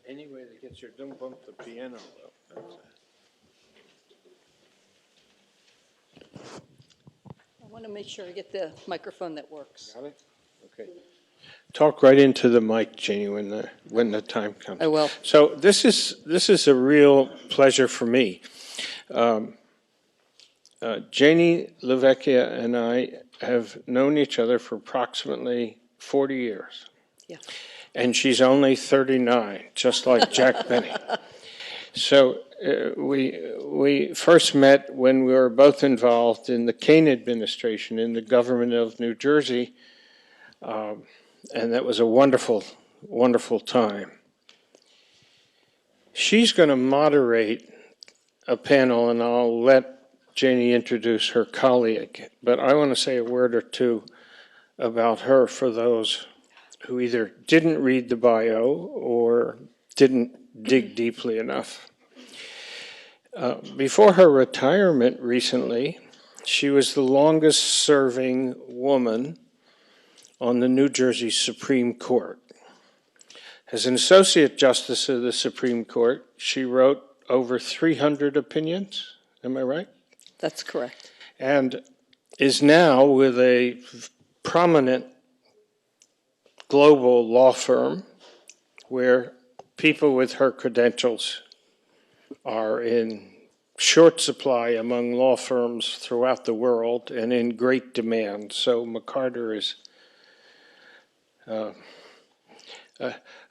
Any way that gets your, don't bump the piano though. I want to make sure I get the microphone that works. Got it? Okay. Talk right into the mic, Janie, when the time comes. I will. So this is a real pleasure for me. Janie LaVecchia and I have known each other for approximately 40 years. Yeah. And she's only 39, just like Jack Benny. So we first met when we were both involved in the Kane administration in the government of New Jersey, and that was a wonderful, wonderful time. She's going to moderate a panel, and I'll let Janie introduce her colleague. But I want to say a word or two about her for those who either didn't read the bio or didn't dig deeply enough. Before her retirement recently, she was the longest serving woman on the New Jersey Supreme Court. As an Associate Justice of the Supreme Court, she wrote over 300 opinions. Am I right? That's correct. And is now with a prominent global law firm where people with her credentials are in short supply among law firms throughout the world and in great demand. So McCarter is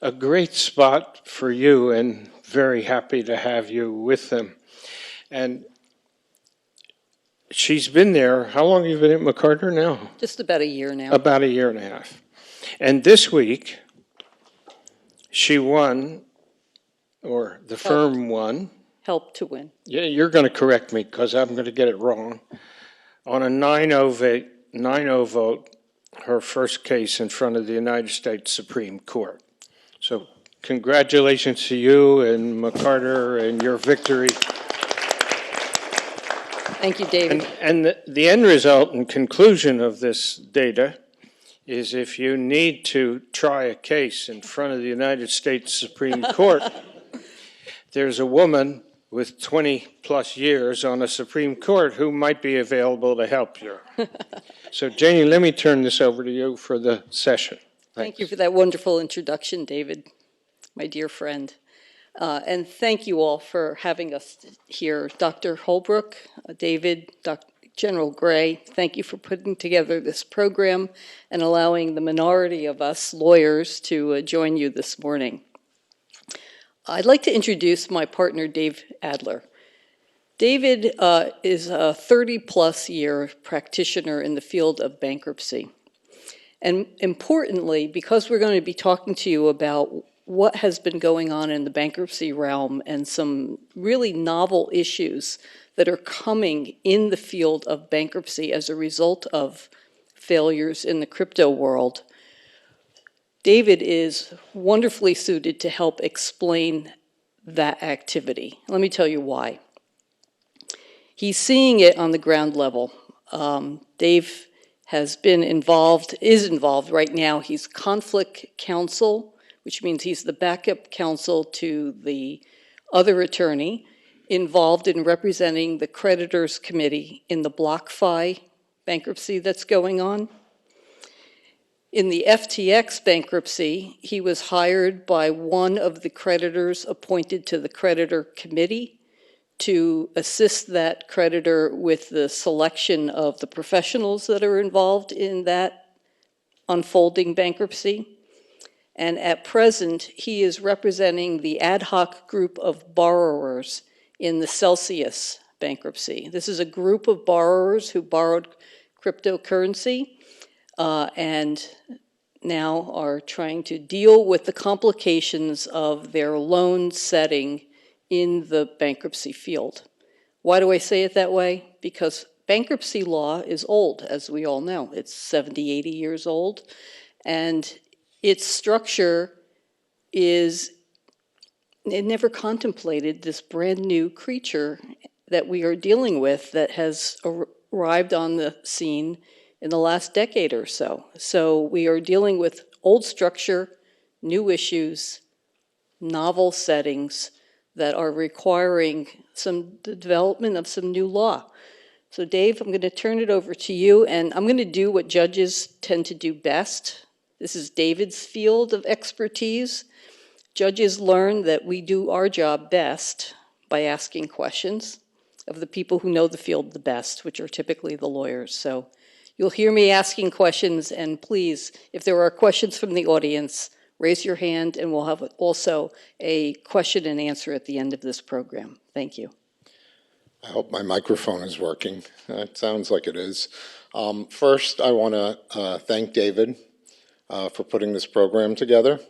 a great spot for you, and very happy to have you with them. And she's been there. How long have you been at McCarter now? Just about a year now. About a year and a half. And this week, she won, or the firm won. Helped to win. Yeah, you're going to correct me because I'm going to get it wrong. On a 9-0 vote, her first case in front of the United States Supreme Court. So congratulations to you and McCarter and your victory. Thank you, David. And the end result and conclusion of this data is if you need to try a case in front of the United States Supreme Court, there's a woman with 20 plus years on a Supreme Court who might be available to help you. So Janie, let me turn this over to you for the session. Thank you for that wonderful introduction, David, my dear friend. And thank you all for having us here. Dr. Holbrook, David, General Gray, thank you for putting together this program and allowing the minority of us lawyers to join you this morning. I'd like to introduce my partner, Dave Adler. David is a 30-plus year practitioner in the field of bankruptcy. And importantly, because we're going to be talking to you about what has been going on in the bankruptcy realm and some really novel issues that are coming in the field of bankruptcy as a result of failures in the crypto world, David is wonderfully suited to help explain that activity. Let me tell you why. He's seeing it on the ground level. Dave has been involved, is involved right now. He's conflict counsel, which means he's the backup counsel to the other attorney involved in representing the creditors committee in the BlockFi bankruptcy that's going on. In the FTX bankruptcy, he was hired by one of the creditors appointed to the creditor committee to assist that creditor with the selection of the professionals that are involved in that unfolding bankruptcy. And at present, he is representing the ad hoc group of borrowers in the Celsius bankruptcy. This is a group of borrowers who borrowed cryptocurrency and now are trying to deal with the complications of their loan setting in the bankruptcy field. Why do I say it that way? Because bankruptcy law is old, as we all know. It's 70, 80 years old, and its structure is, it never contemplated this brand new creature that we are dealing with that has arrived on the scene in the last decade or so. So we are dealing with old structure, new issues, novel settings that are requiring the development of some new law. So Dave, I'm going to turn it over to you, and I'm going to do what judges tend to do best. This is David's field of expertise. Judges learn that we do our job best by asking questions of the people who know the field the best, which are typically the lawyers. So you'll hear me asking questions, and please, if there are questions from the audience, raise your hand, and we'll have also a question and answer at the end of this program. Thank you. I hope my microphone is working. It sounds like it is. First, I want to thank David for putting this program together.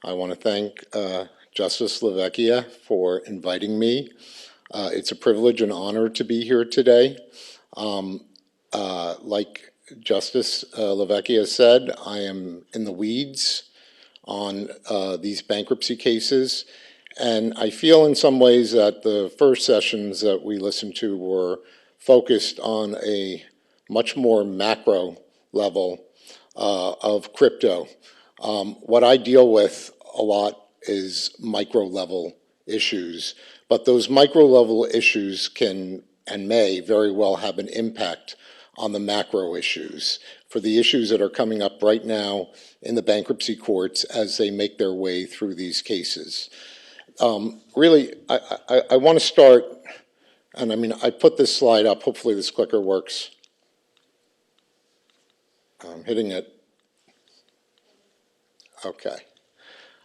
I want to thank Justice Lavecchia, for inviting me. It's a privilege and honor to be here today. Like Justice Lavecchia said, I am in the weeds on these bankruptcy cases, and I feel in some ways that the first sessions that we listened to were focused on a much more macro level of crypto. What I deal with a lot is micro level issues, but those micro level issues can and may very well have an impact on the macro issues, for the issues that are coming up right now in the bankruptcy courts as they make their way through these cases. Really, I want to start, and I mean, I put this slide up. Hopefully this clicker works. I'm hitting it. Okay.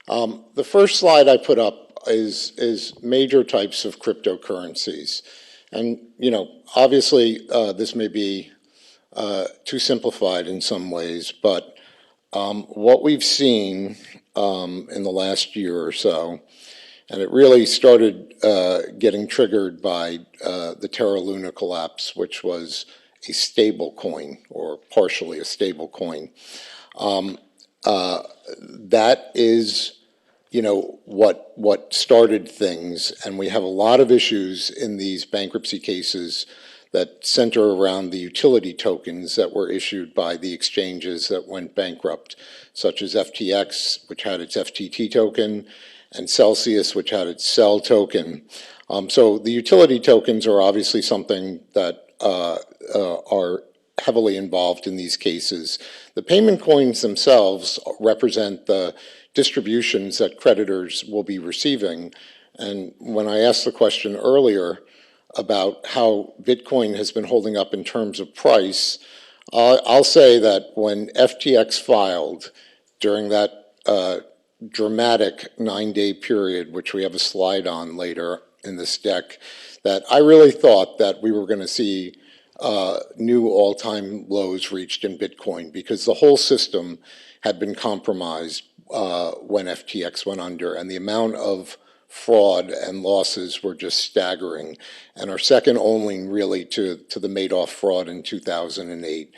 The first slide I put up is major types of cryptocurrencies. And, you know, obviously this may be too simplified in some ways, but what we've seen in the last year or so, and it really started getting triggered by the Terra Luna collapse, which was a stable coin, or partially a stable coin. That is, you know, what started things, and we have a lot of issues in these bankruptcy cases that center around the utility tokens that were issued by the exchanges that went bankrupt, such as FTX, which had its FTT token, and Celsius, which had its CEL token. So the utility tokens are obviously something that are heavily involved in these cases. The payment coins themselves represent the distributions that creditors will be receiving. And when I asked the question earlier about how Bitcoin has been holding up in terms of price, I'll say that when FTX filed during that dramatic 9-day period, which we have a slide on later in this deck, that I really thought that we were going to see new all-time lows reached in Bitcoin, because the whole system had been compromised when FTX went under, and the amount of fraud and losses were just staggering, and are second only really to the Madoff fraud in 2008.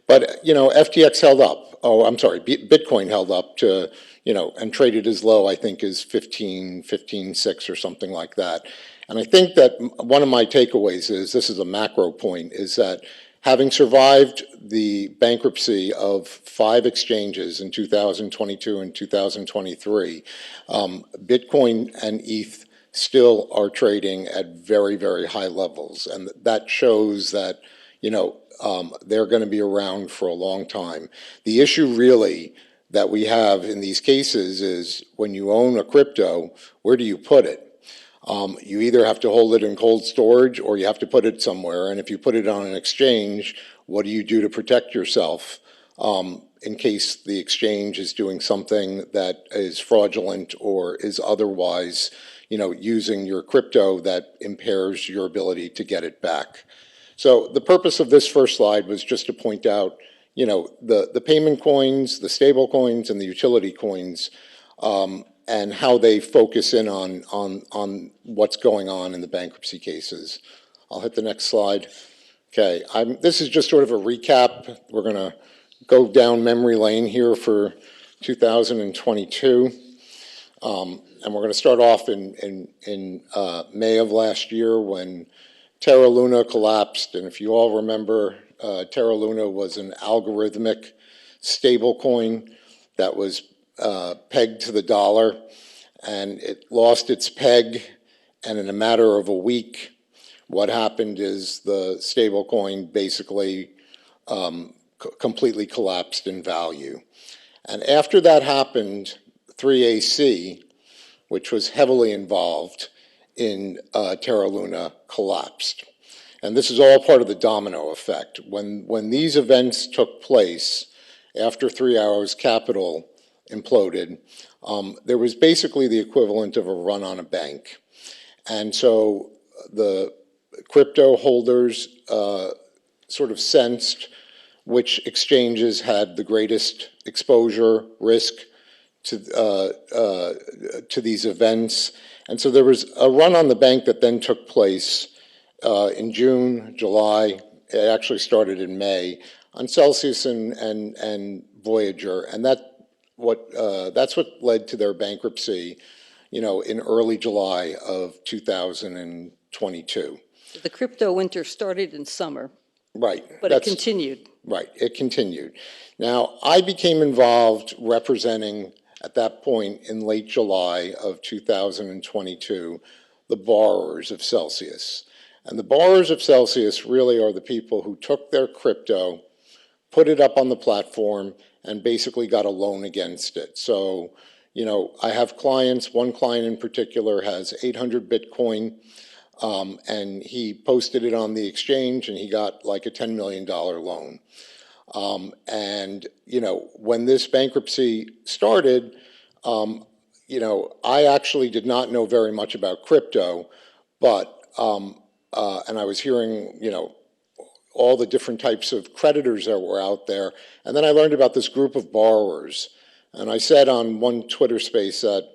But, you know, FTX held up. Oh, I'm sorry, Bitcoin held up to, you know, and traded as low, I think, as 15.6 or something like that. And I think that one of my takeaways is, this is a macro point, is that having survived the bankruptcy of 5 exchanges in 2022 and 2023, Bitcoin and ETH still are trading at very, very high levels. And that shows that, you know, they're going to be around for a long time. The issue really that we have in these cases is, when you own a crypto, where do you put it? You either have to hold it in cold storage, or you have to put it somewhere. And if you put it on an exchange, what do you do to protect yourself in case the exchange is doing something that is fraudulent or is otherwise, you know, using your crypto that impairs your ability to get it back? So the purpose of this first slide was just to point out, you know, the payment coins, the stable coins, and the utility coins, and how they focus in on what's going on in the bankruptcy cases. I'll hit the next slide. Okay, this is just sort of a recap. We're going to go down memory lane here for 2022. And we're going to start off in May of last year, when Terra Luna collapsed. And if you all remember, Terra Luna was an algorithmic stable coin that was pegged to the dollar, and it lost its peg, and in a matter of a week, what happened is the stable coin basically completely collapsed in value. And after that happened, 3AC, which was heavily involved in Terra Luna, collapsed. And this is all part of the domino effect. When these events took place, after 3 Hours Capital imploded, there was basically the equivalent of a run on a bank. And so the crypto holders sort of sensed which exchanges had the greatest exposure risk to these events. And so there was a run on the bank that then took place in June, July. It actually started in May on Celsius and Voyager, and that's what led to their bankruptcy, in early July of 2022. The crypto winter started in summer. Right. But it continued. Right, it continued. Now, I became involved representing, at that point in late July of 2022, the borrowers of Celsius. And the borrowers of Celsius really are the people who took their crypto, put it up on the platform, and basically got a loan against it. So, I have clients, one client in particular has 800 Bitcoin, and he posted it on the exchange and he got like a $10 million loan. And, when this bankruptcy started, I actually did not know very much about crypto, but, and I was hearing, all the different types of creditors that were out there. And then I learned about this group of borrowers. And I said on one Twitter space that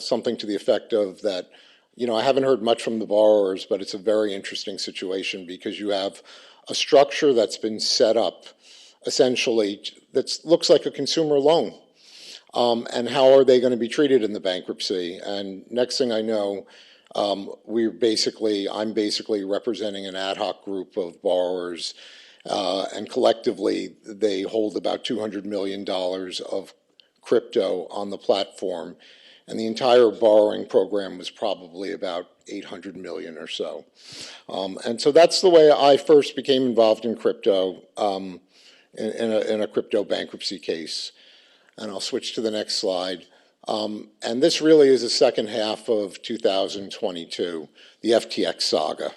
something to the effect of that, I haven't heard much from the borrowers, but it's a very interesting situation because you have a structure that's been set up essentially that looks like a consumer loan. And how are they going to be treated in the bankruptcy? And next thing I know, I'm basically representing an ad hoc group of borrowers, and collectively they hold about $200 million of crypto on the platform. And the entire borrowing program was probably about 800 million or so. And so that's the way I first became involved in crypto, in a crypto bankruptcy case. And I'll switch to the next slide. And this really is the second half of 2022, the FTX saga.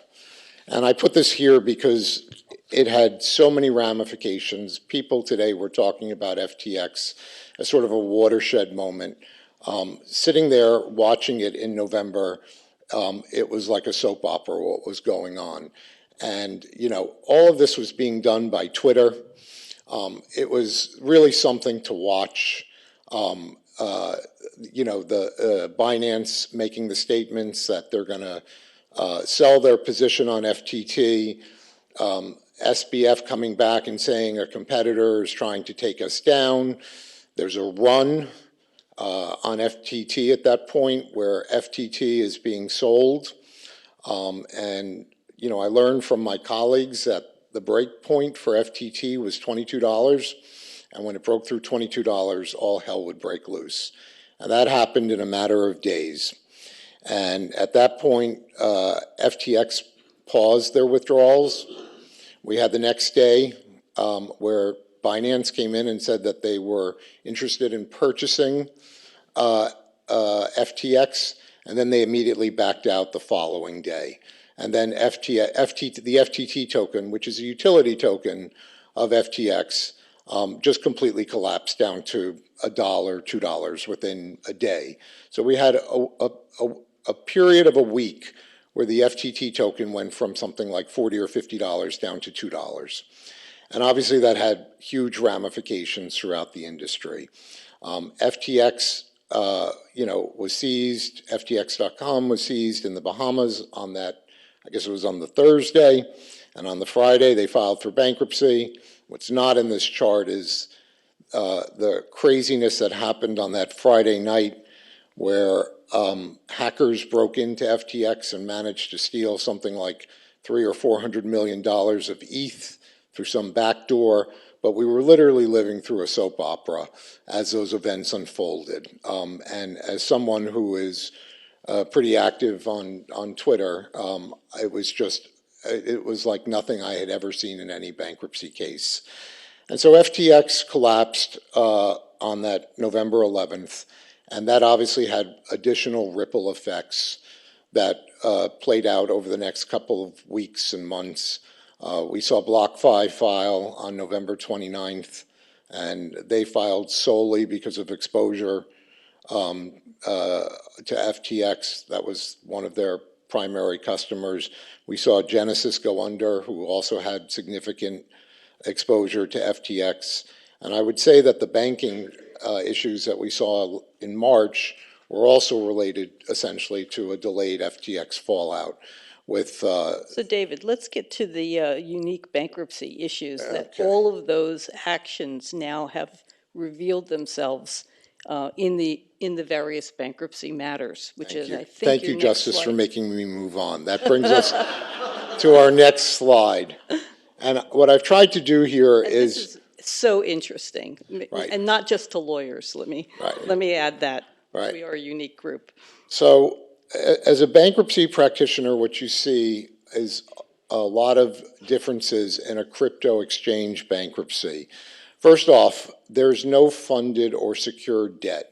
And I put this here because it had so many ramifications. People today were talking about FTX as sort of a watershed moment. Sitting there watching it in November, it was like a soap opera what was going on. And, all of this was being done by Twitter. It was really something to watch. The Binance making the statements that they're going to sell their position on FTT, SBF coming back and saying a competitor is trying to take us down. There's a run on FTT at that point where FTT is being sold. And, I learned from my colleagues that the break point for FTT was $22. And when it broke through $22, all hell would break loose. And that happened in a matter of days. And at that point, FTX paused their withdrawals. We had the next day where Binance came in and said that they were interested in purchasing FTX, and then they immediately backed out the following day. And then the FTT token, which is a utility token of FTX, just completely collapsed down to $1, $2 within a day. So we had a period of a week where the FTT token went from something like $40 or $50 down to $2. And obviously that had huge ramifications throughout the industry. FTX, was seized. FTX.com was seized in the Bahamas on that, I guess it was on the Thursday. And on the Friday, they filed for bankruptcy. What's not in this chart is the craziness that happened on that Friday night where hackers broke into FTX and managed to steal something like $300 or $400 million of ETH through some back door. But we were literally living through a soap opera as those events unfolded. And as someone who is pretty active on Twitter, it was like nothing I had ever seen in any bankruptcy case. And so FTX collapsed on that November 11th, and that obviously had additional ripple effects that played out over the next couple of weeks and months. We saw BlockFi file on November 29th, and they filed solely because of exposure to FTX. That was one of their primary customers. We saw Genesis go under, who also had significant exposure to FTX. And I would say that the banking issues that we saw in March were also related essentially to a delayed FTX fallout with. So David, let's get to the unique bankruptcy issues that all of those actions now have revealed themselves in the various bankruptcy matters, which is, I think, Thank your you, next Justice, slide. for making me move on. That brings us to our next slide. And what I've tried to do here This is so interesting, Right. and not just to lawyers. Let me add that. Right. We are a unique group. So as a bankruptcy practitioner, what you see is a lot of differences in a crypto exchange bankruptcy. First off, there's no funded or secured debt.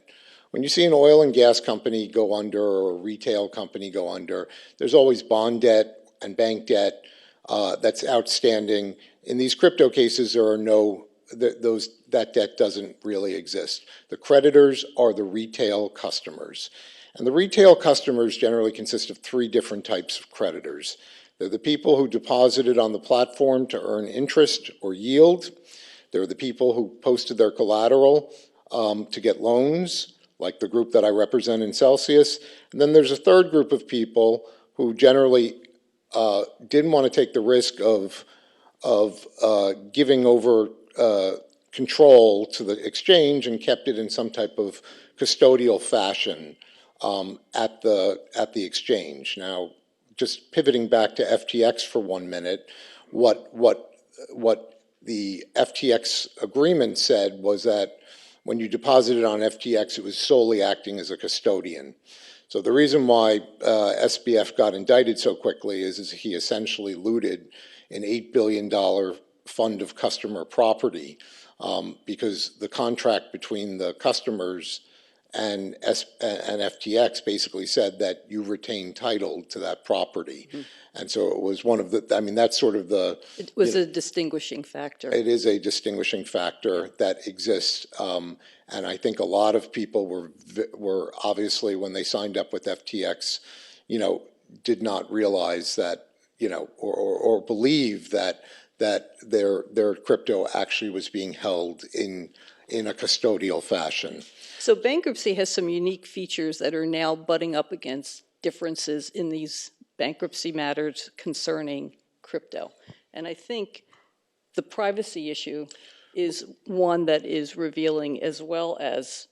When you see an oil and gas company go under or a retail company go under, there's always bond debt and bank debt that's outstanding. In these crypto cases, there are no, that debt doesn't really exist. The creditors are the retail customers. And the retail customers generally consist of three different types of creditors. They're the people who deposited on the platform to earn interest or yield. They're the people who posted their collateral to get loans, like the group that I represent in Celsius. And then there's a third group of people who generally didn't want to take the risk of giving over control to the exchange and kept it in some type of custodial fashion at the exchange. Now, just pivoting back to FTX for 1 minute, what the FTX agreement said was that when you deposited on FTX, it was solely acting as a custodian. So the reason why SBF got indicted so quickly is he essentially looted an $8 billion fund of customer property because the contract between the customers and FTX basically said that you retain title to that property. Mm-hmm. And so it was one of the, I mean, that's sort of the... It was a distinguishing factor. It is a distinguishing factor that exists. And I think a lot of people were obviously, when they signed up with FTX, did not realize that, or believe that their crypto actually was being held in a custodial fashion. So bankruptcy has some unique features that are now butting up against differences in these bankruptcy matters concerning crypto. And I think the privacy issue is one that is revealing, as well as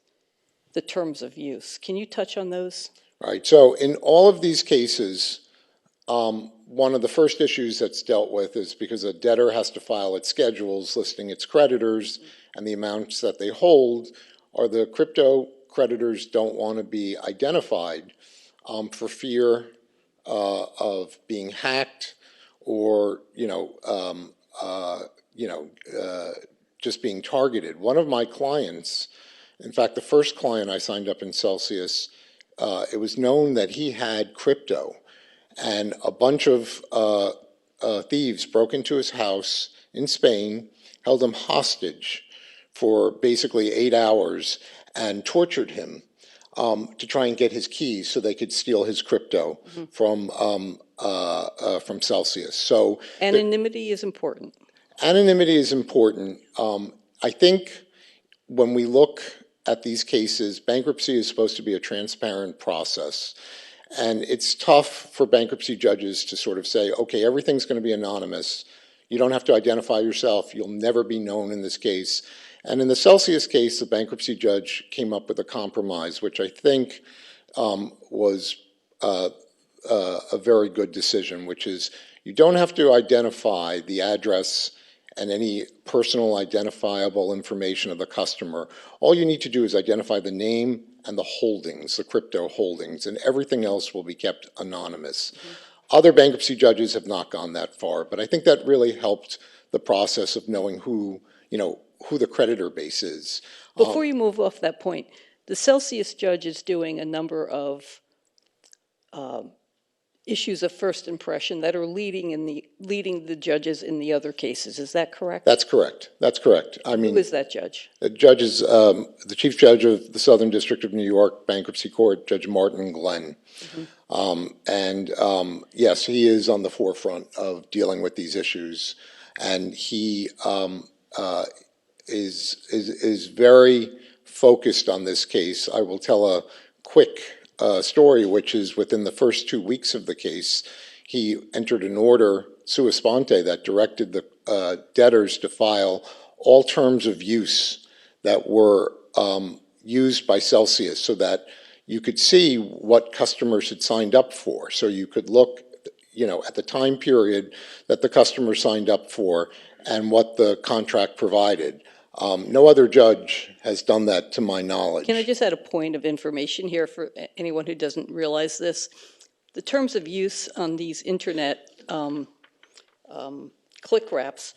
the terms of use. Can you touch on those? Right. So in all of these cases, one of the first issues that's dealt with is because a debtor has to file its schedules listing its creditors and the amounts that they hold, or the crypto creditors don't want to be identified for fear of being hacked or just being targeted. One of my clients, in fact, the first client I signed up in Celsius, it was known that he had crypto, and a bunch of thieves broke into his house in Spain, held him hostage for basically 8 hours, and tortured him to try and get his keys so they could steal his crypto from Celsius. So anonymity is important. Anonymity is important. I think when we look at these cases, bankruptcy is supposed to be a transparent process. And it's tough for bankruptcy judges to sort of say, okay, everything's going to be anonymous. You don't have to identify yourself. You'll never be known in this case. And in the Celsius case, the bankruptcy judge came up with a compromise, which I think was a very good decision, which is you don't have to identify the address and any personal identifiable information of the customer. All you need to do is identify the name and the holdings, the crypto holdings, and everything else will be kept anonymous. Other bankruptcy judges have not gone that far, but I think that really helped the process of knowing who the creditor base is. Before you move off that point, the Celsius judge is doing a number of issues of first impression that are leading the judges in the other cases. Is that correct? That's correct. That's correct. I mean, who is that judge? The judge is the Chief Judge of the Southern District of New York Bankruptcy Court, Judge Martin Glenn. Yes, he is on the forefront of dealing with these issues, and he is very focused on this case. I will tell a quick story, which is within the first 2 weeks of the case, he entered an order sua sponte that directed the debtors to file all terms of use that were used by Celsius so that you could see what customers had signed up for. So you could look, at the time period that the customer signed up for and what the contract provided. No other judge has done that to my knowledge. Can I just add a point of information here for anyone who doesn't realize this? The terms of use on these internet click wraps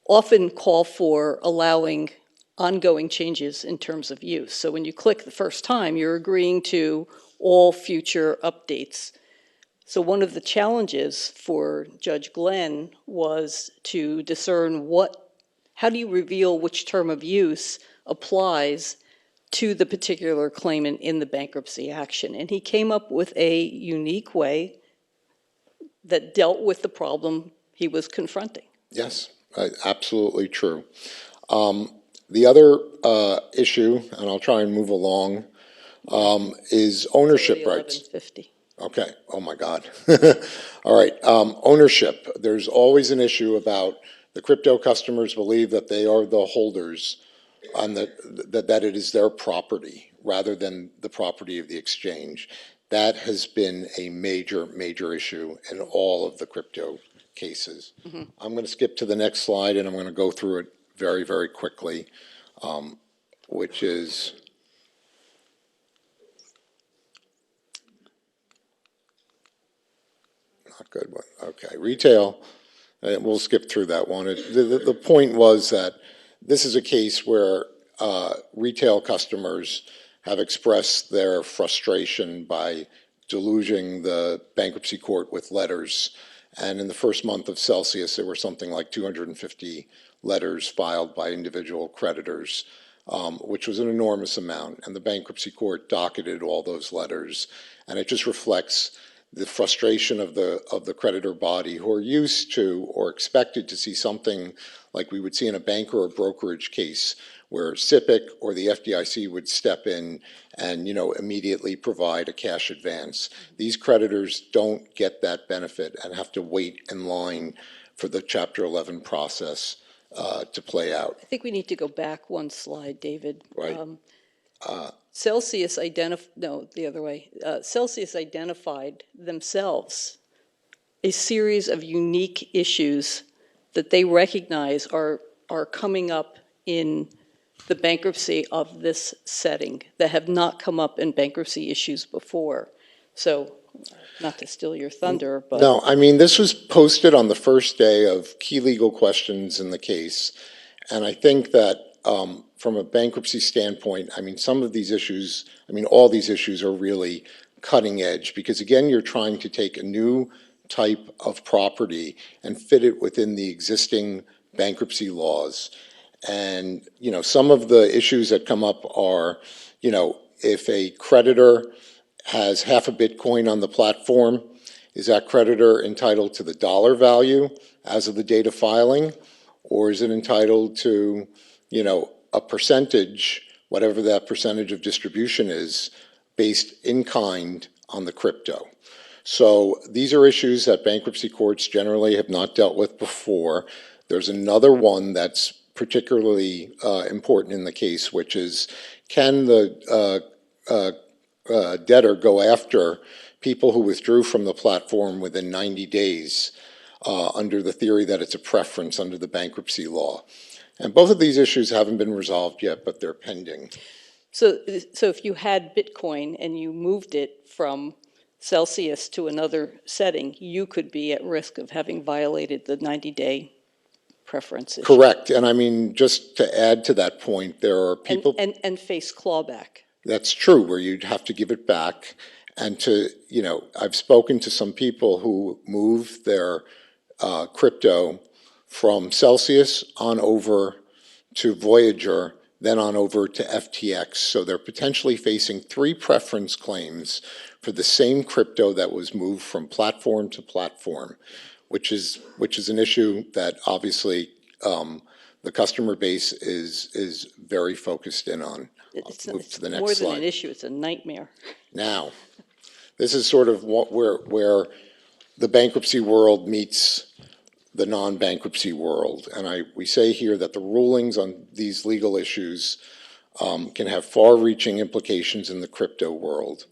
often call for allowing ongoing changes in terms of use. So when you click the first time, you're agreeing to all future updates. So one of the challenges for Judge Glenn was to discern how do you reveal which term of use applies to the particular claimant in the bankruptcy action. And he came up with a unique way that dealt with the problem he was confronting. Yes, absolutely true. The other issue, and I'll try and move along, is ownership rights. 1150. Okay, oh my God. All right, ownership. There's always an issue about the crypto customers believe that they are the holders on that it is their property rather than the property of the exchange. That has been a major, major issue in all of the crypto cases. Mm-hmm. I'm going to skip to the next slide and I'm going to go through it very, very quickly, which is not good one. Okay, retail. We'll skip through that one. The point was that this is a case where retail customers have expressed their frustration by deluging the bankruptcy court with letters. And in the first month of Celsius, there were something like 250 letters filed by individual creditors, which was an enormous amount. And the bankruptcy court docketed all those letters. And it just reflects the frustration of the creditor body who are used to or expected to see something like we would see in a bank or a brokerage case where SIPC or the FDIC would step in and immediately provide a cash advance. These creditors don't get that benefit and have to wait in line for the Chapter 11 process to play out. I think we need to go back one slide, David. Right. Celsius Celsius identified themselves a series of unique issues that they recognize are coming up in the bankruptcy of this setting that have not come up in bankruptcy issues before. So, not to steal your thunder, but... No, I mean, this was posted on the first day of key legal questions in the case, and I think that from a bankruptcy standpoint, I mean, some of these issues, all these issues are really cutting edge because, again, you're trying to take a new type of property and fit it within the existing bankruptcy laws. And, some of the issues that come up are, if a creditor has half a Bitcoin on the platform, is that creditor entitled to the dollar value as of the date of filing? Or is it entitled to, a percentage, whatever that percentage of distribution is, based in kind on the crypto? So these are issues that bankruptcy courts generally have not dealt with before. There's another one that's particularly important in the case, which is, can the debtor go after people who withdrew from the platform within 90 days under the theory that it's a preference under the bankruptcy law? And both of these issues haven't been resolved yet, but they're pending. So if you had Bitcoin and you moved it from Celsius to another setting, you could be at risk of having violated the 90-day preference issue. Correct. And just to add to that point, there are people... And face clawback. That's true, where you'd have to give it back. And I've spoken to some people who moved their crypto from Celsius on over to Voyager, then on over to FTX. So they're potentially facing 3 preference claims for the same crypto that was moved from platform to platform, which is an issue that obviously the customer base is very focused in on. It's Move to the more next than slide. an issue, it's a nightmare. Now, this is sort of where the bankruptcy world meets the non-bankruptcy world. And we say here that the rulings on these legal issues can have far-reaching implications in the crypto world.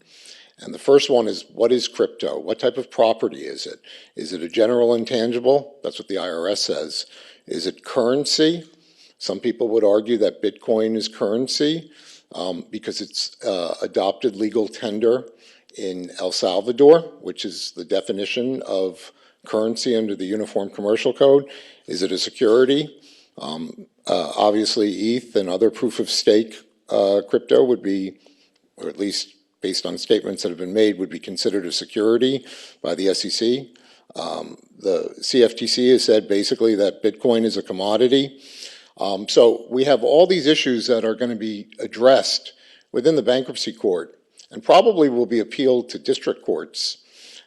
And the first one is, what is crypto? What type of property is it? Is it a general intangible? That's what the IRS says. Is it currency? Some people would argue that Bitcoin is currency because it's adopted legal tender in El Salvador, which is the definition of currency under the Uniform Commercial Code. Is it a security? Obviously, ETH and other proof-of-stake crypto would be, or at least based on statements that have been made, would be considered a security by the SEC. The CFTC has said basically that Bitcoin is a commodity. So we have all these issues that are going to be addressed within the bankruptcy court and probably will be appealed to district courts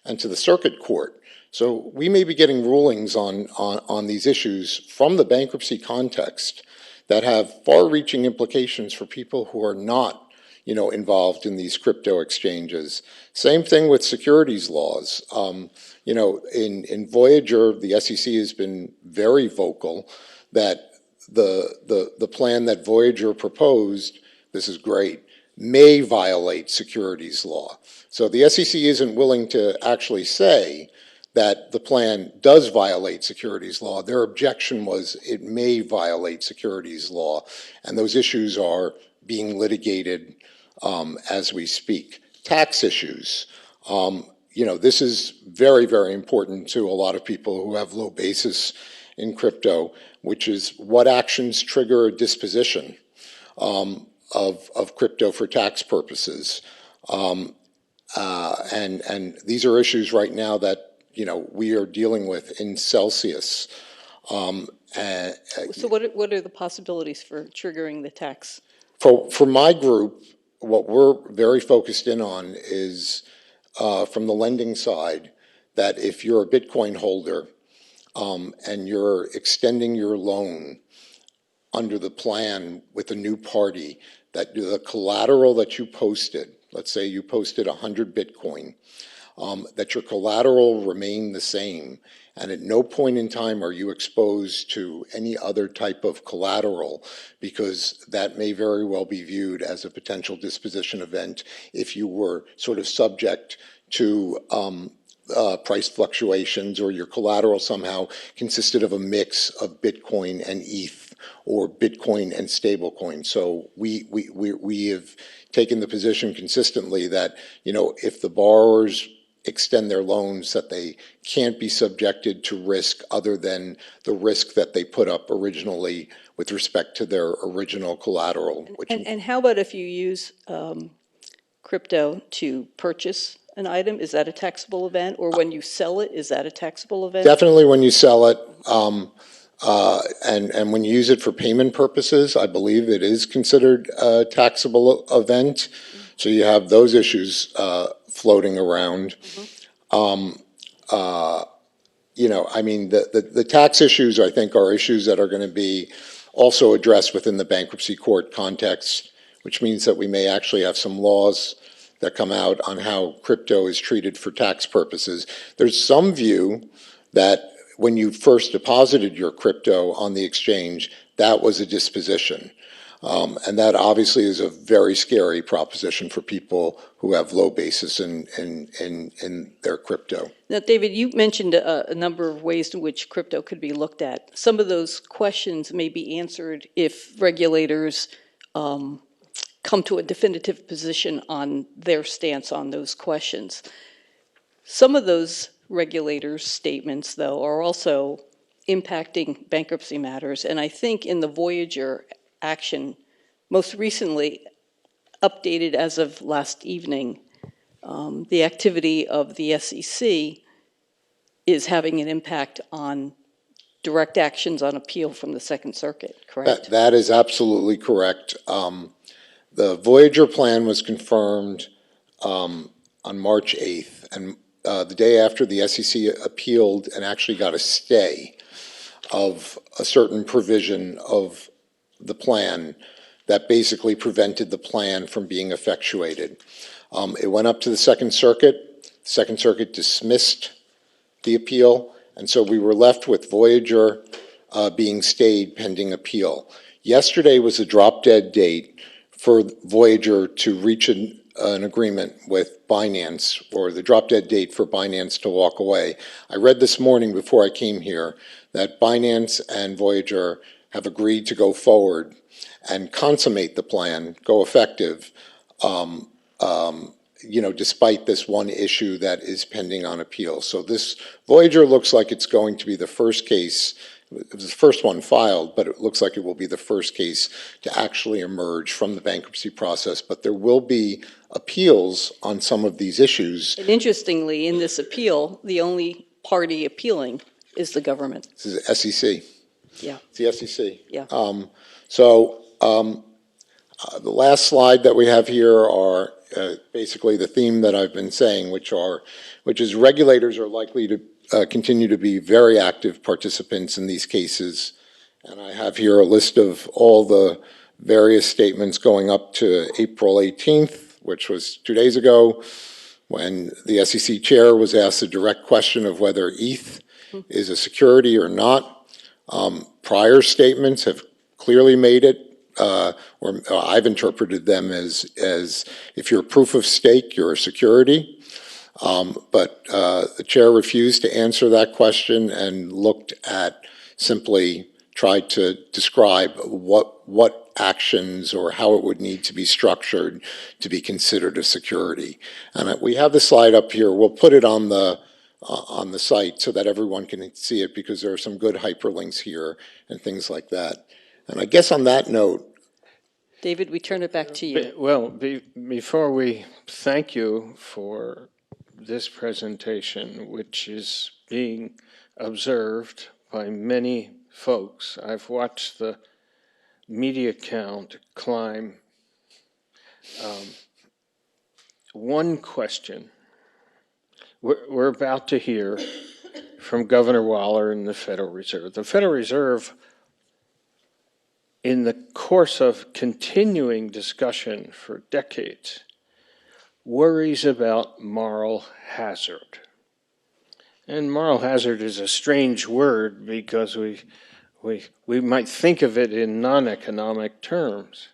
and to the circuit court. So we may be getting rulings on these issues from the bankruptcy context that have far-reaching implications for people who are not, involved in these crypto exchanges. Same thing with securities laws. In Voyager, the SEC has been very vocal that the plan that Voyager proposed, this is great, may violate securities law. So the SEC isn't willing to actually say that the plan does violate securities law. Their objection was it may violate securities law, and those issues are being litigated as we speak. Tax issues. This is very, very important to a lot of people who have low basis in crypto, which is what actions trigger a disposition of crypto for tax purposes. And these are issues right now that we are dealing with in Celsius. So what are the possibilities for triggering the tax? For my group, what we're very focused in on is from the lending side, that if you're a Bitcoin holder and you're extending your loan under the plan with a new party, that the collateral that you posted, let's say you posted 100 Bitcoin, that your collateral remain the same, and at no point in time are you exposed to any other type of collateral, because that may very well be viewed as a potential disposition event if you were sort of subject to price fluctuations, or your collateral somehow consisted of a mix of Bitcoin and ETH, or Bitcoin and stablecoin. So we have taken the position consistently that, if the borrowers extend their loans, that they can't be subjected to risk other than the risk that they put up originally with respect to their original collateral. And how about if you use crypto to purchase an item? Is that a taxable event? Or when you sell it, is that a taxable event? Definitely when you sell it. And when you use it for payment purposes, I believe it is considered a taxable event. So you have those issues floating around. The tax issues, I think, are issues that are going to be also addressed within the bankruptcy court context, which means that we may actually have some laws that come out on how crypto is treated for tax purposes. There's some view that when you first deposited your crypto on the exchange, that was a disposition. And that obviously is a very scary proposition for people who have low basis in their crypto. Now, David, you mentioned a number of ways in which crypto could be looked at. Some of those questions may be answered if regulators come to a definitive position on their stance on those questions. Some of those regulators' statements, though, are also impacting bankruptcy matters. And I think in the Voyager action, most recently updated as of last evening, the activity of the SEC is having an impact on direct actions on appeal from the Second Circuit, correct? That is absolutely correct. The Voyager plan was confirmed on March 8th, and the day after the SEC appealed and actually got a stay of a certain provision of the plan that basically prevented the plan from being effectuated. It went up to the Second Circuit. The Second Circuit dismissed the appeal, and so we were left with Voyager being stayed pending appeal. Yesterday was a drop-dead date for Voyager to reach an agreement with Binance, or the drop-dead date for Binance to walk away. I read this morning before I came here that Binance and Voyager have agreed to go forward and consummate the plan, go effective, despite this one issue that is pending on appeal. So this Voyager looks like it's going to be the first case. It was the first one filed, but it looks like it will be the first case to actually emerge from the bankruptcy process. But there will be appeals on some of these issues. And interestingly, in this appeal, the only party appealing is the government. This is the SEC. Yeah. It's the SEC. Yeah. The last slide that we have here are basically the theme that I've been saying, which is regulators are likely to continue to be very active participants in these cases. And I have here a list of all the various statements going up to April 18th, which was 2 days ago, when the SEC chair was asked a direct question of whether ETH is a security or not. Prior statements have clearly made it, or I've interpreted them as if you're proof of stake, you're a security. But the chair refused to answer that question and simply tried to describe what actions or how it would need to be structured to be considered a security. And we have the slide up here. We'll put it on the site so that everyone can see it, because there are some good hyperlinks here and things like that. And I guess on that note, David, we turn it back to you. Well, before we thank you for this presentation, which is being observed by many folks, I've watched the media count climb. One question. We're about to hear from Governor Waller and the Federal Reserve. The Federal Reserve, in the course of continuing discussion for decades, worries about moral hazard. And moral hazard is a strange word because we might think of it in non-economic terms.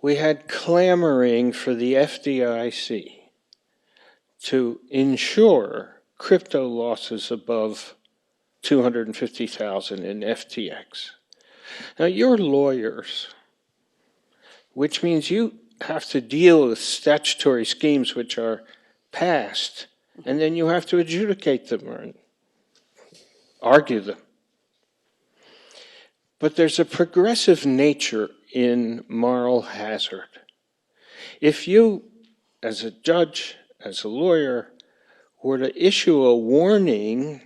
We had clamoring for the FDIC to insure crypto losses above $250,000 in FTX. Now, you're lawyers, which means you have to deal with statutory schemes which are passed, and then you have to adjudicate them or argue them. But there's a progressive nature in moral hazard. If you, as a judge, as a lawyer, were to issue a warning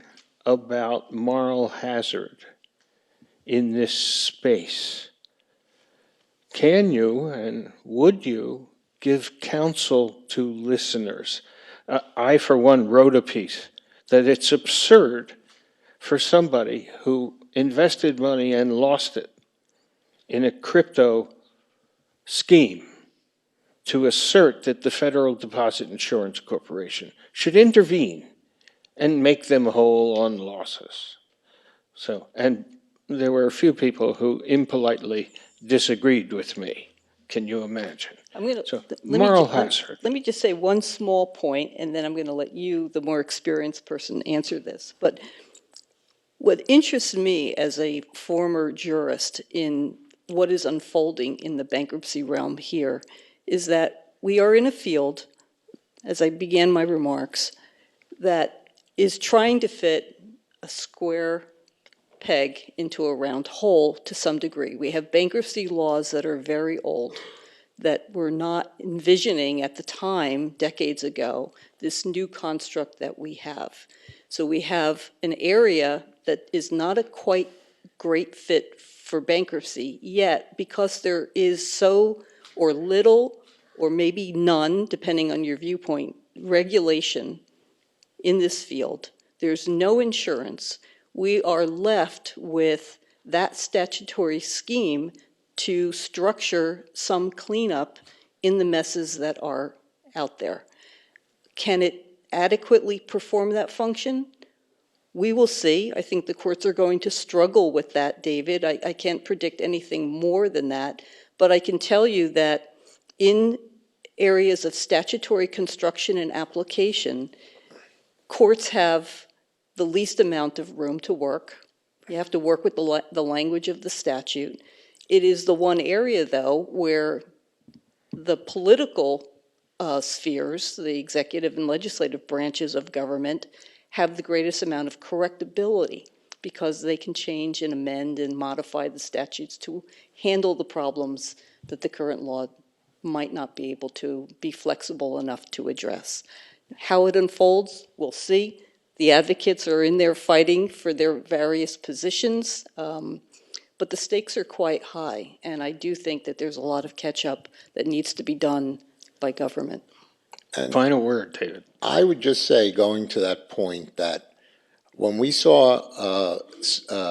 about moral hazard in this space, can you and would you give counsel to listeners? I, for one, wrote a piece that it's absurd for somebody who invested money and lost it in a crypto scheme to assert that the Federal Deposit Insurance Corporation should intervene and make them whole on losses. So, and there were a few people who impolitely disagreed with me. Can you imagine? Moral hazard. Let me just say one small point, and then I'm going to let you, the more experienced person, answer this. But what interests me as a former jurist in what is unfolding in the bankruptcy realm here is that we are in a field, as I began my remarks, that is trying to fit a square peg into a round hole to some degree. We have bankruptcy laws that are very old, that were not envisioning at the time, decades ago, this new construct that we have. So we have an area that is not a quite great fit for bankruptcy, yet because there is so or little or maybe none, depending on your viewpoint, regulation in this field, there's no insurance, we are left with that statutory scheme to structure some cleanup in the messes that are out there. Can it adequately perform that function? We will see. I think the courts are going to struggle with that, David. I can't predict anything more than that, but I can tell you that in areas of statutory construction and application, courts have the least amount of room to work. You have to work with the language of the statute. It is the one area, though, where the political spheres, the executive and legislative branches of government, have the greatest amount of correctability because they can change and amend and modify the statutes to handle the problems that the current law might not be able to be flexible enough to address. How it unfolds, we'll see. The advocates are in there fighting for their various positions, but the stakes are quite high, and I do think that there's a lot of catch-up that needs to be done by government. And Final word, David. I would just say, going to that point, that when we saw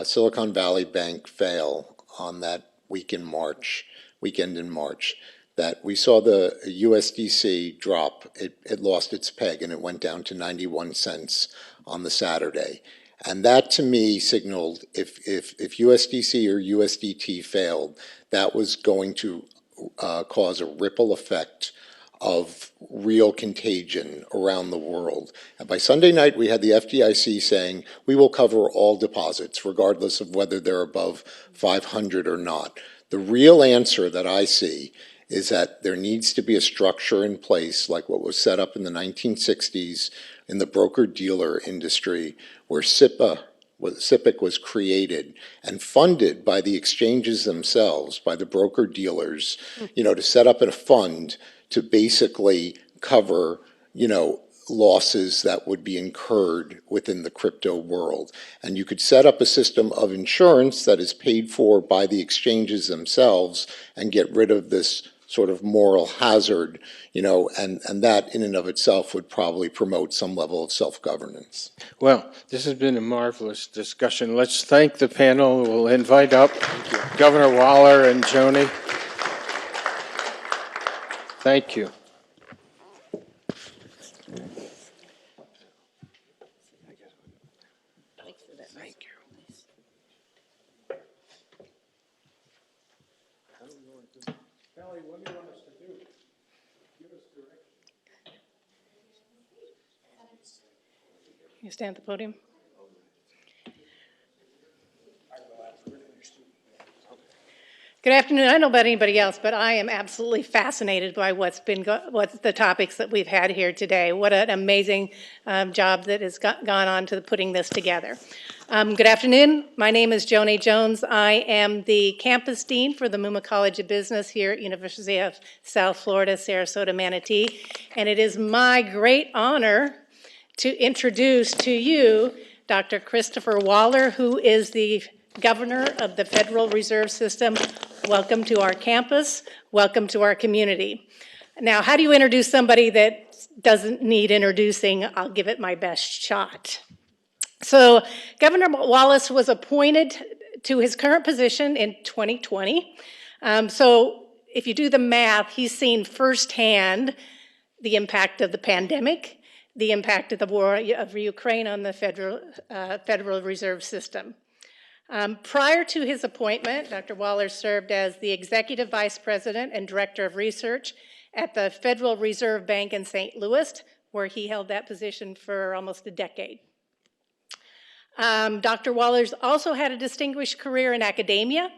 Silicon Valley Bank fail on that weekend in March, that we saw the USDC drop. It lost its peg and it went down to 91 cents on the Saturday. And that to me signaled if USDC or USDT failed, that was going to cause a ripple effect of real contagion around the world. And by Sunday night, we had the FDIC saying, we will cover all deposits, regardless of whether they're above 500 or not. The real answer that I see is that there needs to be a structure in place, like what was set up in the 1960s in the broker-dealer industry, where SIPC was created and funded by the exchanges themselves, by the broker-dealers, to set up a fund to basically cover, losses that would be incurred within the crypto world. And you could set up a system of insurance that is paid for by the exchanges themselves and get rid of this sort of moral hazard, and that in and of itself would probably promote some level of self-governance. Well, this has been a marvelous discussion. Let's thank the panel. We'll invite up Governor Waller and Joni. Thank you. Thank you. Kelly, what do you want us to do? Give us direction. You stand at the podium. Good afternoon. I don't know about anybody else, but I am absolutely fascinated by what's the topics that we've had here today. What an amazing job that has gone on to putting this together. Good afternoon. My name is Joni Jones. I am the campus dean for the Muma College of Business here at University of South Florida, Sarasota, Manatee, and it is my great honor to introduce to you Dr. Christopher Waller, who is the Governor of the Federal Reserve System. Welcome to our campus. Welcome to our community. Now, how do you introduce somebody that doesn't need introducing? I'll give it my best shot. So, Governor Wallace was appointed to his current position in 2020. So, if you do the math, he's seen firsthand the impact of the pandemic, the impact of the war of Ukraine on the Federal Reserve System. Prior to his appointment, Dr. Waller served as the Executive Vice President and Director of Research at the Federal Reserve Bank in St. Louis, where he held that position for almost a decade. Dr. Waller's also had a distinguished career in academia,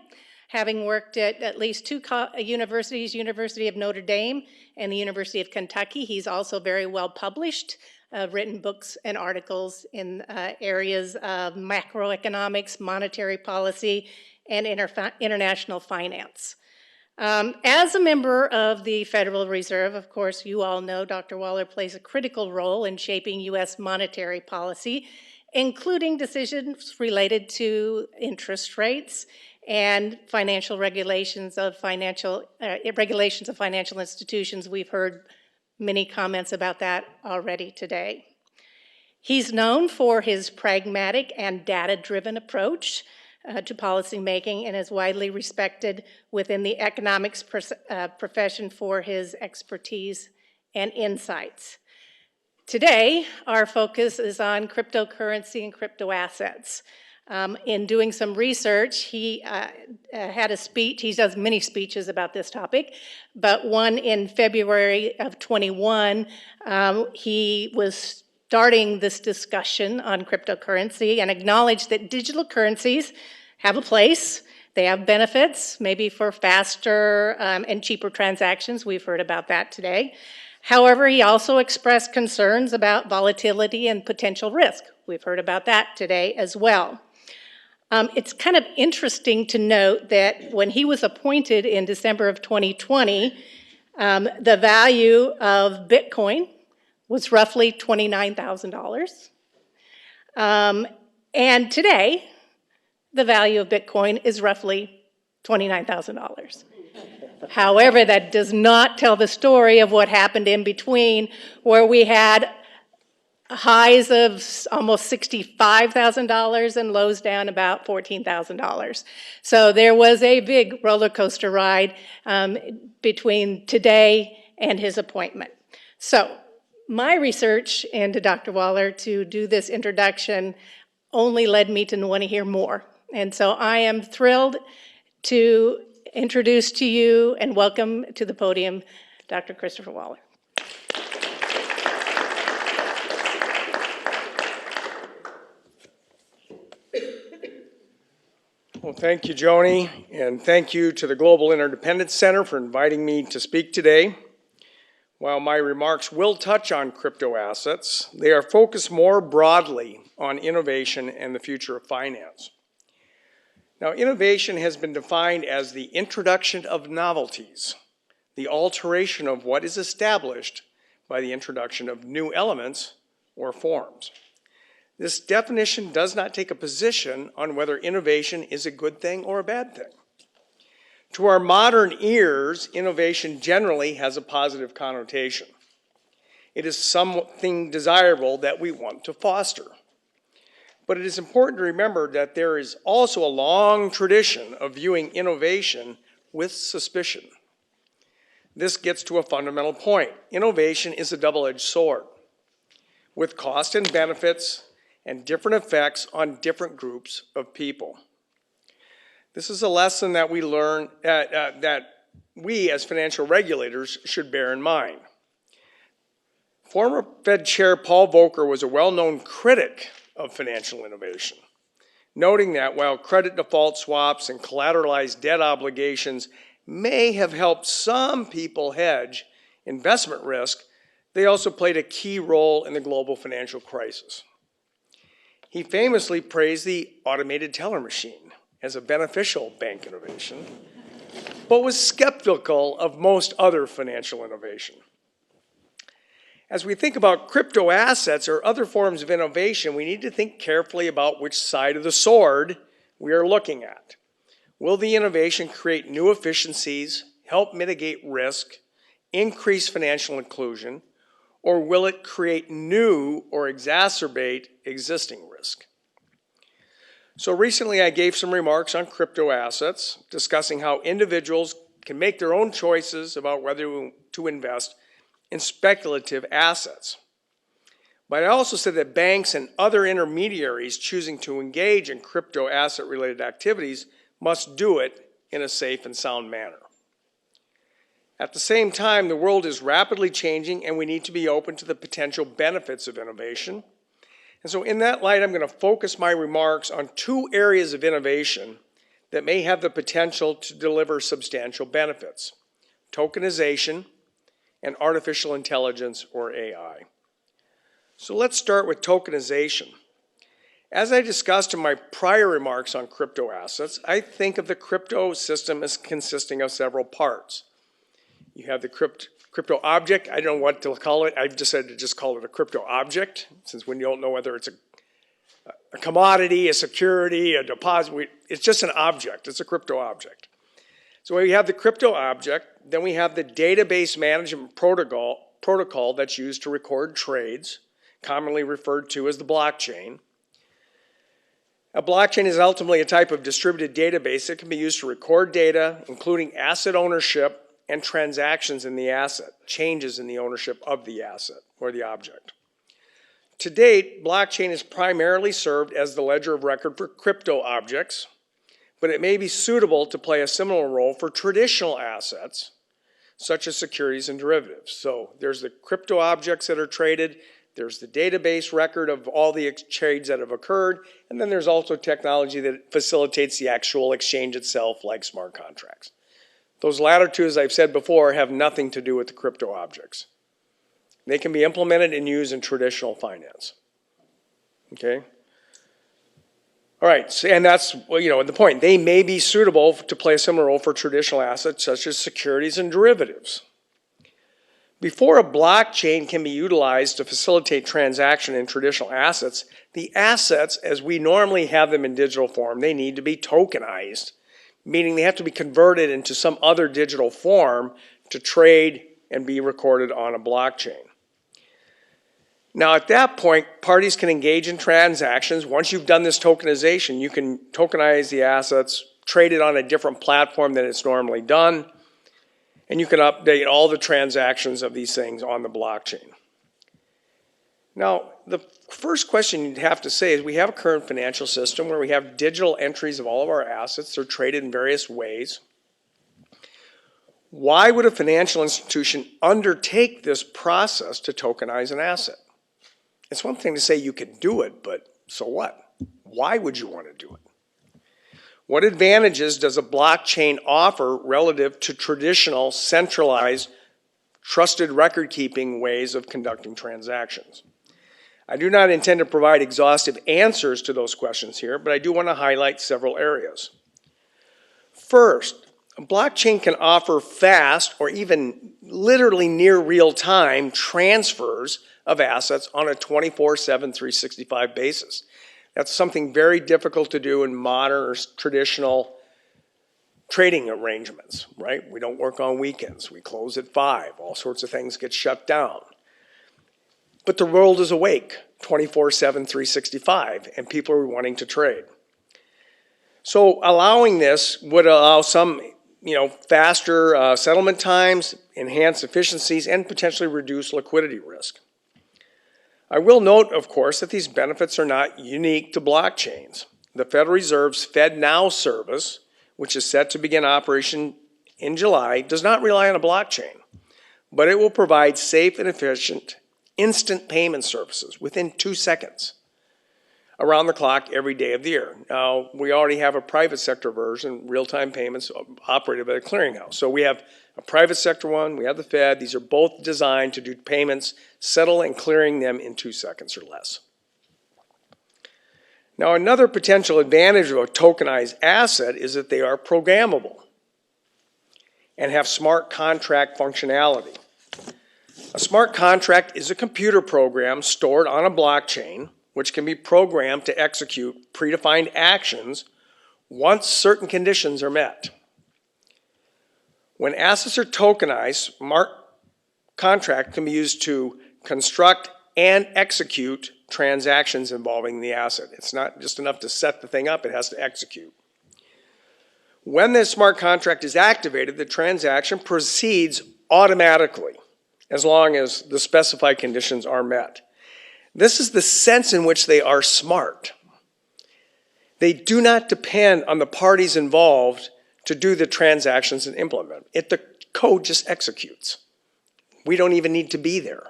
having worked at least two universities, University of Notre Dame and the University of Kentucky. He's also very well published, written books and articles in areas of macroeconomics, monetary policy, and international finance. As a member of the Federal Reserve, of course, you all know Dr. Waller plays a critical role in shaping U.S. monetary policy, including decisions related to interest rates and financial regulations of financial institutions. We've heard many comments about that already today. He's known for his pragmatic and data-driven approach to policymaking and is widely respected within the economics profession for his expertise and insights. Today, our focus is on cryptocurrency and crypto assets. In doing some research, he had a speech. He does many speeches about this topic, but one in February of 21, he was starting this discussion on cryptocurrency and acknowledged that digital currencies have a place. They have benefits, maybe for faster and cheaper transactions. We've heard about that today. However, he also expressed concerns about volatility and potential risk. We've heard about that today as well. It's kind of interesting to note that when he was appointed in December of 2020, the value of Bitcoin was roughly $29,000. And today, the value of Bitcoin is roughly $29,000. However, that does not tell the story of what happened in between, where we had highs of almost $65,000 and lows down about $14,000. So there was a big roller coaster ride between today and his appointment. So my research into Dr. Waller to do this introduction only led me to want to hear more. And so I am thrilled to introduce to you and welcome to the podium Dr. Christopher Waller. Well, thank you, Joni, and thank you to the Global Interdependence Center for inviting me to speak today. While my remarks will touch on crypto assets, they are focused more broadly on innovation and the future of finance. Now, innovation has been defined as the introduction of novelties, the alteration of what is established by the introduction of new elements or forms. This definition does not take a position on whether innovation is a good thing or a bad thing. To our modern ears, innovation generally has a positive connotation. It is something desirable that we want to foster. But it is important to remember that there is also a long tradition of viewing innovation with suspicion. This gets to a fundamental point. Innovation is a double-edged sword, with cost and benefits and different effects on different groups of people. This is a lesson that we learn that we as financial regulators should bear in mind. Former Fed Chair Paul Volcker was a well-known critic of financial innovation, noting that while credit default swaps and collateralized debt obligations may have helped some people hedge investment risk, they also played a key role in the global financial crisis. He famously praised the automated teller machine as a beneficial bank innovation, but was skeptical of most other financial innovation. As we think about crypto assets or other forms of innovation, we need to think carefully about which side of the sword we are looking at. Will the innovation create new efficiencies, help mitigate risk, increase financial inclusion, or will it create new or exacerbate existing risk? So recently I gave some remarks on crypto assets, discussing how individuals can make their own choices about whether to invest in speculative assets. But I also said that banks and other intermediaries choosing to engage in crypto asset-related activities must do it in a safe and sound manner. At the same time, the world is rapidly changing and we need to be open to the potential benefits of innovation. And so in that light, I'm going to focus my remarks on two areas of innovation that may have the potential to deliver substantial benefits: tokenization and artificial intelligence, or AI. So let's start with tokenization. As I discussed in my prior remarks on crypto assets, I think of the crypto system as consisting of several parts. You have the crypto object. I don't know what to call it. I've decided to just call it a crypto object, since when you don't know whether it's a commodity, a security, a deposit, it's just an object. It's a crypto object. So we have the crypto object, then we have the database management protocol that's used to record trades, commonly referred to as the blockchain. A blockchain is ultimately a type of distributed database that can be used to record data, including asset ownership and transactions in the asset, changes in the ownership of the asset or the object. To date, blockchain has primarily served as the ledger of record for crypto objects, but it may be suitable to play a similar role for traditional assets, such as securities and derivatives. So there's the crypto objects that are traded, there's the database record of all the trades that have occurred, and then there's also technology that facilitates the actual exchange itself, like smart contracts. Those latter two, as I've said before, have nothing to do with the crypto objects. They can be implemented and used in traditional finance. Okay? All right, so, and that's, well, the point. They may be suitable to play a similar role for traditional assets such as securities and derivatives. Before a blockchain can be utilized to facilitate transaction in traditional assets, the assets, as we normally have them in digital form, they need to be tokenized, meaning they have to be converted into some other digital form to trade and be recorded on a blockchain. Now, at that point, parties can engage in transactions. Once you've done this tokenization, you can tokenize the assets, trade it on a different platform than it's normally done, and you can update all the transactions of these things on the blockchain. Now, the first question you'd have to say is we have a current financial system where we have digital entries of all of our assets. They're traded in various ways. Why would a financial institution undertake this process to tokenize an asset? It's one thing to say you can do it, but so what? Why would you want to do it? What advantages does a blockchain offer relative to traditional, centralized, trusted record-keeping ways of conducting transactions? I do not intend to provide exhaustive answers to those questions here, but I do want to highlight several areas. First, a blockchain can offer fast or even literally near real-time transfers of assets on a 24/7, 365 basis. That's something very difficult to do in modern or traditional trading arrangements, right? We don't work on weekends. We close at 5. All sorts of things get shut down. But the world is awake 24/7, 365, and people are wanting to trade. So allowing this would allow some faster settlement times, enhance efficiencies, and potentially reduce liquidity risk. I will note, of course, that these benefits are not unique to blockchains. The Federal Reserve's FedNow service, which is set to begin operation in July, does not rely on a blockchain, but it will provide safe and efficient instant payment services within 2 seconds, around the clock every day of the year. Now, we already have a private sector version, real-time payments operated by the clearinghouse. So we have a private sector one, we have the Fed. These are both designed to do payments, settle and clearing them in 2 seconds or less. Now, another potential advantage of a tokenized asset is that they are programmable and have smart contract functionality. A smart contract is a computer program stored on a blockchain which can be programmed to execute predefined actions once certain conditions are met. When assets are tokenized, smart contract can be used to construct and execute transactions involving the asset. It's not just enough to set the thing up, it has to execute. When this smart contract is activated, the transaction proceeds automatically as long as the specified conditions are met. This is the sense in which they are smart. They do not depend on the parties involved to do the transactions and implement it. The code just executes. We don't even need to be there.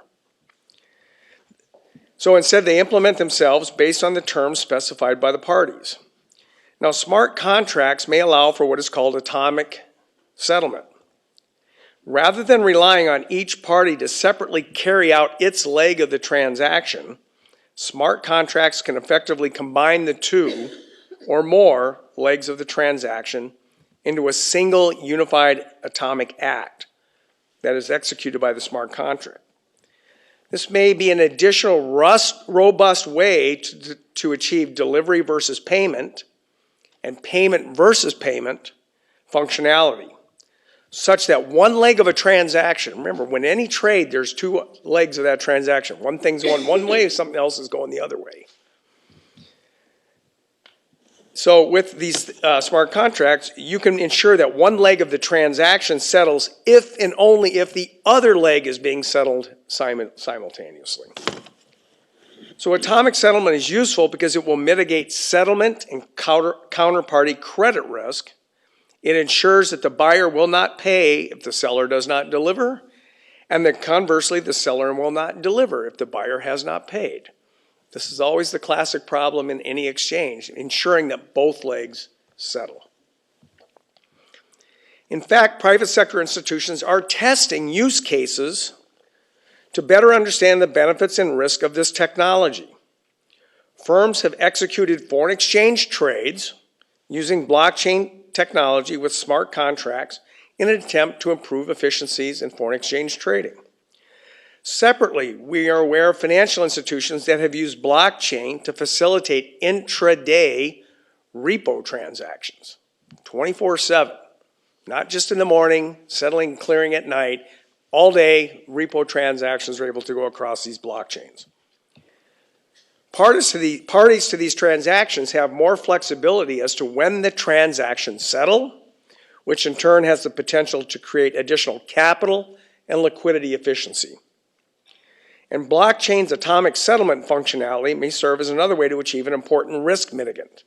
So instead, they implement themselves based on the terms specified by the parties. Now, smart contracts may allow for what is called atomic settlement. Rather than relying on each party to separately carry out its leg of the transaction, smart contracts can effectively combine the two or more legs of the transaction into a single unified atomic act that is executed by the smart contract. This may be an additional robust way to achieve delivery versus payment and payment versus payment functionality, such that one leg of a transaction, remember, when any trade, there's 2 legs of that transaction. One thing's going one way, something else is going the other way. So with these smart contracts, you can ensure that one leg of the transaction settles if and only if the other leg is being settled simultaneously. So atomic settlement is useful because it will mitigate settlement and counterparty credit risk. It ensures that the buyer will not pay if the seller does not deliver, and that conversely, the seller will not deliver if the buyer has not paid. This is always the classic problem in any exchange, ensuring that both legs settle. In fact, private sector institutions are testing use cases to better understand the benefits and risk of this technology. Firms have executed foreign exchange trades using blockchain technology with smart contracts in an attempt to improve efficiencies in foreign exchange trading. Separately, we are aware of financial institutions that have used blockchain to facilitate intraday repo transactions, 24/7, not just in the morning, settling, clearing at night. All day, repo transactions are able to go across these blockchains. Parties to these transactions have more flexibility as to when the transactions settle, which in turn has the potential to create additional capital and liquidity efficiency. And blockchain's atomic settlement functionality may serve as another way to achieve an important risk mitigant.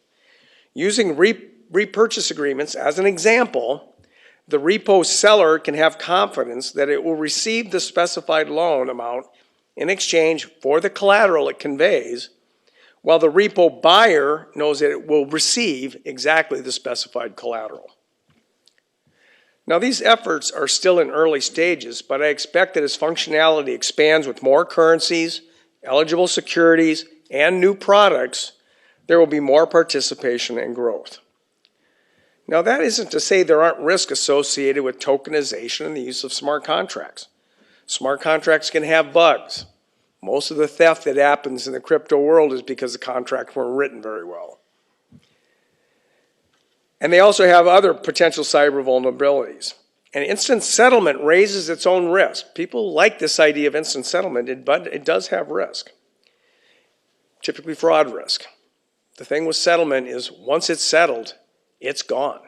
Using repurchase agreements as an example, the repo seller can have confidence that it will receive the specified loan amount in exchange for the collateral it conveys, while the repo buyer knows that it will receive exactly the specified collateral. Now, these efforts are still in early stages, but I expect that as functionality expands with more currencies, eligible securities, and new products, there will be more participation and growth. Now, that isn't to say there aren't risks associated with tokenization and the use of smart contracts. Smart contracts can have bugs. Most of the theft that happens in the crypto world is because the contracts weren't written very well. And they also have other potential cyber vulnerabilities. And instant settlement raises its own risk. People like this idea of instant settlement, but it does have risk. Typically fraud risk. The thing with settlement is once it's settled, it's gone.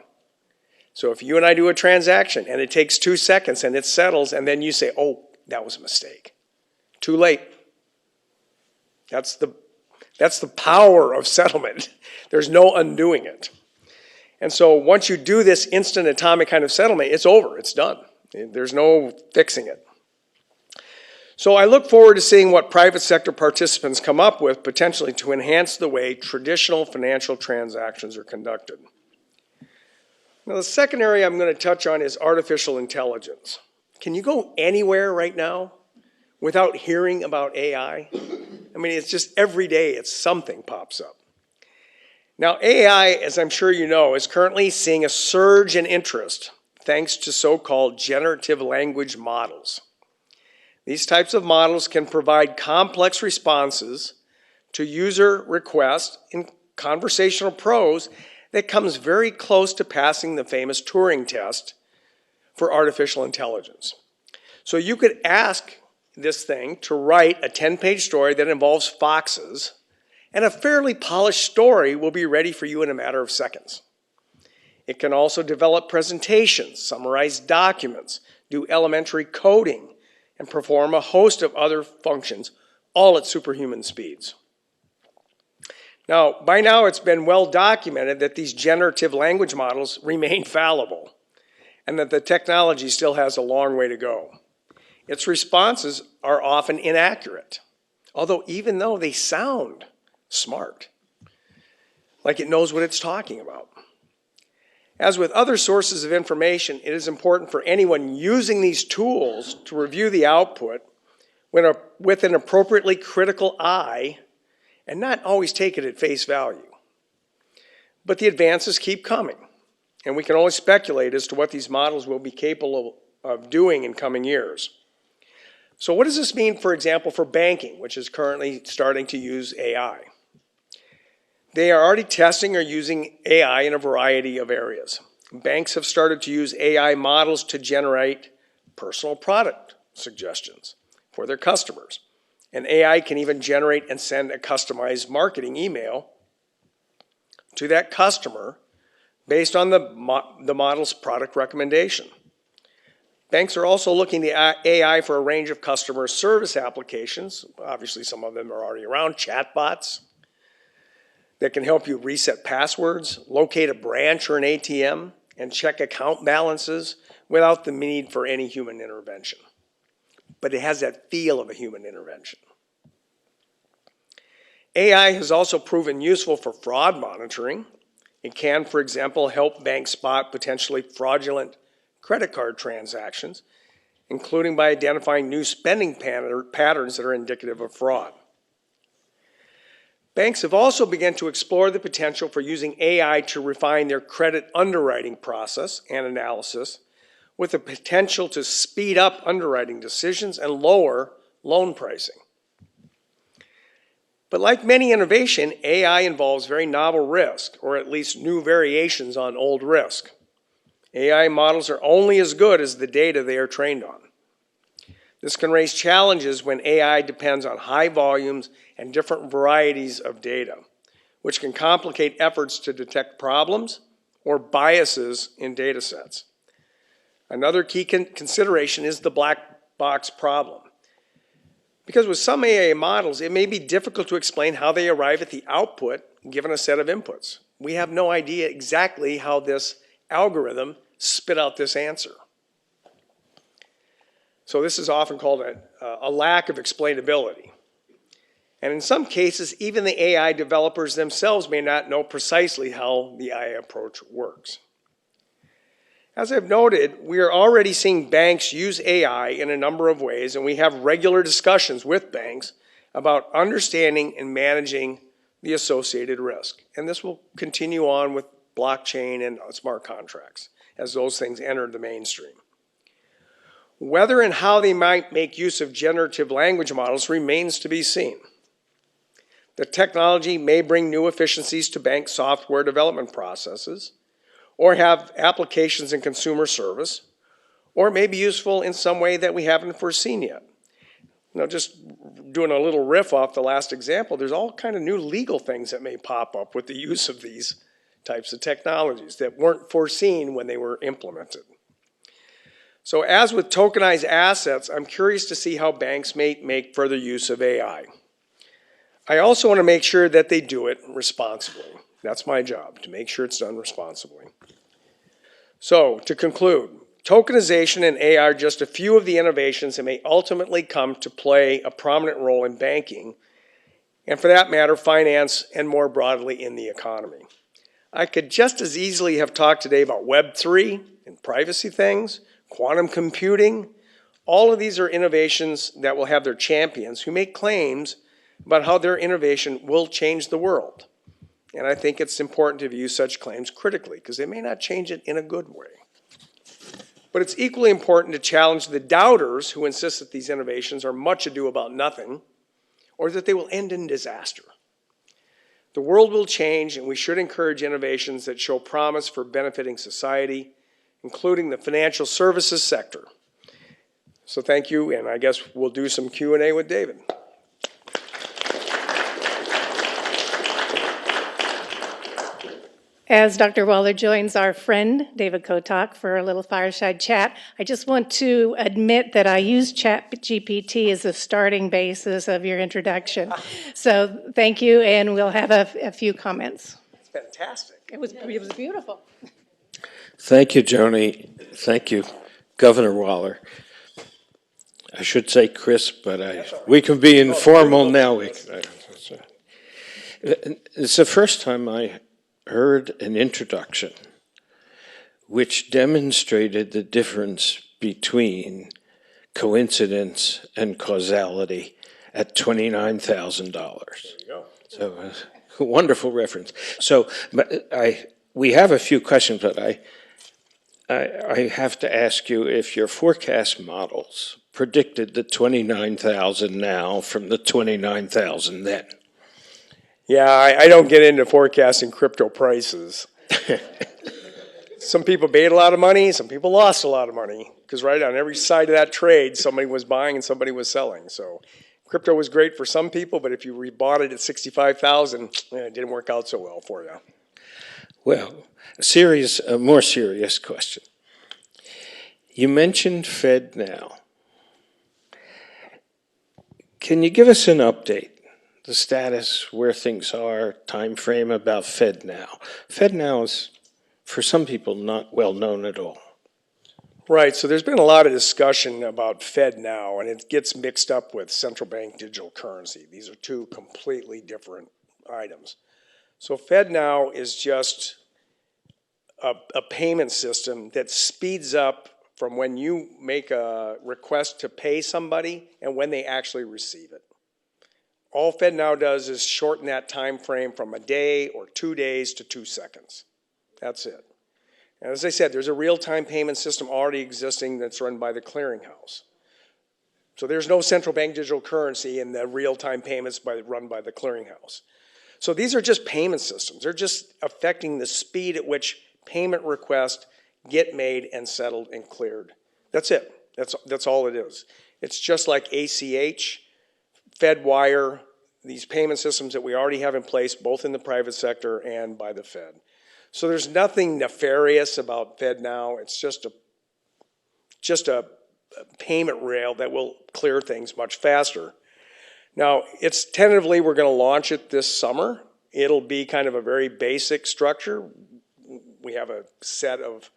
So if you and I do a transaction and it takes 2 seconds and it settles and then you say, oh, that was a mistake. Too late. That's the power of settlement. There's no undoing it. And so once you do this instant atomic kind of settlement, it's over, it's done. There's no fixing it. So I look forward to seeing what private sector participants come up with potentially to enhance the way traditional financial transactions are conducted. Now, the second area I'm going to touch on is artificial intelligence. Can you go anywhere right now without hearing about AI? I mean, it's just every day something pops up. Now, AI, as I'm sure you know, is currently seeing a surge in interest thanks to so-called generative language models. These types of models can provide complex responses to user requests in conversational prose that comes very close to passing the famous Turing test for artificial intelligence. So you could ask this thing to write a 10-page story that involves foxes, and a fairly polished story will be ready for you in a matter of seconds. It can also develop presentations, summarize documents, do elementary coding, and perform a host of other functions, all at superhuman speeds. Now, by now it's been well documented that these generative language models remain fallible, and that the technology still has a long way to go. Its responses are often inaccurate, although even though they sound smart, like it knows what it's talking about. As with other sources of information, it is important for anyone using these tools to review the output with an appropriately critical eye and not always take it at face value. But the advances keep coming, and we can only speculate as to what these models will be capable of doing in coming years. So what does this mean, for example, for banking, which is currently starting to use AI? They are already testing or using AI in a variety of areas. Banks have started to use AI models to generate personal product suggestions for their customers. And AI can even generate and send a customized marketing email to that customer based on the model's product recommendation. Banks are also looking at AI for a range of customer service applications. Obviously, some of them are already around, chatbots that can help you reset passwords, locate a branch or an ATM, and check account balances without the need for any human intervention. But it has that feel of a human intervention. AI has also proven useful for fraud monitoring. It can, for example, help banks spot potentially fraudulent credit card transactions, including by identifying new spending patterns that are indicative of fraud. Banks have also begun to explore the potential for using AI to refine their credit underwriting process and analysis, with the potential to speed up underwriting decisions and lower loan pricing. But like many innovation, AI involves very novel risk, or at least new variations on old risk. AI models are only as good as the data they are trained on. This can raise challenges when AI depends on high volumes and different varieties of data, which can complicate efforts to detect problems or biases in data sets. Another key consideration is the black box problem. Because with some AI models, it may be difficult to explain how they arrive at the output given a set of inputs. We have no idea exactly how this algorithm spit out this answer. So this is often called a lack of explainability. And in some cases, even the AI developers themselves may not know precisely how the AI approach works. As I've noted, we are already seeing banks use AI in a number of ways, and we have regular discussions with banks about understanding and managing the associated risk. And this will continue on with blockchain and smart contracts as those things enter the mainstream. Whether and how they might make use of generative language models remains to be seen. The technology may bring new efficiencies to bank software development processes, or have applications in consumer service, or it may be useful in some way that we haven't foreseen yet. Now, just doing a little riff off the last example, there's all kind of new legal things that may pop up with the use of these types of technologies that weren't foreseen when they were implemented. So as with tokenized assets, I'm curious to see how banks may make further use of AI. I also want to make sure that they do it responsibly. That's my job, to make sure it's done responsibly. So, to conclude, tokenization and AI are just a few of the innovations that may ultimately come to play a prominent role in banking, and for that matter, finance, and more broadly in the economy. I could just as easily have talked today about Web3 and privacy things, quantum computing. All of these are innovations that will have their champions who make claims about how their innovation will change the world. And I think it's important to view such claims critically, because they may not change it in a good way. But it's equally important to challenge the doubters who insist that these innovations are much ado about nothing, or that they will end in disaster. The world will change, and we should encourage innovations that show promise for benefiting society, including the financial services sector. So thank you, and I guess we'll do some Q&A with David. As Dr. Waller joins our friend, David Kotok, for a little fireside chat, I just want to admit that I used ChatGPT as a starting basis of your introduction. So thank you, and we'll have a few comments. It's fantastic. It was beautiful. Thank you, Joni. Thank you, Governor Waller. I should say Chris, but we can be informal now. It's the first time I heard an introduction which demonstrated the difference between coincidence and causality at $29,000. There you go. So, a wonderful reference. So, we have a few questions, but I have to ask you if your forecast models predicted the 29,000 now from the 29,000 then. Yeah, I don't get into forecasting crypto prices. Some people made a lot of money, some people lost a lot of money, because right on every side of that trade, somebody was buying and somebody was selling. So crypto was great for some people, but if you rebought it at 65,000, it didn't work out so well for you. Well, a more serious question. You mentioned FedNow. Can you give us an update, the status, where things are, time frame about FedNow? FedNow is, for some people, not well known at all. Right, so there's been a lot of discussion about FedNow, and it gets mixed up with central bank digital currency. These are two completely different items. So FedNow is just a payment system that speeds up from when you make a request to pay somebody and when they actually receive it. All FedNow does is shorten that time frame from a day or 2 days to 2 seconds. That's it. And as I said, there's a real-time payment system already existing that's run by the clearinghouse. So there's no central bank digital currency in the real-time payments run by the clearinghouse. So these are just payment systems. They're just affecting the speed at which payment requests get made and settled and cleared. That's it. That's all it is. It's just like ACH, FedWire, these payment systems that we already have in place, both in the private sector and by the Fed. So there's nothing nefarious about FedNow. It's just a payment rail that will clear things much faster. Now, it's tentatively, we're going to launch it this summer. It'll be kind of a very basic structure. We have a set of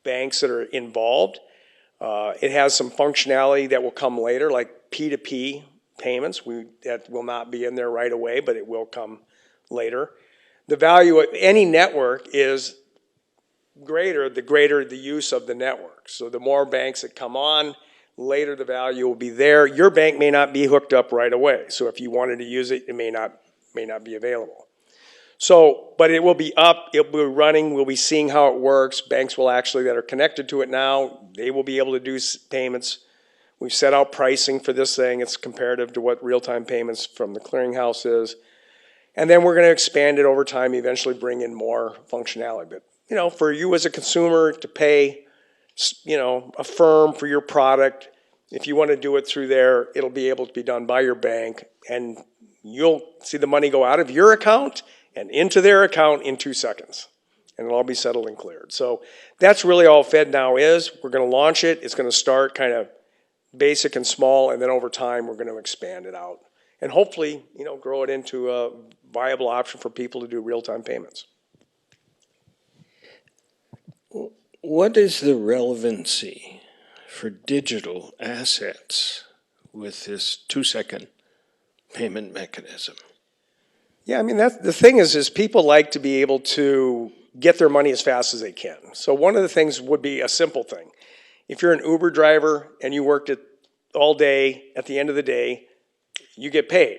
banks that are involved. It has some functionality that will come later, like P2P payments. That will not be in there right away, but it will come later. The value of any network is greater the use of the network. So the more banks that come on, later the value will be there. Your bank may not be hooked up right away. So if you wanted to use it, it may not be available. So, but it will be up, it will be running, we'll be seeing how it works. Banks will actually, that are connected to it now, they will be able to do payments. We've set out pricing for this thing. It's comparative to what real-time payments from the clearinghouse is. And then we're going to expand it over time, eventually bring in more functionality. But, you know, for you as a consumer to pay, you know, a firm for your product, if you want to do it through there, it'll be able to be done by your bank, and you'll see the money go out of your account and into their account in 2 seconds. And it'll all be settled and cleared. So that's really all FedNow is. We're going to launch it. It's going to start kind of basic and small, and then over time we're going to expand it out. And hopefully, you know, grow it into a viable option for people to do real-time payments. What is the relevancy for digital assets with this 2-second payment mechanism? Yeah, I mean, the thing is people like to be able to get their money as fast as they can. So one of the things would be a simple thing. If you're an Uber driver and you worked it all day, at the end of the day, you get paid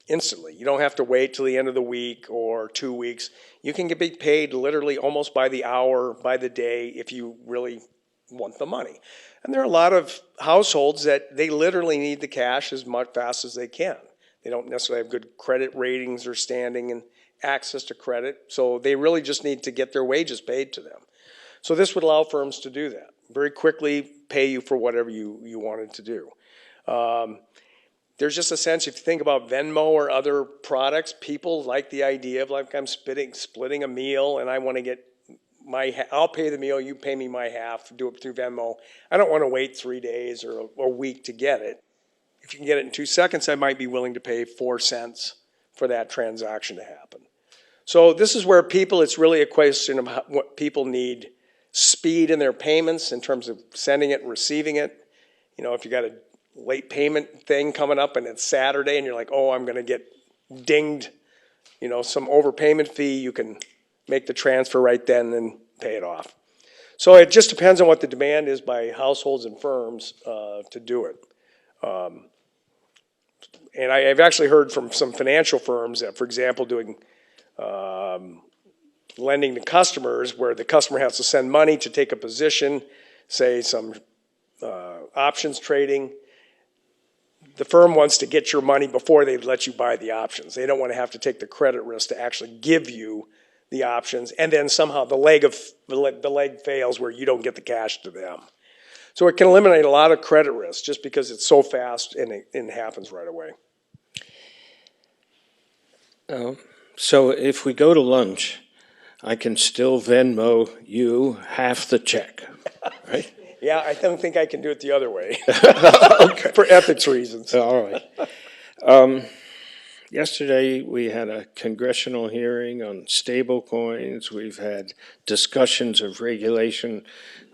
instantly. You don't have to wait till the end of the week or 2 weeks. You can get paid literally almost by the hour, by the day, if you really want the money. And there are a lot of households that they literally need the cash as much fast as they can. They don't necessarily have good credit ratings or standing and access to credit, so they really just need to get their wages paid to them. So this would allow firms to do that, very quickly pay you for whatever you wanted to do. There's just a sense, if you think about Venmo or other products, people like the idea of, like, I'm splitting a meal and I want to get I'll pay the meal, you pay me my half, do it through Venmo. I don't want to wait 3 days or a week to get it. If you can get it in 2 seconds, I might be willing to pay 4 cents for that transaction to happen. So this is where it's really a question of what people need: speed in their payments in terms of sending it and receiving it. You know, if you got a late payment thing coming up and it's Saturday and you're like, oh, I'm going to get dinged, you know, some overpayment fee, you can make the transfer right then and pay it off. So it just depends on what the demand is by households and firms to do it. And I've actually heard from some financial firms that, for example, doing lending to customers where the customer has to send money to take a position, say some options trading. The firm wants to get your money before they let you buy the options. They don't want to have to take the credit risk to actually give you the options, and then somehow the leg fails where you don't get the cash to them. So it can eliminate a lot of credit risk just because it's so fast and it happens right away. So if we go to lunch, I can still Venmo you half the check, right? Yeah, I don't think I can do it the other way. For ethics reasons. All right. Yesterday, we had a congressional hearing on stablecoins. We've had discussions of regulation.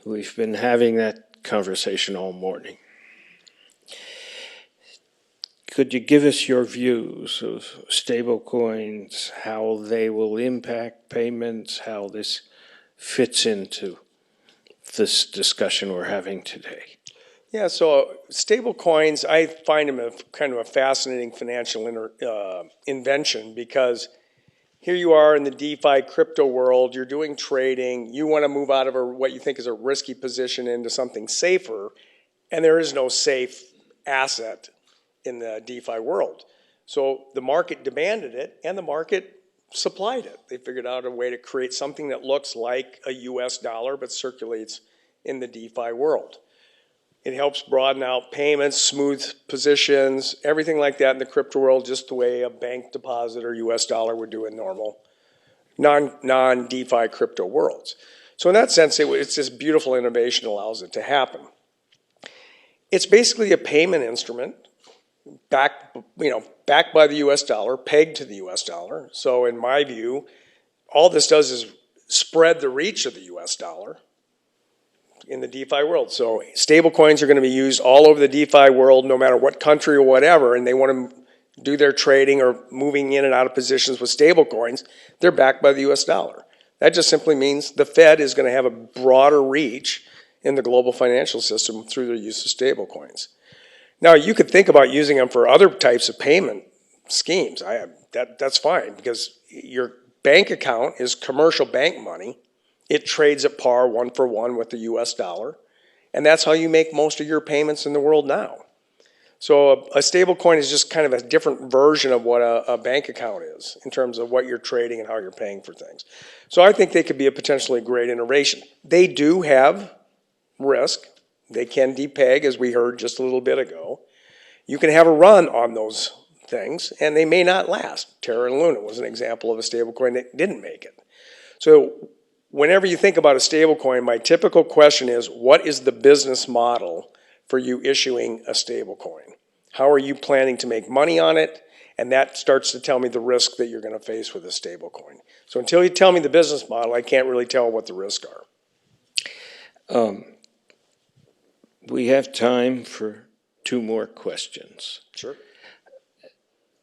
We've been having that conversation all morning. Could you give us your views of stablecoins, how they will impact payments, how this fits into this discussion we're having today? Yeah, so stable coins, I find them kind of a fascinating financial invention, because here you are in the DeFi crypto world, you're doing trading, you want to move out of what you think is a risky position into something safer, and there is no safe asset in the DeFi world. So the market demanded it, and the market supplied it. They figured out a way to create something that looks like a US dollar but circulates in the DeFi world. It helps broaden out payments, smooth positions, everything like that in the crypto world, just the way a bank deposit or US dollar would do in normal non-DeFi crypto worlds. So in that sense, it's this beautiful innovation that allows it to happen. It's basically a payment instrument backed by the US dollar, pegged to the US dollar. So in my view, all this does is spread the reach of the US dollar in the DeFi world. So stable coins are going to be used all over the DeFi world, no matter what country or whatever, and they want to do their trading or moving in and out of positions with stable coins, they're backed by the US dollar. That just simply means the Fed is going to have a broader reach in the global financial system through their use of stable coins. Now, you could think about using them for other types of payment schemes. That's fine, because your bank account is commercial bank money. It trades at par 1-for-1 with the US dollar, and that's how you make most of your payments in the world now. So a stable coin is just kind of a different version of what a bank account is in terms of what you're trading and how you're paying for things. So I think they could be a potentially great innovation. They do have risk. They can depeg, as we heard just a little bit ago. You can have a run on those things, and they may not last. Terra and Luna was an example of a stable coin that didn't make it. So whenever you think about a stable coin, my typical question is, what is the business model for you issuing a stable coin? How are you planning to make money on it? And that starts to tell me the risk that you're going to face with a stable coin. So until you tell me the business model, I can't really tell what the risks are. We have time for 2 more questions. Sure.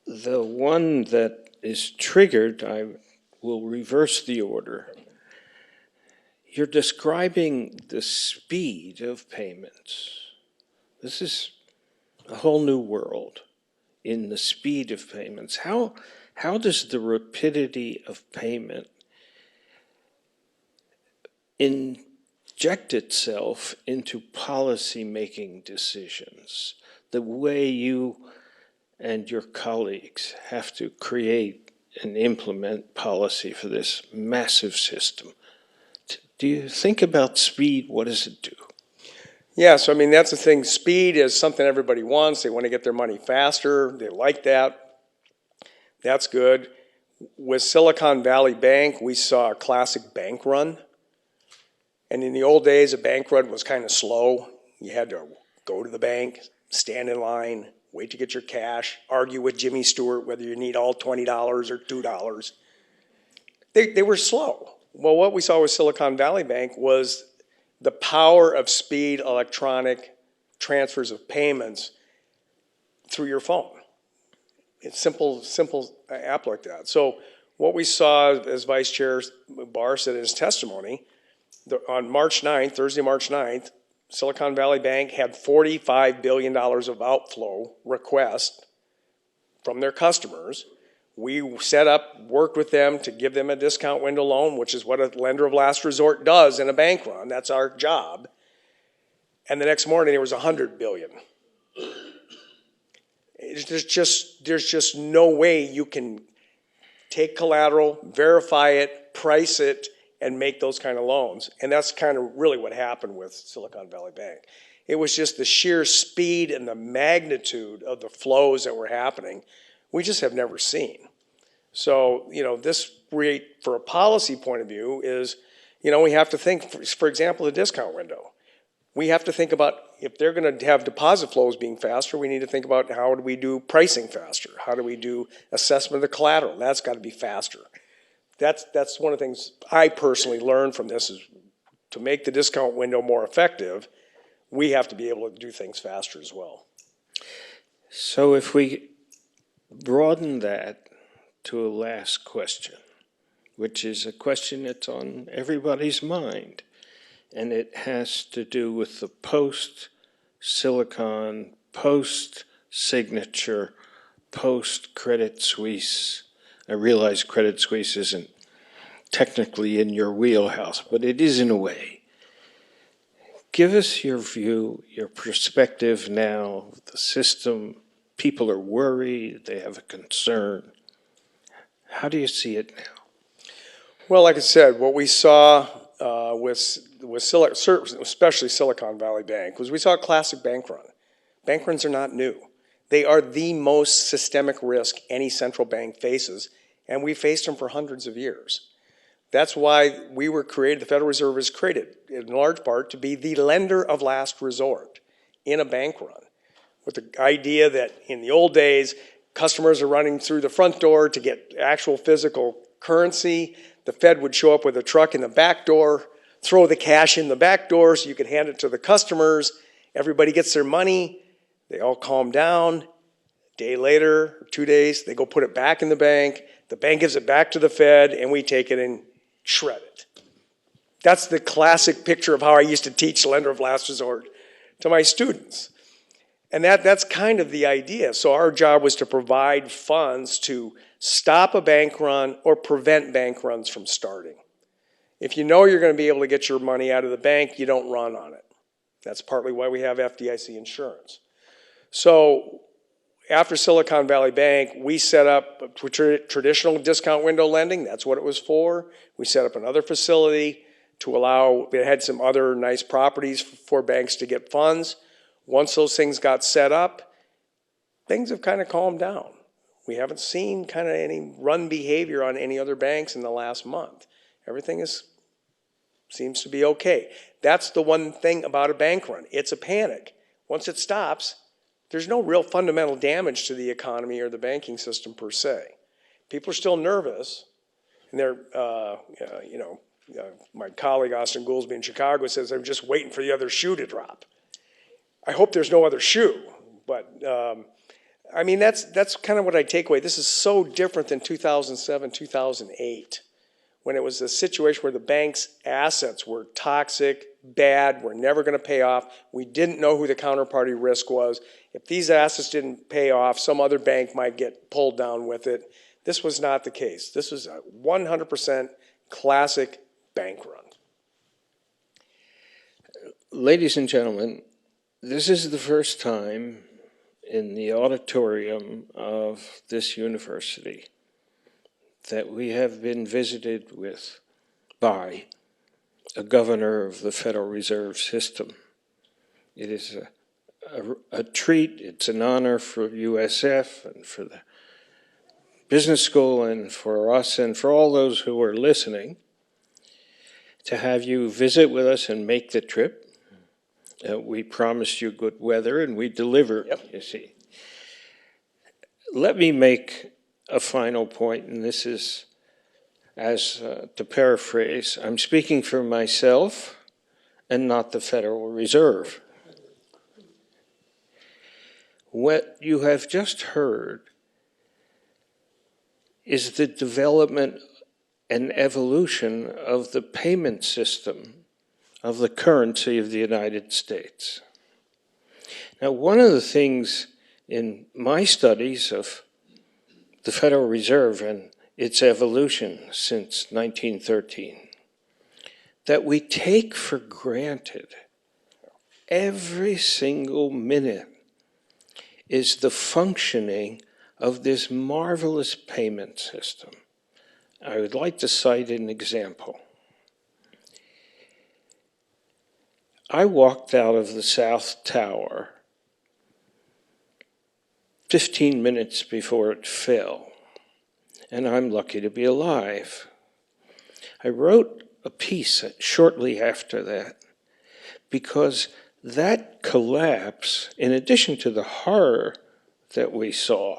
The one that is triggered, I will reverse the order. You're describing the speed of payments. This is a whole new world in the speed of payments. How does the rapidity of payment inject itself into policy-making decisions? The way you and your colleagues have to create and implement policy for this massive system. Do you think about speed? What does it do? Yeah, so I mean, that's the thing. Speed is something everybody wants. They want to get their money faster. They like that. That's good. With Silicon Valley Bank, we saw a classic bank run. And in the old days, a bank run was kind of slow. You had to go to the bank, stand in line, wait to get your cash, argue with Jimmy Stewart whether you need all $20 or $2. They were slow. Well, what we saw with Silicon Valley Bank was the power of speed electronic transfers of payments through your phone. It's simple app like that. So what we saw, as Vice Chair Barr said in his testimony, on March 9th, Thursday, March 9th, Silicon Valley Bank had $45 billion of outflow requests from their customers. We set up, worked with them to give them a discount window loan, which is what a lender of last resort does in a bank run. That's our job. And the next morning, there was $100 billion. There's just no way you can take collateral, verify it, price it, and make those kind of loans. And that's kind of really what happened with Silicon Valley Bank. It was just the sheer speed and the magnitude of the flows that were happening we just have never seen. So, this rate, for a policy point of view, is, we have to think, for example, the discount window. We have to think about, if they're going to have deposit flows being faster, we need to think about how do we do pricing faster? How do we do assessment of the collateral? That's got to be faster. That's one of the things I personally learned from this, is to make the discount window more effective, we have to be able to do things faster as well. So if we broaden that to a last question, which is a question that's on everybody's mind, and it has to do with the post-Silicon, post-signature, post-Credit Suisse. I realize Credit Suisse isn't technically in your wheelhouse, but it is in a way. Give us your view, your perspective now, the system. People are worried, they have a concern. How do you see it now? Well, like I said, what we saw with especially Silicon Valley Bank was we saw a classic bank run. Bank runs are not new. They are the most systemic risk any central bank faces, and we faced them for hundreds of years. That's why we were created, the Federal Reserve was created, in large part, to be the lender of last resort in a bank run, with the idea that in the old days, customers are running through the front door to get actual physical currency. The Fed would show up with a truck in the back door, throw the cash in the back door so you could hand it to the customers. Everybody gets their money. They all calm down. A day later, 2 days, they go put it back in the bank. The bank gives it back to the Fed, and we take it and shred it. That's the classic picture of how I used to teach lender of last resort to my students. And that's kind of the idea. So our job was to provide funds to stop a bank run or prevent bank runs from starting. If you know you're going to be able to get your money out of the bank, you don't run on it. That's partly why we have FDIC insurance. So after Silicon Valley Bank, we set up traditional discount window lending. That's what it was for. We set up another facility to allow, it had some other nice properties for banks to get funds. Once those things got set up, things have kind of calmed down. We haven't seen kind of any run behavior on any other banks in the last month. Everything seems to be okay. That's the one thing about a bank run. It's a panic. Once it stops, there's no real fundamental damage to the economy or the banking system per se. People are still nervous, and they're, my colleague Austin Goolsbee in Chicago says, I'm just waiting for the other shoe to drop. I hope there's no other shoe, but that's kind of what I take away. This is so different than 2007, 2008, when it was a situation where the bank's assets were toxic, bad, were never going to pay off. We didn't know who the counterparty risk was. If these assets didn't pay off, some other bank might get pulled down with it. This was not the case. This was a 100% classic bank run. Ladies and gentlemen, this is the first time in the auditorium of this university that we have been visited by a governor of the Federal Reserve System. It is a treat, it's an honor for USF and for the business school and for us and for all those who are listening to have you visit with us and make the trip. We promised you good weather, and we delivered, you see. Let me make a final point, and this is, to paraphrase, I'm speaking for myself and not the Federal Reserve. What you have just heard is the development and evolution of the payment system of the currency of the United States. Now, one of the things in my studies of the Federal Reserve and its evolution since 1913, that we take for granted every single minute is the functioning of this marvelous payment system. I would like to cite an example. I walked out of the South Tower 15 minutes before it fell, and I'm lucky to be alive. I wrote a piece shortly after that because that collapse, in addition to the horror that we saw,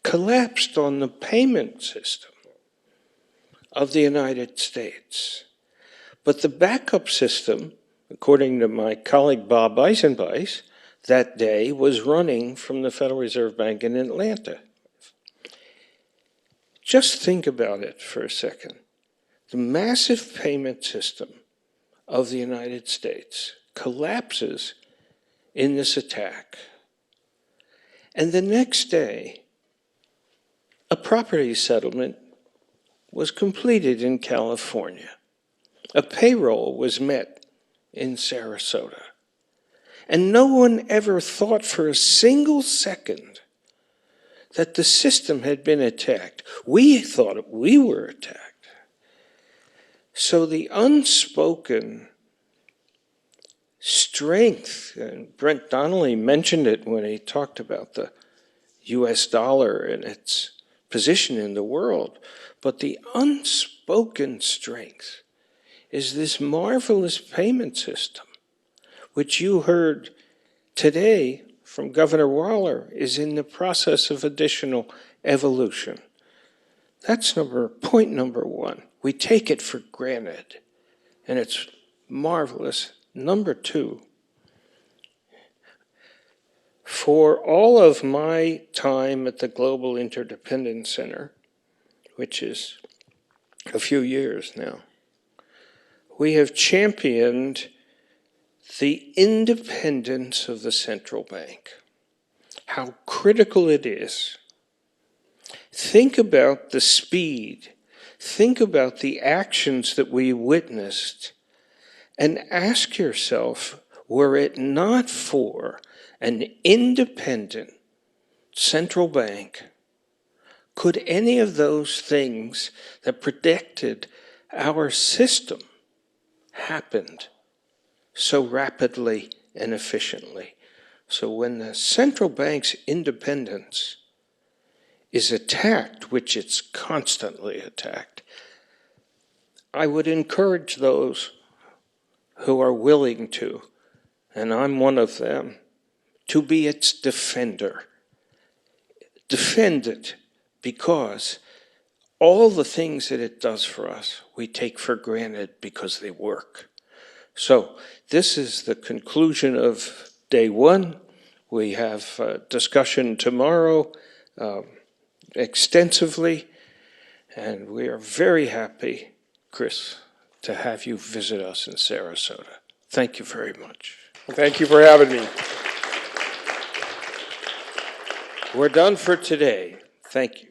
collapsed on the payment system of the United States. But the backup system, according to my colleague Bob Eisenbeis, that day was running from the Federal Reserve Bank in Atlanta. Just think about it for a second. The massive payment system of the United States collapses in this attack. And the next day, a property settlement was completed in California. A payroll was met in Sarasota. And no one ever thought for a single second that the system had been attacked. We thought we were attacked. So the unspoken strength, and Brent Donnelly mentioned it when he talked about the US dollar and its position in the world, but the unspoken strength is this marvelous payment system, which you heard today from Governor Waller is in the process of additional evolution. That's point number one. We take it for granted, and it's marvelous. Number two, for all of my time at the Global Interdependence Center, which is a few years now, we have championed the independence of the central bank, how critical it is. Think about the speed, think about the actions that we witnessed, and ask yourself, were it not for an independent central bank, could any of those things that protected our system happened so rapidly and efficiently? So when the central bank's independence is attacked, which it's constantly attacked, I would encourage those who are willing to, and I'm one of them, to be its defender. Defend it, because all the things that it does for us, we take for granted because they work. So this is the conclusion of day one. We have a discussion tomorrow extensively, and we are very happy, Chris, to have you visit us in Sarasota. Thank you very much. Thank you for having me. We're done for today. Thank you.